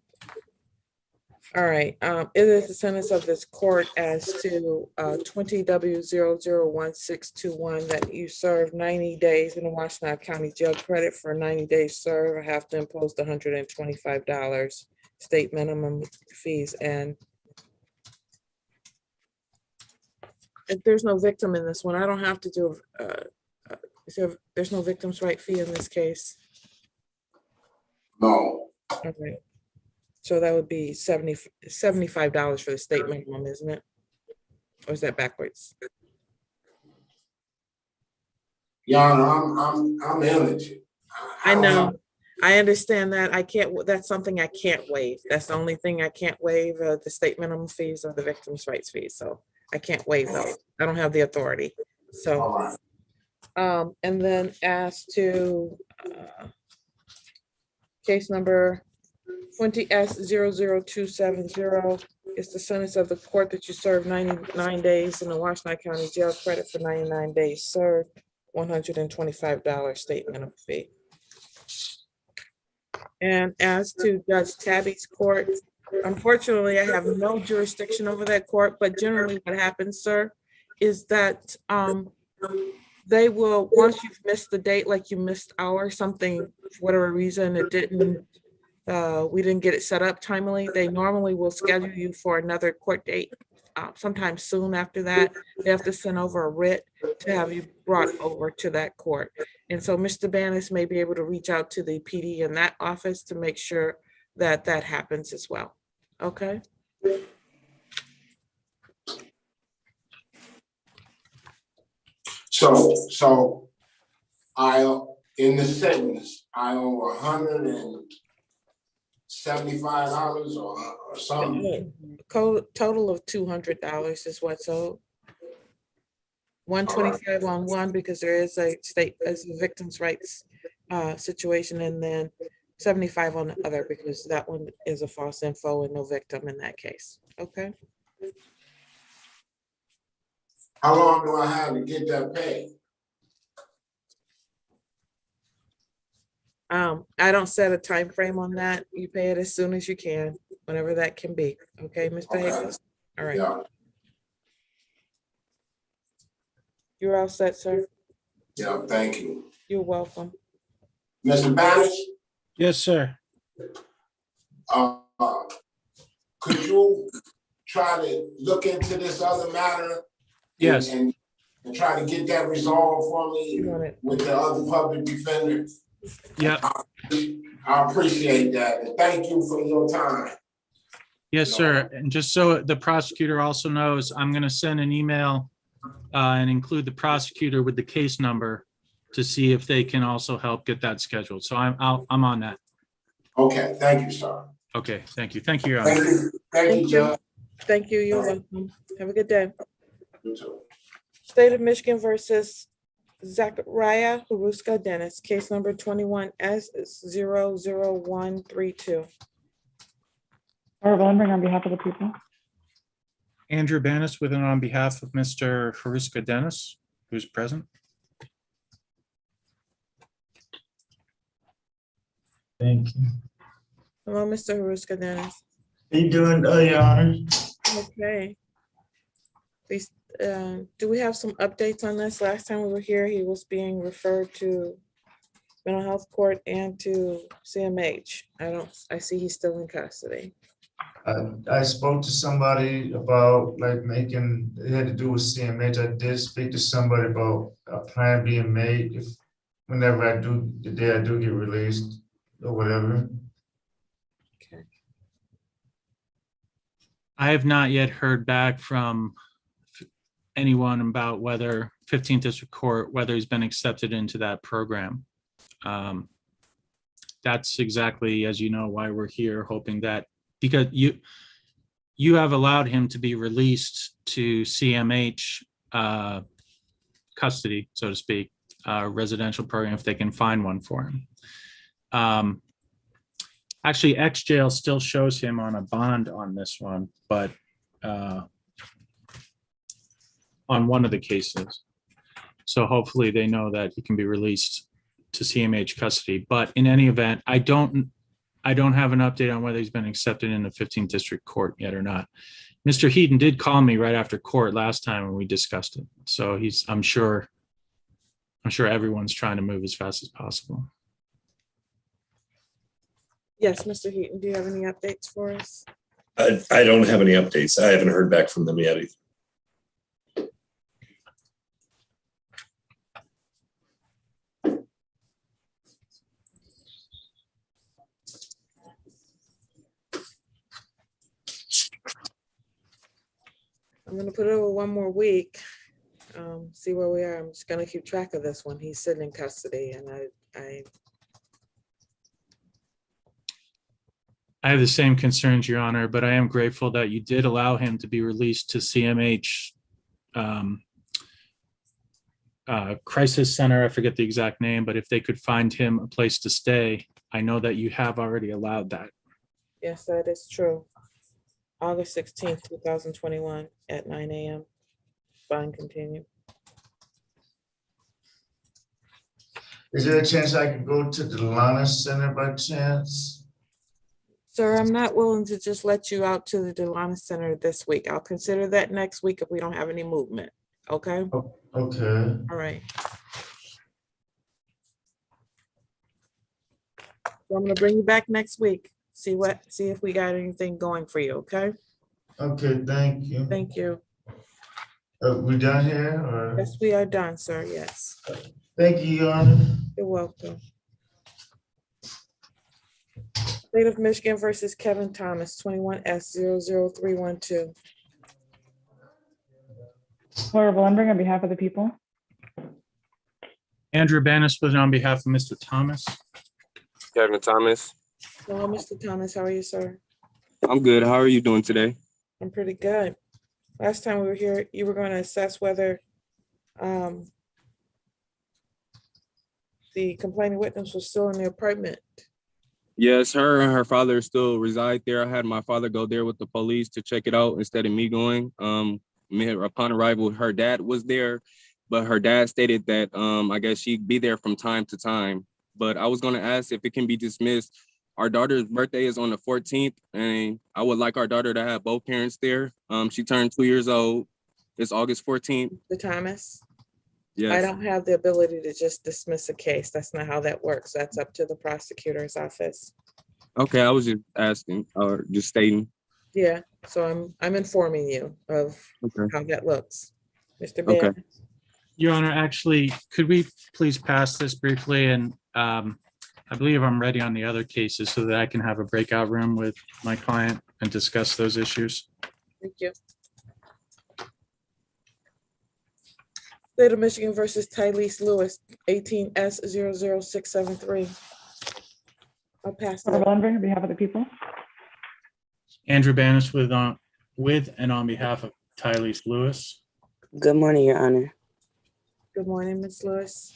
All right, it is the sentence of this court as to 20W001621 that you serve 90 days in the Washtenaw County Jail. Credit for 90 days served, I have to impose the $125 state minimum fees. And if there's no victim in this one, I don't have to do, there's no victim's right fee in this case. No. Okay. So that would be $75 for the state minimum, isn't it? Or is that backwards? Your Honor, I'm energy. I know. I understand that. I can't, that's something I can't waive. That's the only thing I can't waive, the state minimum fees or the victim's rights fees. So I can't waive those. I don't have the authority. So, All right. and then as to case number 20S00270, it's the sentence of the court that you serve 99 days in the Washington County Jail, credit for 99 days served, $125 state minimum fee. And as to Judge Tabby's court, unfortunately, I have no jurisdiction over that court, but generally what happens, sir, is that they will, once you've missed the date, like you missed something, for whatever reason, it didn't, we didn't get it set up timely, they normally will schedule you for another court date. Sometime soon after that, they have to send over a writ to have you brought over to that court. And so Mr. Dennis may be able to reach out to the PD in that office to make sure that that happens as well. Okay. So in the sentence, I owe $175 or something. Total of $200 is what's owed. 125 on one because there is a victim's rights situation, and then 75 on the other because that one is a false info and no victim in that case. Okay. How long do I have to get that paid? I don't set a time frame on that. You pay it as soon as you can, whenever that can be. Okay, Mr. Haywood? All right. Yeah. You're all set, sir. Yeah, thank you. You're welcome. Mr. Banish? Yes, sir. Could you try to look into this other matter? Yes. And try to get that resolved for me with the other public defender? Yeah. I appreciate that, and thank you for your time. Yes, sir. And just so the prosecutor also knows, I'm going to send an email and include the prosecutor with the case number to see if they can also help get that scheduled. So I'm on that. Okay, thank you, sir. Okay, thank you. Thank you, Your Honor. Thank you, Judge. Thank you. You're welcome. Have a good day. You too. State of Michigan versus Zachariah Dennis, case number 21S00132. Laura on behalf of the people. Andrew Banis with and on behalf of Mr. Haruska Dennis, who's present. Thank you. Hello, Mr. Haruska Dennis. How you doing, Your Honor? Okay. Please, do we have some updates on this? Last time we were here, he was being referred to mental health court and to CMH. I see he's still in custody. I spoke to somebody about like it had to do with CMH. I did speak to somebody about a plan being made whenever the day I do get released or whatever. Okay. I have not yet heard back from anyone about whether 15th District Court, whether he's been accepted into that program. That's exactly, as you know, why we're here, hoping that, because you have allowed him to be released to CMH custody, so to speak, residential program if they can find one for him. Actually, ex-jail still shows him on a bond on this one, but on one of the cases. So hopefully they know that he can be released to CMH custody. But in any event, I don't have an update on whether he's been accepted in the 15th District Court yet or not. Mr. Heaton did call me right after court last time when we discussed it. So I'm sure everyone's trying to move as fast as possible. Yes, Mr. Heaton, do you have any updates for us? I don't have any updates. I haven't heard back from them yet either. I'm gonna put it over one more week, see where we are. I'm just gonna keep track of this one. He's sitting in custody, and I have the same concerns, Your Honor, but I am grateful that you did allow him to be released to CMH Crisis Center. I forget the exact name, but if they could find him a place to stay, I know that you have already allowed that. Yes, that is true. August 16th, 2021 at 9 a.m. Fine, continue. Is there a chance I could go to the Delana Center by chance? Sir, I'm not willing to just let you out to the Delana Center this week. I'll consider that next week if we don't have any movement, okay? Okay. All right. So I'm gonna bring you back next week. See if we got anything going for you, okay? Okay, thank you. Thank you. We done here or? Yes, we are done, sir, yes. Thank you, Your Honor. You're welcome. State of Michigan versus Kevin Thomas, 21S00312. Laura Blundering on behalf of the people. Andrew Bannisworth on behalf of Mr. Thomas. Kevin Thomas. Hello, Mr. Thomas, how are you, sir? I'm good. How are you doing today? I'm pretty good. Last time we were here, you were going to assess whether the complaining witness was still in the apartment. Yes, her and her father still reside there. I had my father go there with the police to check it out instead of me going. Upon arrival, her dad was there, but her dad stated that I guess she'd be there from time to time. But I was going to ask if it can be dismissed. Our daughter's birthday is on the 14th, and I would like our daughter to have both parents there. She turned 2 years old. It's August 14th. Mr. Thomas? Yes. I don't have the ability to just dismiss a case. That's not how that works. That's up to the prosecutor's office. Okay, I was just asking or just stating. Yeah, so I'm informing you of how that looks. Mr. Okay. Bannon? Your Honor, actually, could we please pass this briefly? And I believe I'm ready on the other cases so that I can have a breakout room with my client and discuss those issues. Thank you. State of Michigan versus Tylese Lewis, 18S00673. I'll pass Laura that. Blundering on behalf of the people. Andrew Bannisworth with and on behalf of Tylese Lewis. Good morning, Your Honor. Good morning, Ms. Lewis.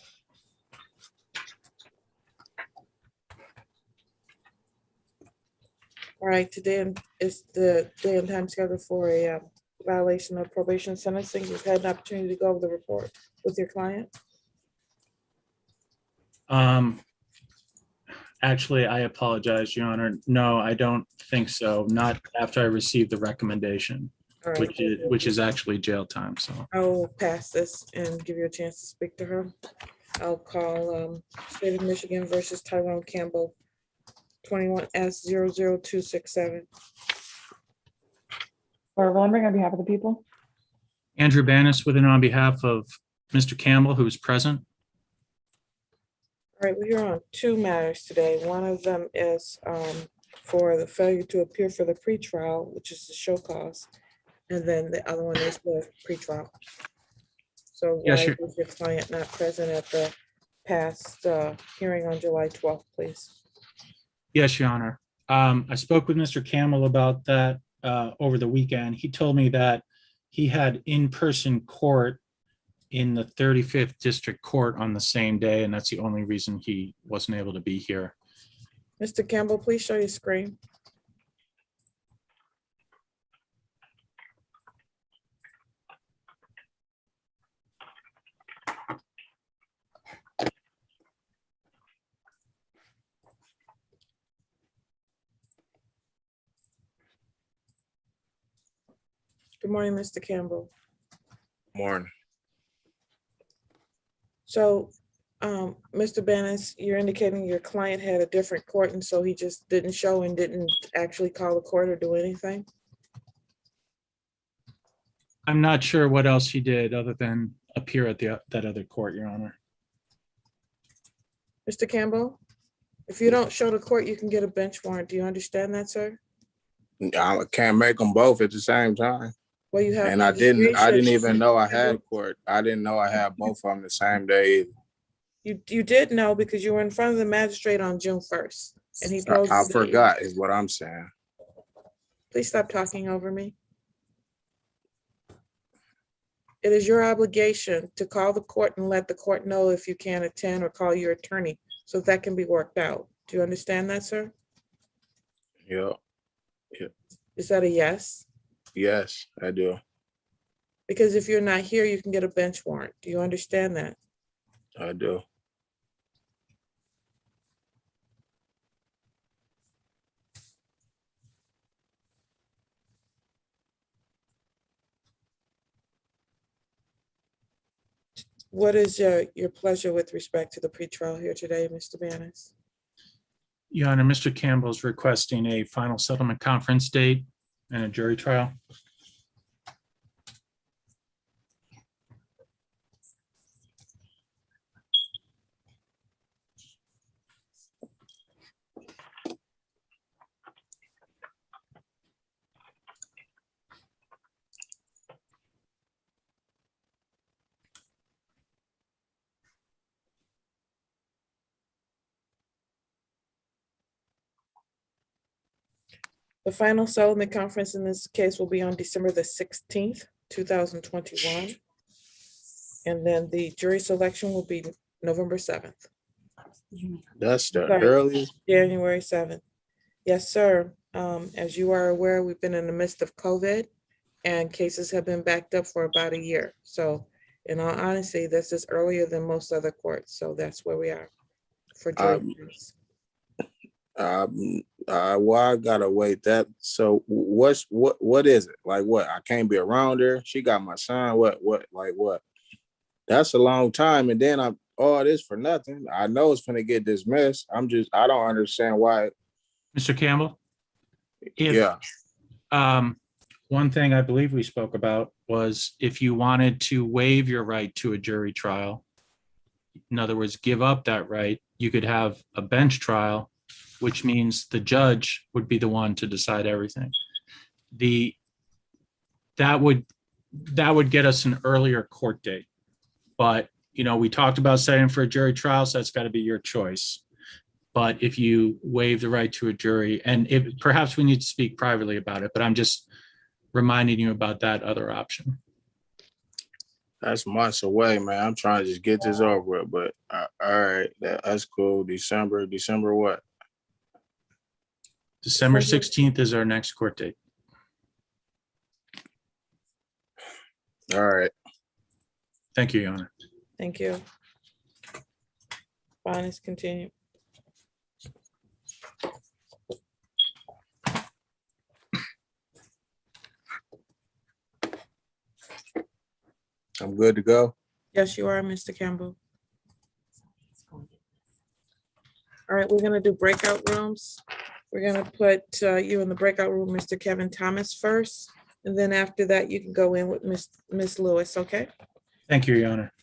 All right, today is the day and time scheduled for a violation of probation sentencing. You've had an opportunity to go over the report with your client. Actually, I apologize, Your Honor. No, I don't think so. Not after I received the recommendation, All right. which is actually jail time. So I will pass this and give you a chance to speak to her. I'll call State of Michigan versus Tyrone Campbell, 21S00267. Laura Blundering on behalf of the people. Andrew Bannisworth and on behalf of Mr. Campbell, who is present. All right, we're here on two matters today. One of them is for the failure to appear for the pretrial, which is the show cause. And then the other one is the pretrial. So Yes, why sure. was your client not present at the past hearing on July 12th, please? Yes, Your Honor. I spoke with Mr. Campbell about that over the weekend. He told me that he had in-person court in the 35th District Court on the same day, and that's the only reason he wasn't able to be here. Mr. Campbell, please show your screen. Good morning, Mr. Campbell. Morning. So, Mr. Bannis, you're indicating your client had a different court and so he just didn't show and didn't actually call the court or do anything? I'm not sure what else he did other than appear at that other court, Your Honor. Mr. Campbell, if you don't show the court, you can get a bench warrant. Do you understand that, sir? I can't make them both at the same time. Well, you have. And I didn't even know I had court. I didn't know I had both of them the same day. You did know because you were in front of the magistrate on June 1st. And he I poses. forgot is what I'm saying. Please stop talking over me. It is your obligation to call the court and let the court know if you can't attend, or call your attorney so that can be worked out. Do you understand that, sir? Yeah. Is that a yes? Yes, I do. Because if you're not here, you can get a bench warrant. Do you understand that? I do. What is your pleasure with respect to the pretrial here today, Mr. Banis? Your Honor, Mr. Campbell is requesting a final settlement conference date and a jury trial. The final settlement conference in this case will be on December the 16th, 2021. And then the jury selection will be November 7th. That's the Sorry, earliest. January 7th. Yes, sir. As you are aware, we've been in the midst of COVID and cases have been backed up for about a year. So in all honesty, this is earlier than most other courts. So that's where we are for jury. Well, I gotta wait that. So what is it? Like what? I can't be around her. She got my son. What? That's a long time. And then I'm all this for nothing. I know it's gonna get dismissed. I don't understand why. Mr. Campbell? Yeah. One thing I believe we spoke about was if you wanted to waive your right to a jury trial, in other words, give up that right, you could have a bench trial, which means the judge would be the one to decide everything. That would get us an earlier court date. But, we talked about setting for a jury trial, so that's got to be your choice. But if you waive the right to a jury, and perhaps we need to speak privately about it, but I'm just reminding you about that other option. That's months away, man. I'm trying to just get this over with, but all right, that's cool. December what? December 16th is our next court date. All right. Thank you, Your Honor. Thank you. Fine, let's continue. I'm good to go. Yes, you are, Mr. Campbell. All right, we're gonna do breakout rooms. We're gonna put you in the breakout room, Mr. Kevin Thomas first, and then after that, you can go in with Miss Lewis, okay? Thank you, Your Honor.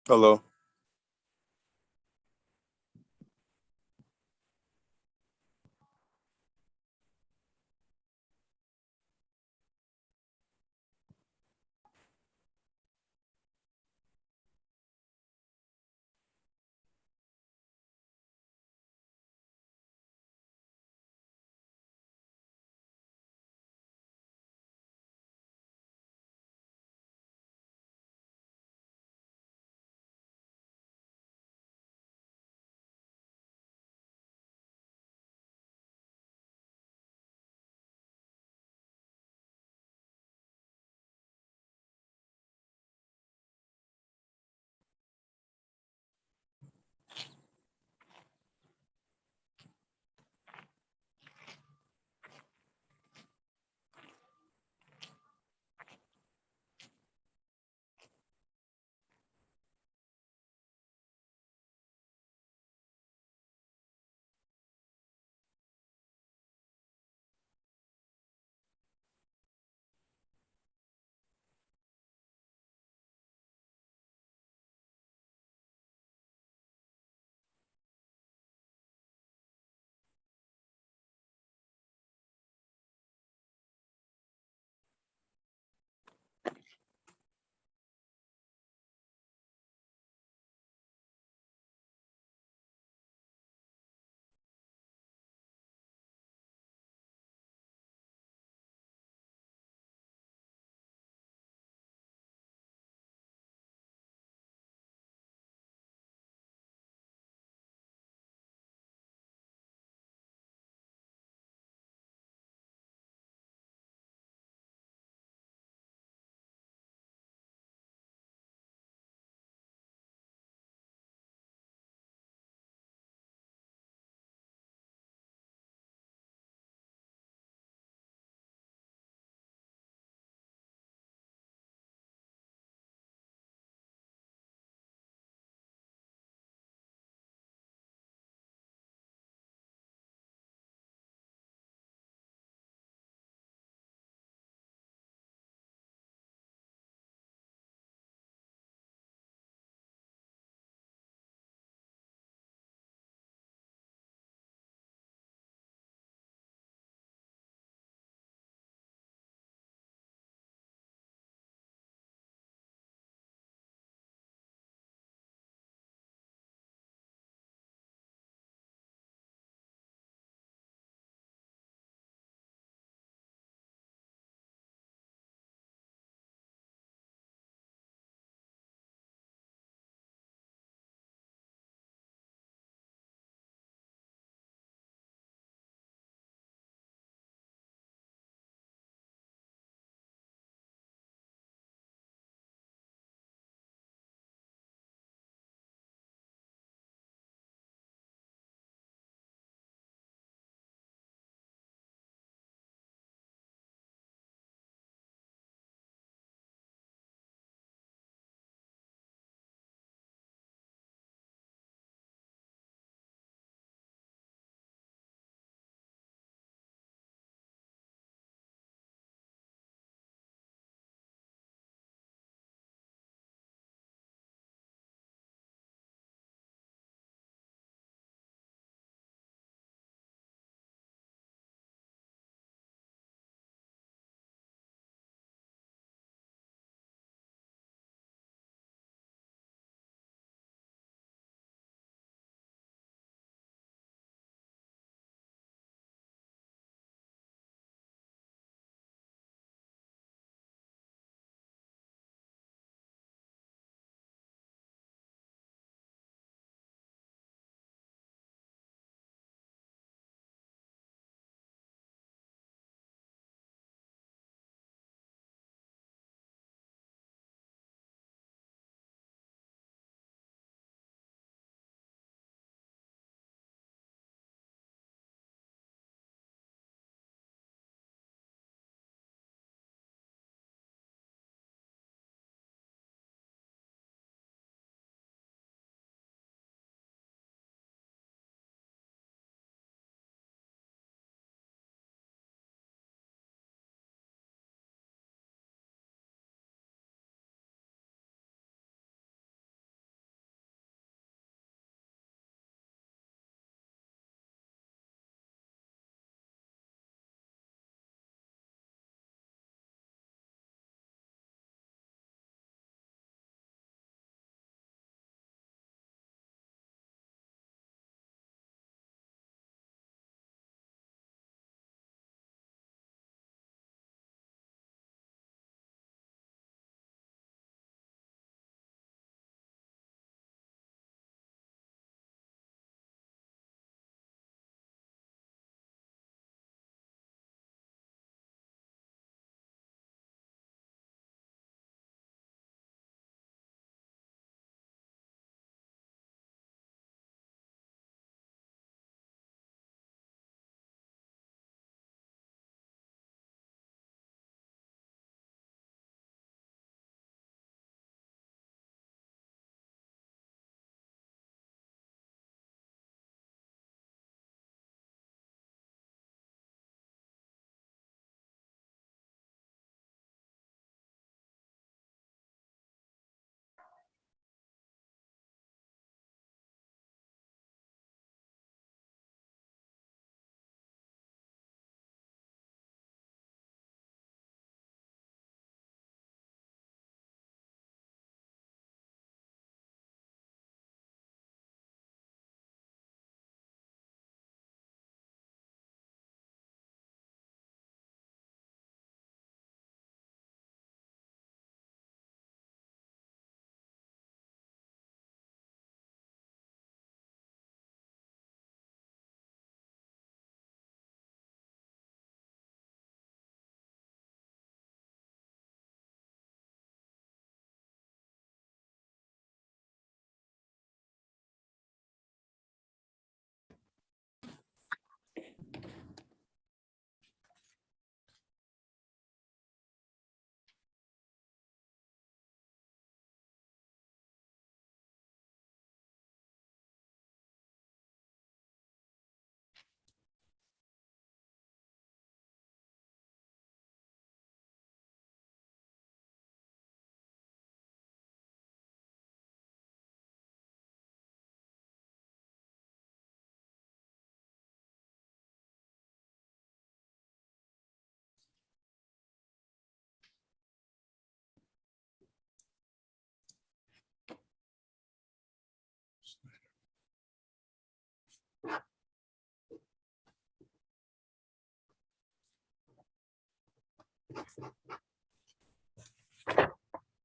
Hello.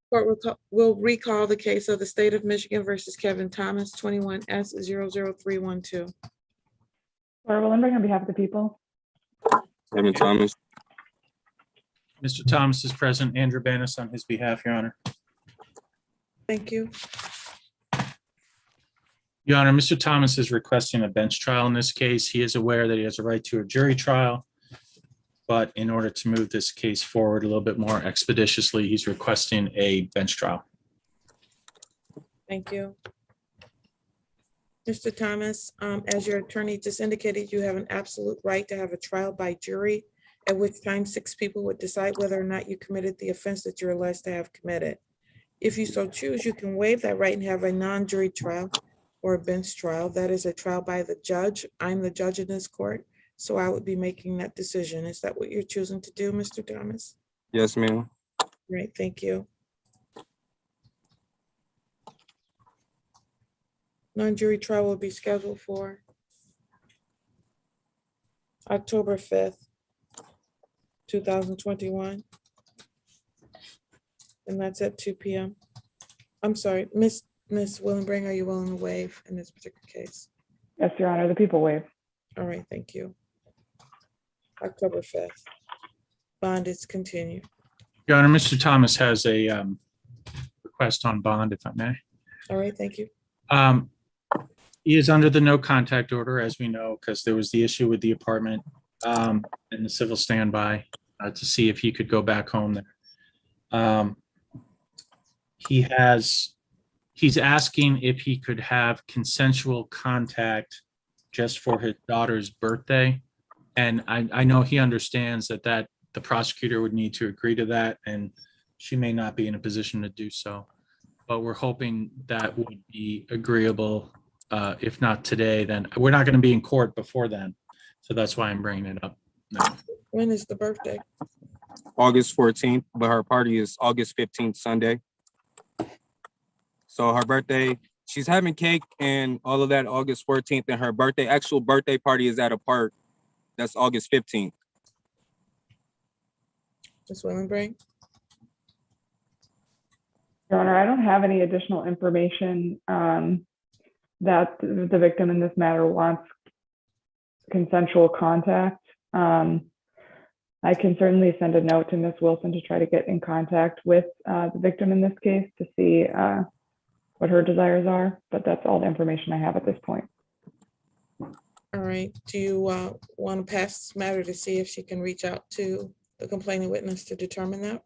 Court will recall the case of the State of Michigan versus Kevin Thomas, 21S00312. Laura Willenberg on behalf of the people. Kevin Thomas. Mr. Thomas is present. Andrew Banis on his behalf, Your Honor. Thank you. Your Honor, Mr. Thomas is requesting a bench trial in this case. He is aware that he has a right to a jury trial, but in order to move this case forward a little bit more expeditiously, he's requesting a bench trial. Thank you. Mr. Thomas, as your attorney just indicated, you have an absolute right to have a trial by jury, at which time 6 people would decide whether or not you committed the offense that you're alleged to have committed. If you so choose, you can waive that right and have a non-jury trial or a bench trial. That is a trial by the judge. I'm the judge in this court, so I would be making that decision. Is that what you're choosing to do, Mr. Thomas? Yes, ma'am. Right, thank you. Non-jury trial will be scheduled for October 5th, 2021. And that's at 2 p.m. I'm sorry, Miss Willenbring, are you willing to waive in this particular case? Yes, Your Honor, the people waive. All right, thank you. October 5th. Bond is continued. Your Honor, Mr. Thomas has a request on bond, if I may. All right, thank you. He is under the no contact order, as we know, because there was the issue with the apartment and the civil standby to see if he could go back home there. He's asking if he could have consensual contact just for his daughter's birthday. And I know he understands that the prosecutor would need to agree to that, and she may not be in a position to do so. But we're hoping that would be agreeable. If not today, then we're not going to be in court before then. So that's why I'm bringing it up now. When is the birthday? August 14th, but her party is August 15th, Sunday. So her birthday, she's having cake and all of that August 14th, and her actual birthday party is at a park. That's August 15th. Ms. Willenbring? Your Honor, I don't have any additional information that the victim in this matter wants consensual contact. I can certainly send a note to Ms. Wilson to try to get in contact with the victim in this case to see what her desires are, but that's all the information I have at this point. All right, do you want to pass this matter to see if she can reach out to the complaining witness to determine that?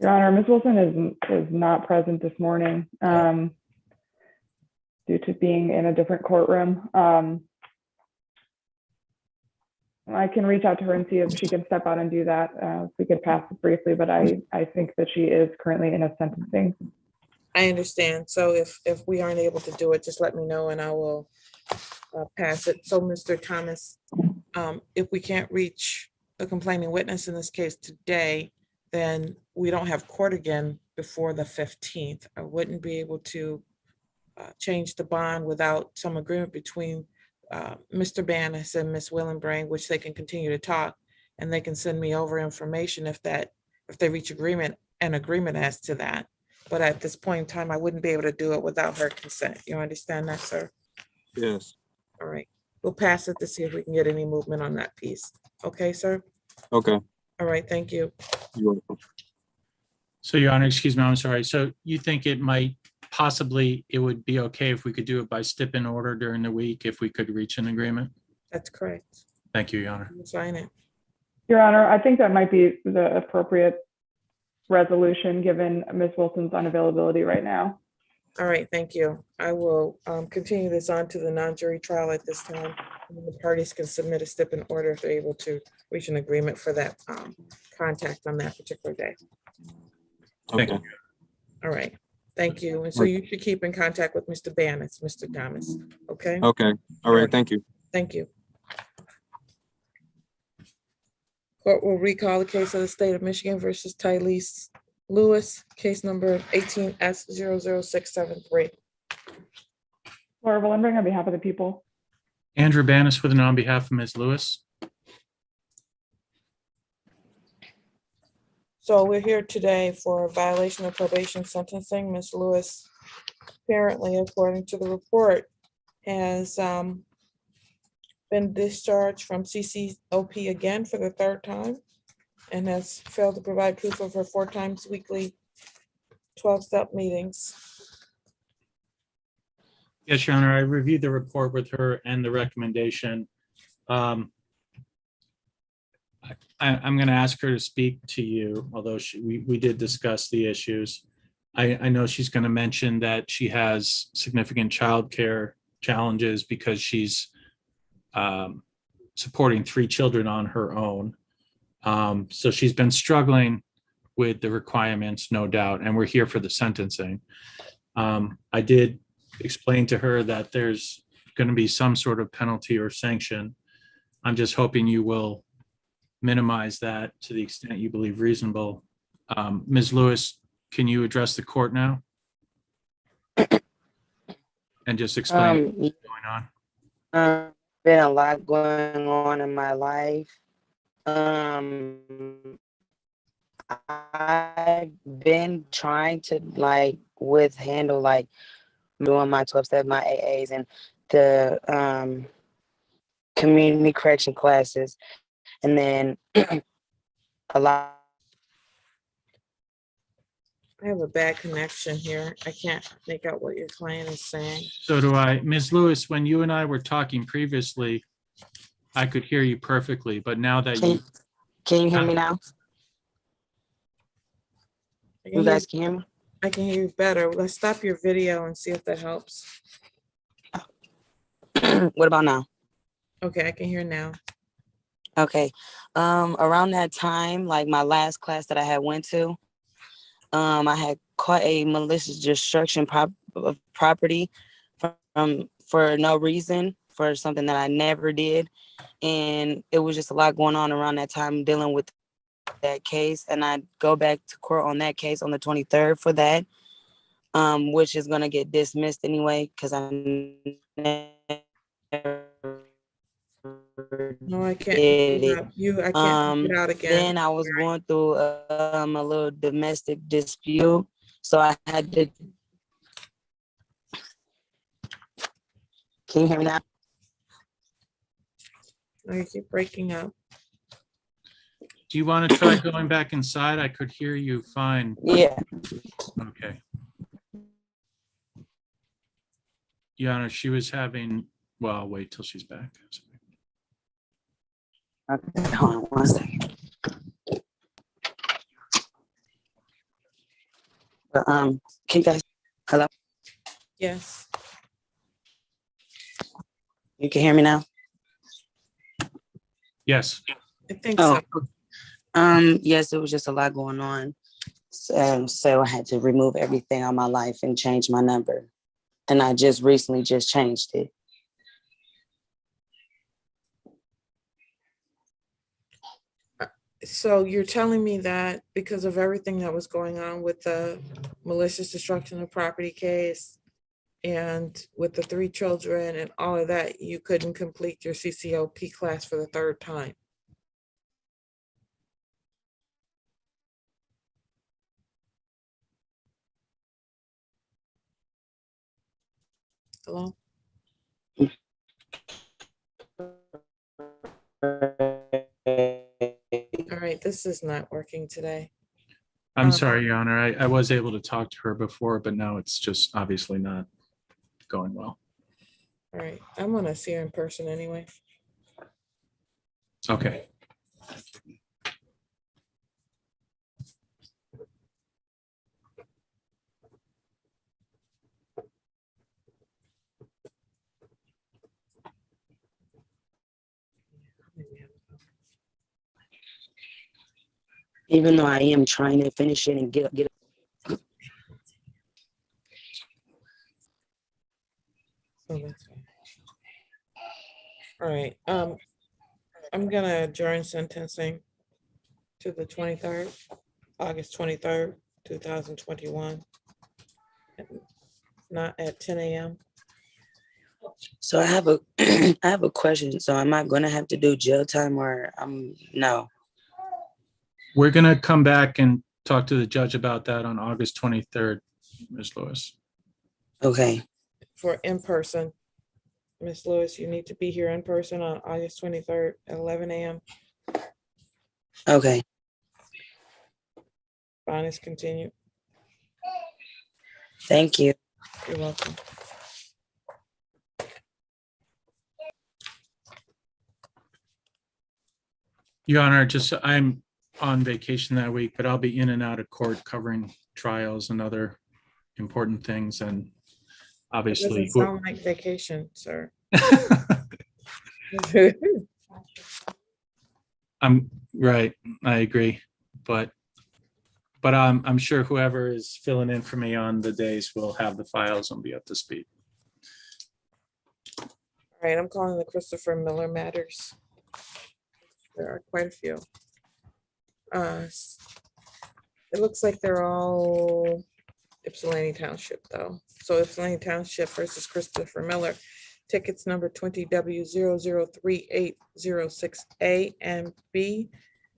Your Honor, Ms. Wilson is not present this morning due to being in a different courtroom. I can reach out to her and see if she can step out and do that. If we could pass it briefly, but I think that she is currently in a sentencing. I understand. So if we aren't able to do it, just let me know and I will pass it. So Mr. Thomas, if we can't reach a complaining witness in this case today, then we don't have court again before the 15th. I wouldn't be able to change the bond without some agreement between Mr. Banis and Ms. Willenbring, which they can continue to talk, and they can send me over information if they reach an agreement as to that. But at this point in time, I wouldn't be able to do it without her consent. You understand that, sir? Yes. All right. We'll pass it to see if we can get any movement on that piece. Okay, sir? Okay. All right, thank you. You're welcome. So Your Honor, excuse me, I'm sorry. So you think it would be okay if we could do it by stip-in order during the week if we could reach an agreement? That's correct. Thank you, Your Honor. Sign it. Your Honor, I think that might be the appropriate resolution given Ms. Wilson's unavailability right now. All right, thank you. I will continue this on to the non-jury trial at this time. And the parties can submit a stip-in order if they're able to reach an agreement for that contact on that particular day. Okay. All right, thank you. And so you should keep in contact with Mr. Banis, Mr. Thomas, okay? Okay. All right. Thank you. Thank you. Court will recall the case of the State of Michigan versus Tylese Lewis, case number 18S00673. Laura Willenbring on behalf of the people. Andrew Banis with an on behalf of Ms. Lewis. So we're here today for a violation of probation sentencing. Ms. Lewis, apparently, according to the report, has been discharged from CCOP again for the third time and has failed to provide proof of her 4 times weekly 12-step meetings. Yes, Your Honor, I reviewed the report with her and the recommendation. I'm going to ask her to speak to you, although we did discuss the issues. I know she's going to mention that she has significant childcare challenges because she's supporting 3 children on her own. So she's been struggling with the requirements, no doubt, and we're here for the sentencing. I did explain to her that there's going to be some sort of penalty or sanction. I'm just hoping you will minimize that to the extent you believe reasonable. Ms. Lewis, can you address the court now? And just explain what's going on? Been a lot going on in my life. I've been trying to handle doing my 12-step, my AAs, and the community correction classes, and then a lot. I have a bad connection here. I can't make out what your client is saying. So do I. Ms. Lewis, when you and I were talking previously, I could hear you perfectly, but now that Can you hear me now? You guys can hear me? I can hear you better. Let's stop your video and see if that helps. What about now? Okay, I can hear now. Okay. Around that time, my last class that I had went to, I had caught a malicious destruction of property for no reason, for something that I never did. And it was just a lot going on around that time dealing with that case. And I go back to court on that case on the 23rd for that, which is going to get dismissed anyway, because I never No, I can't. did it. I can't get out again. Then I was going through a little domestic dispute, so I had to. Can you hear me now? No, you keep breaking up. do you want to try going back inside? I could hear you fine. Yeah. Okay. Yeah, she was having, well, I'll wait till she's back. Okay, hold on 1 second. But, can you guys, hello? Yes. You can hear me now? Yes. I think so. Yes, it was just a lot going on. So I had to remove everything out of my life and change my number. And I just recently just changed it. So you're telling me that because of everything that was going on with the malicious destruction of property case and with the 3 children and all of that, you couldn't complete your CCOP class for the 3rd time? Hello? All right, this is not working today. I'm sorry, Your Honor. I was able to talk to her before, but now it's just obviously not going well. All right, I'm gonna see her in person anyway. Okay. Even though I am trying to finish it and get it. Oh, that's fine. All right, I'm gonna adjourn sentencing to the 23rd, August 23rd, 2021. Not at 10 a.m. So I have a I have a question. So am I gonna have to do jail time or no? We're gonna come back and talk to the judge about that on August 23rd, Ms. Lewis. Okay. For in person. Ms. Lewis, you need to be here in person on August 23rd at 11 a.m. Okay. Fine, is continued. Thank you. You're welcome. Your Honor, just I'm on vacation that week, but I'll be in and out of court covering trials and other important things, and obviously. Doesn't sound like vacation, sir. I'm right. I agree, but I'm sure whoever is filling in for me on the days will have the files and be up to speed. All right, I'm calling the Christopher Miller matters. There are quite a few. It looks like they're all Ypsilanti Township though. So Ypsilanti Township versus Christopher Miller. Tickets number 20W003806A and B,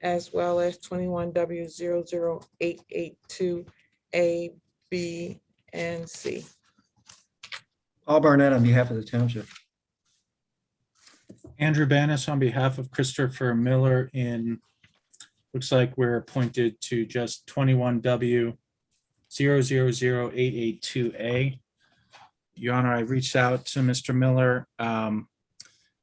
as well as 21W00882A, B, and C. Paul Barnett on behalf of the township. Andrew Banis on behalf of Christopher Miller looks like we're appointed to just 21W000882A. Your Honor, I reached out to Mr. Miller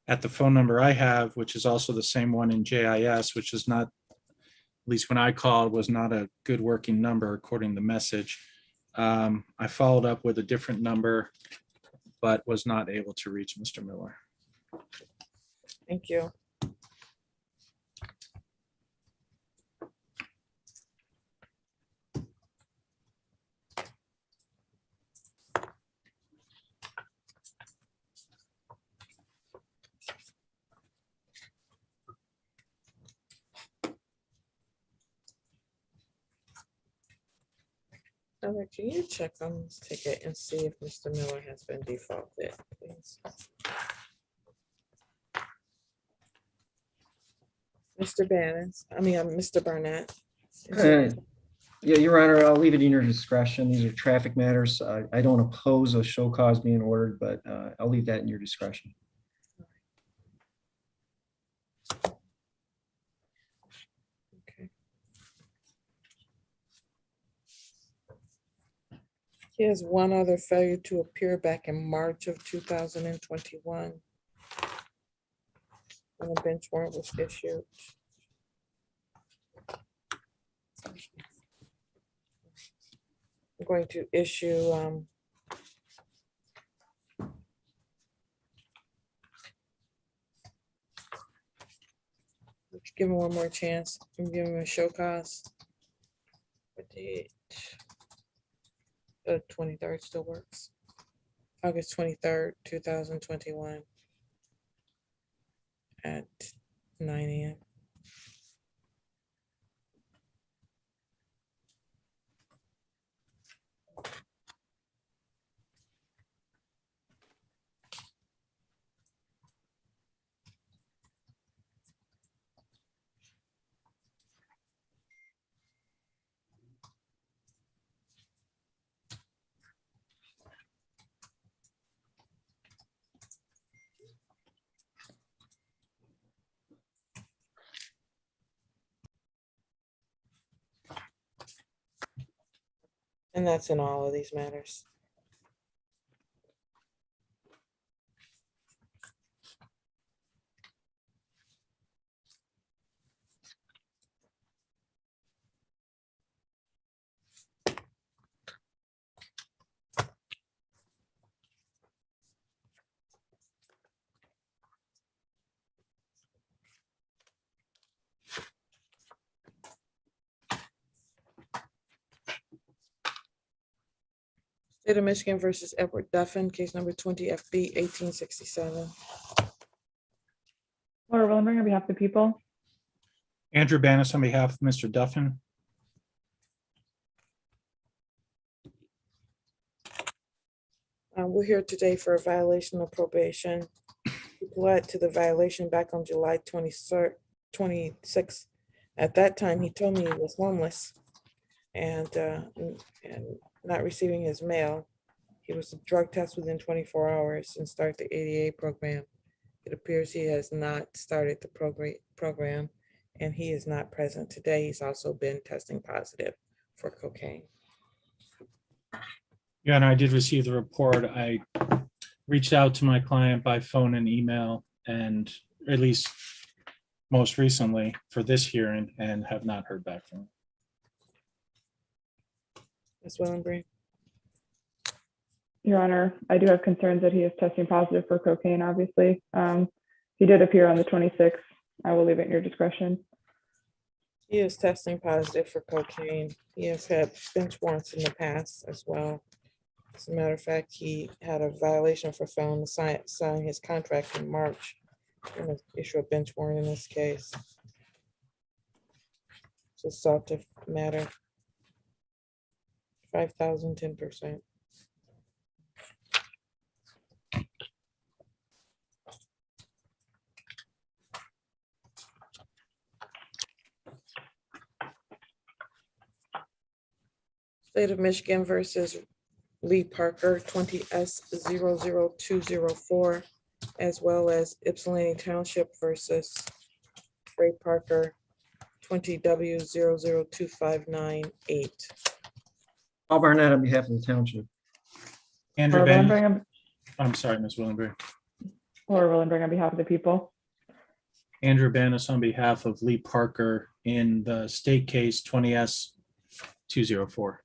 at the phone number I have, which is also the same one in JIS, which is not, at least when I called, was not a good working number according to the message. I followed up with a different number, but was not able to reach Mr. Miller. Thank you. Heather, can you check on this ticket and see if Mr. Miller has been defaulted, please? Mr. Mr. Barnett. Yeah, Your Honor, I'll leave it in your discretion. These are traffic matters. I don't oppose a show cause being ordered, but I'll leave that in your discretion. He has one other failure to appear back in March of 2021. When a bench warrant was issued. I'm going to issue give him one more chance and give him a show cause. What date? The 23rd still works. August 23rd, 2021 at 9 a.m. And that's in all of these matters. State of Michigan versus Edward Duffin, case number 20 FB 1867. Laura Willenberg on behalf of the people. Andrew Banis on behalf of Mr. Duffin. We're here today for a violation of probation. We pled to the violation back on July 26th At that time, he told me he was homeless and not receiving his mail. He was drug test within 24 hours and start the ADA program. It appears he has not started the program and he is not present today. He's also been testing positive for cocaine. Yeah, and I did receive the report. I reached out to my client by phone and email, and at least most recently for this hearing, and have not heard back from him. Ms. Willenbury? Your Honor, I do have concerns that he is testing positive for cocaine, obviously. He did appear on the 26th. I will leave it at your discretion. He is testing positive for cocaine. He has had bench warrants in the past as well. As a matter of fact, he had a violation for failing to sign his contract in March. I'm going to issue a bench warrant in this case. It's a assaultive matter. 5,000, 10%. State of Michigan versus Lee Parker, 20S00204, as well as Ypsilanti Township versus Ray Parker, 20W002598. Paul Barnett on behalf of the township. Andrew Ben. I'm sorry, Ms. Willenbury. Laura Willenbury on behalf of the people. Andrew Banis on behalf of Lee Parker in the state case 20S204.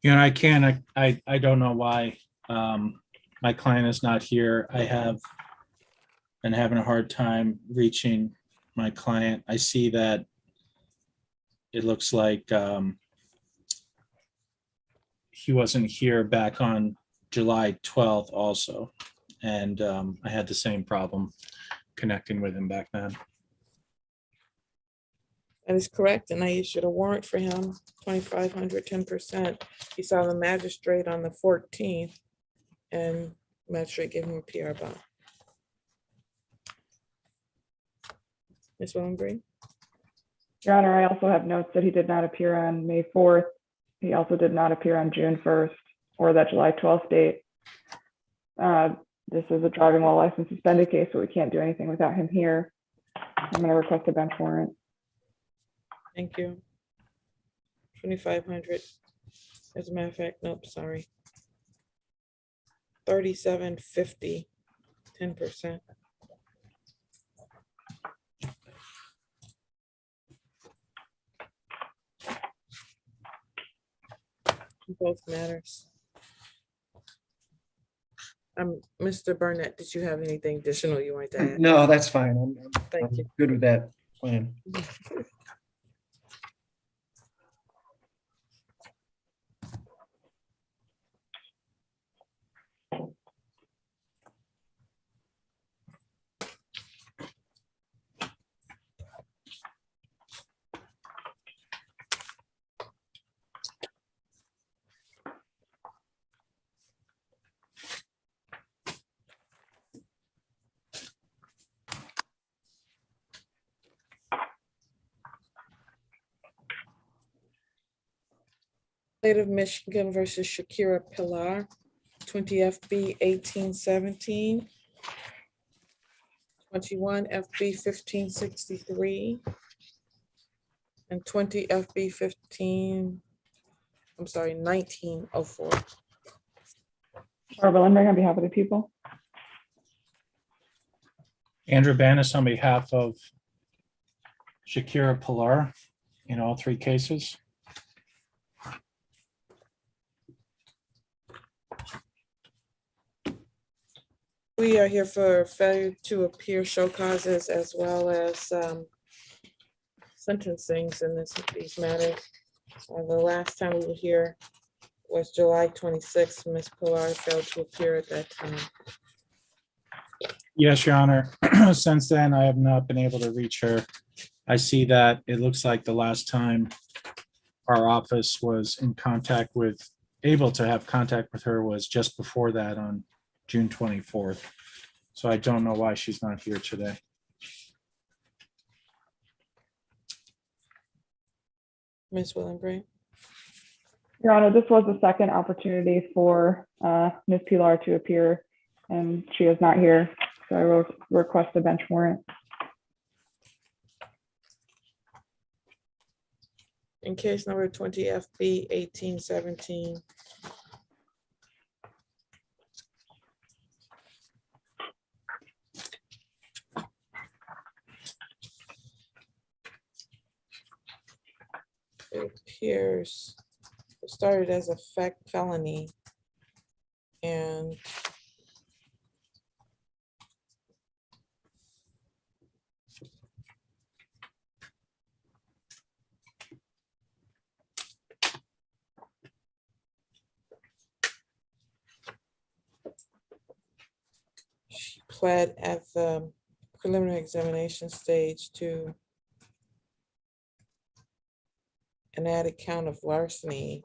You know, I don't know why my client is not here. I have been having a hard time reaching my client. I see that it looks like he wasn't here back on July 12th also. And I had the same problem connecting with him back then. That is correct, and I issued a warrant for him, 2,500, 10%. He saw the magistrate on the 14th, and magistrate gave him a PR bond. Ms. Willenbury? Your Honor, I also have notes that he did not appear on May 4th. He also did not appear on June 1st or that July 12th date. This is a driving while license suspended case, so we can't do anything without him here. I'm going to request a bench warrant. Thank you. 2,500. As a matter of fact, nope, sorry. 3750, 10%. Both matters. Mr. Burnett, did you have anything additional you wanted to add? No, that's fine. Thank you. Good with that plan. State of Michigan versus Shakira Pillar, 20 FB 1817, 21 FB 1563, and 20 FB 1904. Laura Willenbury on behalf of the people. Andrew Banis on behalf of Shakira Pillar in all three cases. We are here for failure to appear show causes as well as sentencings in these matters. The last time we were here was July 26th. Ms. Pillar failed to appear at that time. Yes, Your Honor. Since then, I have not been able to reach her. I see that it looks like the last time our office was in contact with, able to have contact with her was just before that on June 24th. So I don't know why she's not here today. Ms. Willenbrand? Your Honor, this was the second opportunity for Ms. Pillar to appear, and she is not here. So I will request a bench warrant. In case number 20 FB 1817. It appears it started as a felony and she pled at the preliminary examination stage to an added count of larceny.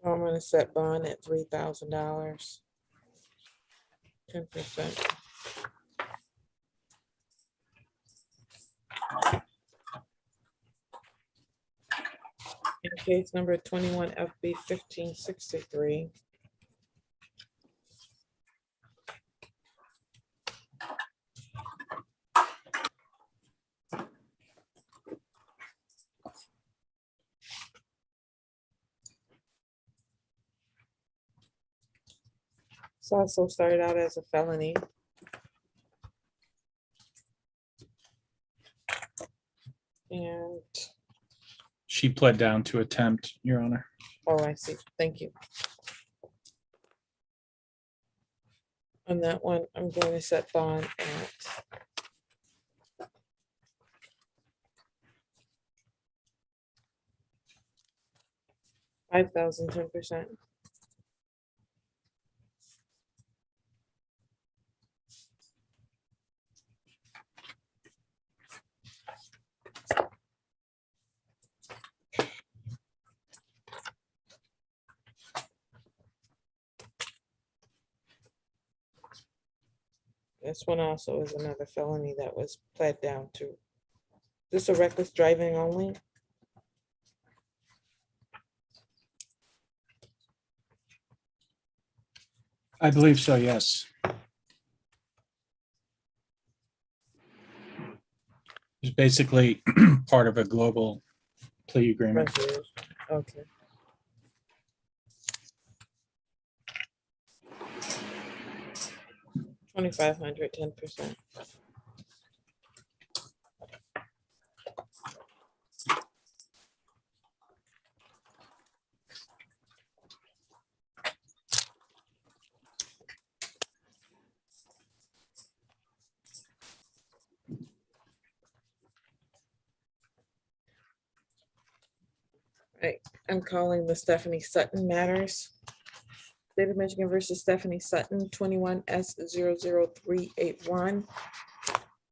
So I'm gonna set bond at $3,000, 10%. In case number 21 FB 1563. This also started out as a felony. And, She pled down to attempt, Your Honor. oh, I see. Thank you. On that one, I'm going to set bond at $5,000, 10%. This one also is another felony that was pled down to. This a reckless driving only? I believe so, yes. It's basically part of a global plea agreement. Okay. $2,500, 10%. Right, I'm calling the Stephanie Sutton matters. State of Michigan versus Stephanie Sutton, 21S00381.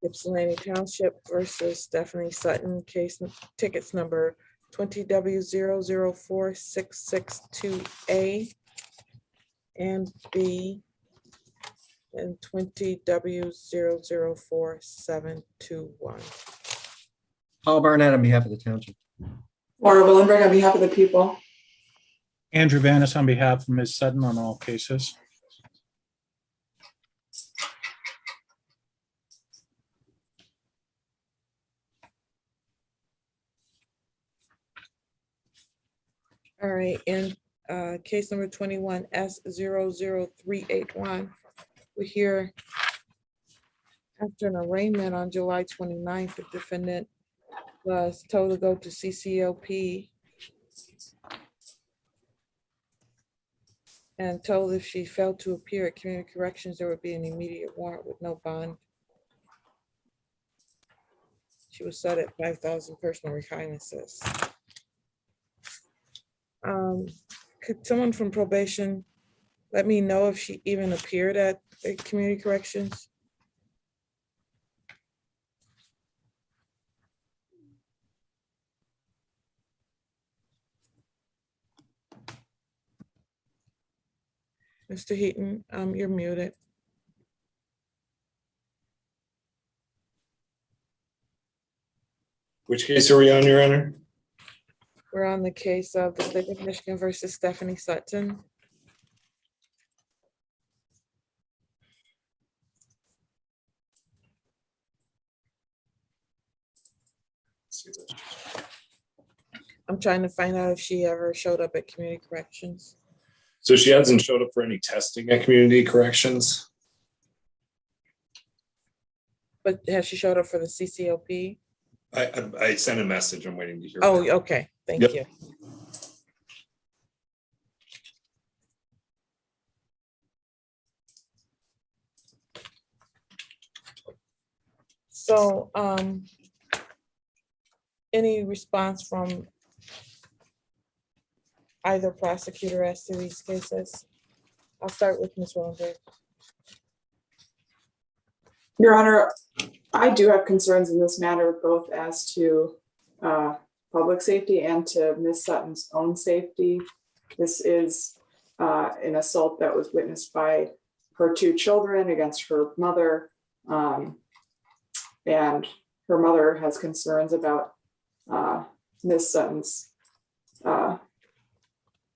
Ypsilanti Township versus Stephanie Sutton, case tickets number 20W004662A and B, and 20W004721. Paul Barnett on behalf of the township. Laura Willenberg on behalf of the people. Andrew Vanis on behalf of Ms. Sutton on all cases. All right, and case number 21S00381. We're here after an arraignment on July 29th. The defendant was told to go to CCOP and told if she failed to appear at community corrections, there would be an immediate warrant with no bond. She was set at 5,000 personal recognizances. Could someone from probation let me know if she even appeared at the community corrections? Mr. Heaton, you're muted. Which case are we on, Your Honor? We're on the case of the state of Michigan versus Stephanie Sutton. I'm trying to find out if she ever showed up at community corrections. So she hasn't showed up for any testing at community corrections? But has she showed up for the CCOP? I sent a message. I'm waiting to hear. Oh, back. okay. Thank Yep. you. So, any response from either prosecutor as to these cases? I'll start with Ms. Rosenberg. Your Honor, I do have concerns in this matter, both as to public safety and to Ms. Sutton's own safety. This is an assault that was witnessed by her 2 children against her mother. And her mother has concerns about Ms. Sutton's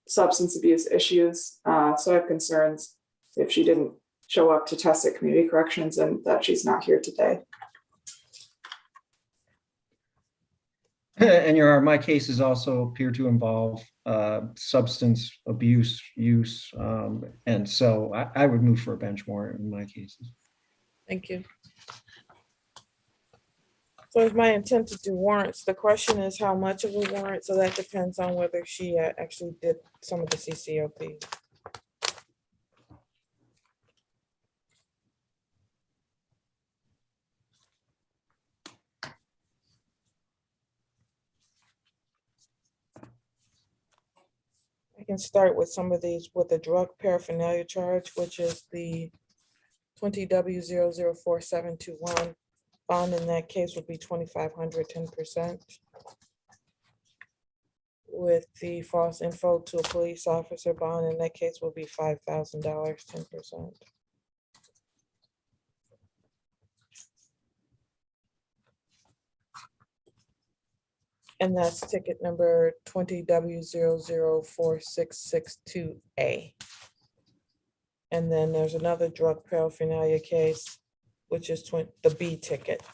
substance abuse issues. So I have concerns if she didn't show up to test at community corrections and that she's not here today. And Your Honor, my cases also appear to involve substance abuse use. And so I would move for a bench warrant in my cases. Thank you. So it's my intent to do warrants. The question is how much of a warrant, so that depends on whether she actually did some of the CCOP. I can start with some of these with the drug paraphernalia charge, which is the 20W004721. Bond in that case would be 2,500, 10%. With the false info to a police officer, bond in that case will be $5,000, 10%. And that's ticket number 20W004662A. And then there's another drug paraphernalia case, which is the B ticket.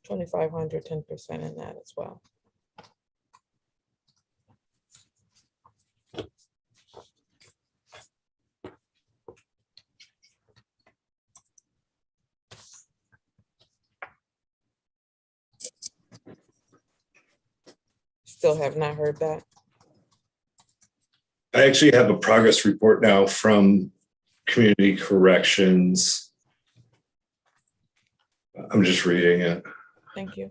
2,500, 10% in that as well. Still have not heard that. I actually have a progress report now from community corrections. I'm just reading it. Thank you.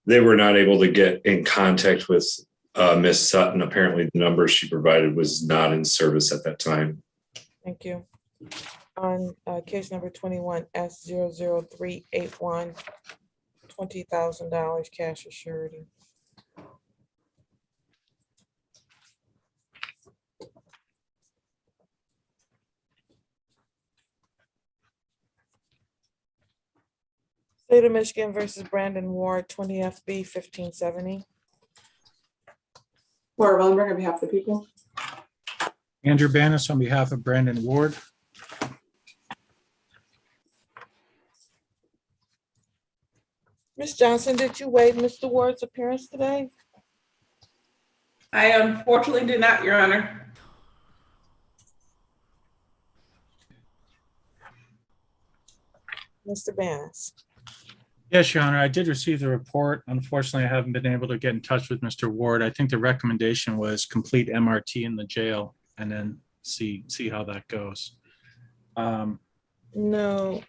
They were not able to get in contact with Miss Sutton. Apparently the number she provided was not in service at that time. Thank you. On case number 21S00381, $20,000 cash assurity. State of Michigan versus Brandon Ward, 20 FB 1570. Laura Wellenberg on behalf of the people. Andrew Banis on behalf of Brandon Ward. Ms. Johnson, did you waive Mr. Ward's appearance today? I unfortunately did not, Your Honor. Mr. Banis. Yes, Your Honor, I did receive the report. Unfortunately, I haven't been able to get in touch with Mr. Ward. I think the recommendation was complete MRT in the jail and then see how that goes. No,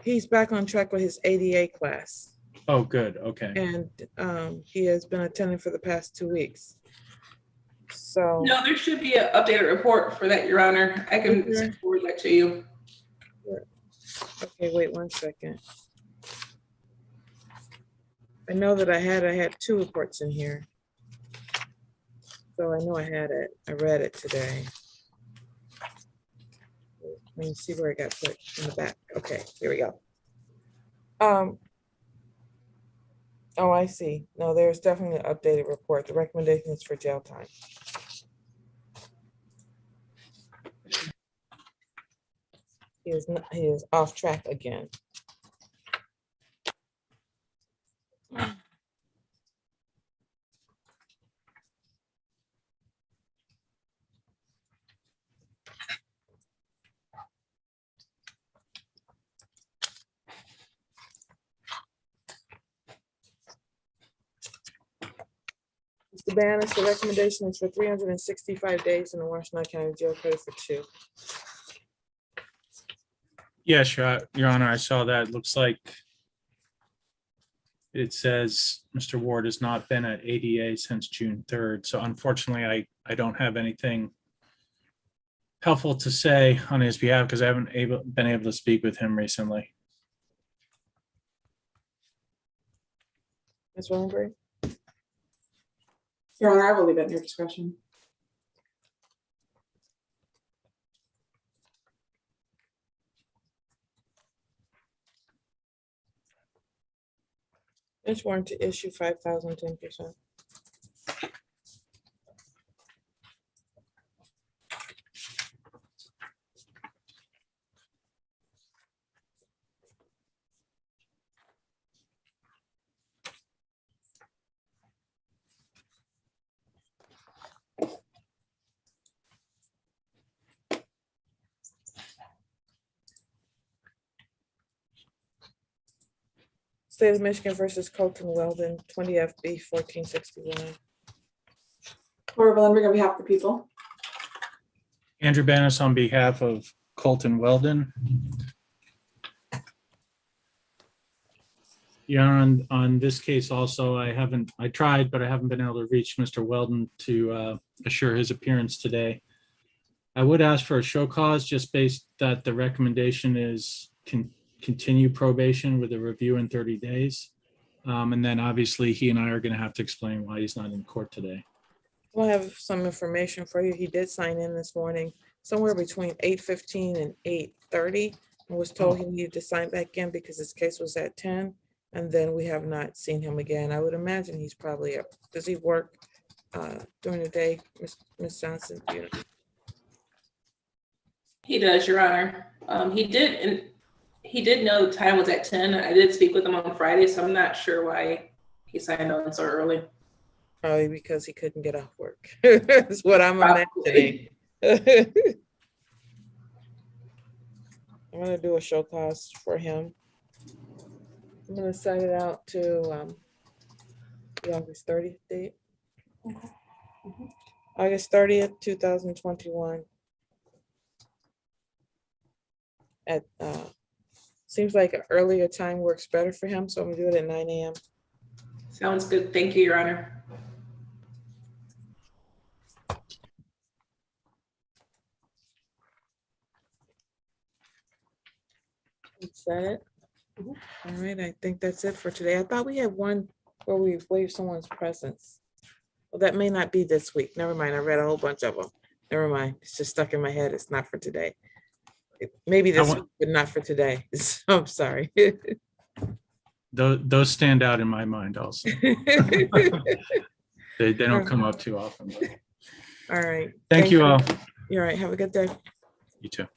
he's back on track with his ADA class. Oh, good. Okay. And he has been attending for the past 2 weeks. So No, there should be an updated report for that, Your Honor. I can forward that to you. Okay, wait 1 second. I know that I had 2 reports in here. So I know I had it. I read it today. Let me see where it got put in the back. Okay, here we go. Oh, I see. No, there's definitely an updated report. The recommendation is for jail time. He is off track again. Mr. Bannis, the recommendation is for 365 days in the Washington County Jail, credit for 2. Yes, Your Honor, I saw that. It looks like it says Mr. Ward has not been at ADA since June 3rd. So unfortunately, I don't have anything helpful to say on his behalf because I haven't been able to speak with him recently. Ms. Willenbury? Your Honor, I will leave it at your discretion. Bench warrant to issue 5,000, 10%. State of Michigan versus Colton Weldon, 20 FB 1461. Laura Villenberg on behalf of the people. Andrew Bannis on behalf of Colton Weldon. Yeah, on this case also, I tried, but I haven't been able to reach Mr. Weldon to assure his appearance today. I would ask for a show cause just based that the recommendation is continue probation with a review in 30 days. And then obviously he and I are going to have to explain why he's not in court today. We'll have some information for you. He did sign in this morning, somewhere between 8:15 and 8:30, and was told he needed to sign back in because his case was at 10. And then we have not seen him again. I would imagine he's probably up. Does he work during the day, Ms. Johnson? You know? He does, Your Honor. He did know the time was at 10. I did speak with him on Friday, so I'm not sure why he signed on so early. Probably because he couldn't get off work. That's what I'm imagining. I'm gonna do a show cause for him. I'm gonna send it out to the August 30th date. Okay. August 30th, 2021. At seems like an earlier time works better for him, so I'm gonna do it at 9 a.m. Sounds good. Thank you, Your Honor. Is that it? All right, I think that's it for today. I thought we had one where we waived someone's presence. Well, that may not be this week. Never mind. I read a whole bunch of them. Never mind. It's just stuck in my head. It's not for today. Maybe this week, but not for today. So I'm sorry. Those stand out in my mind also. They don't come up too often. But. All right. Thank you all. You're right. Have a good day. You too.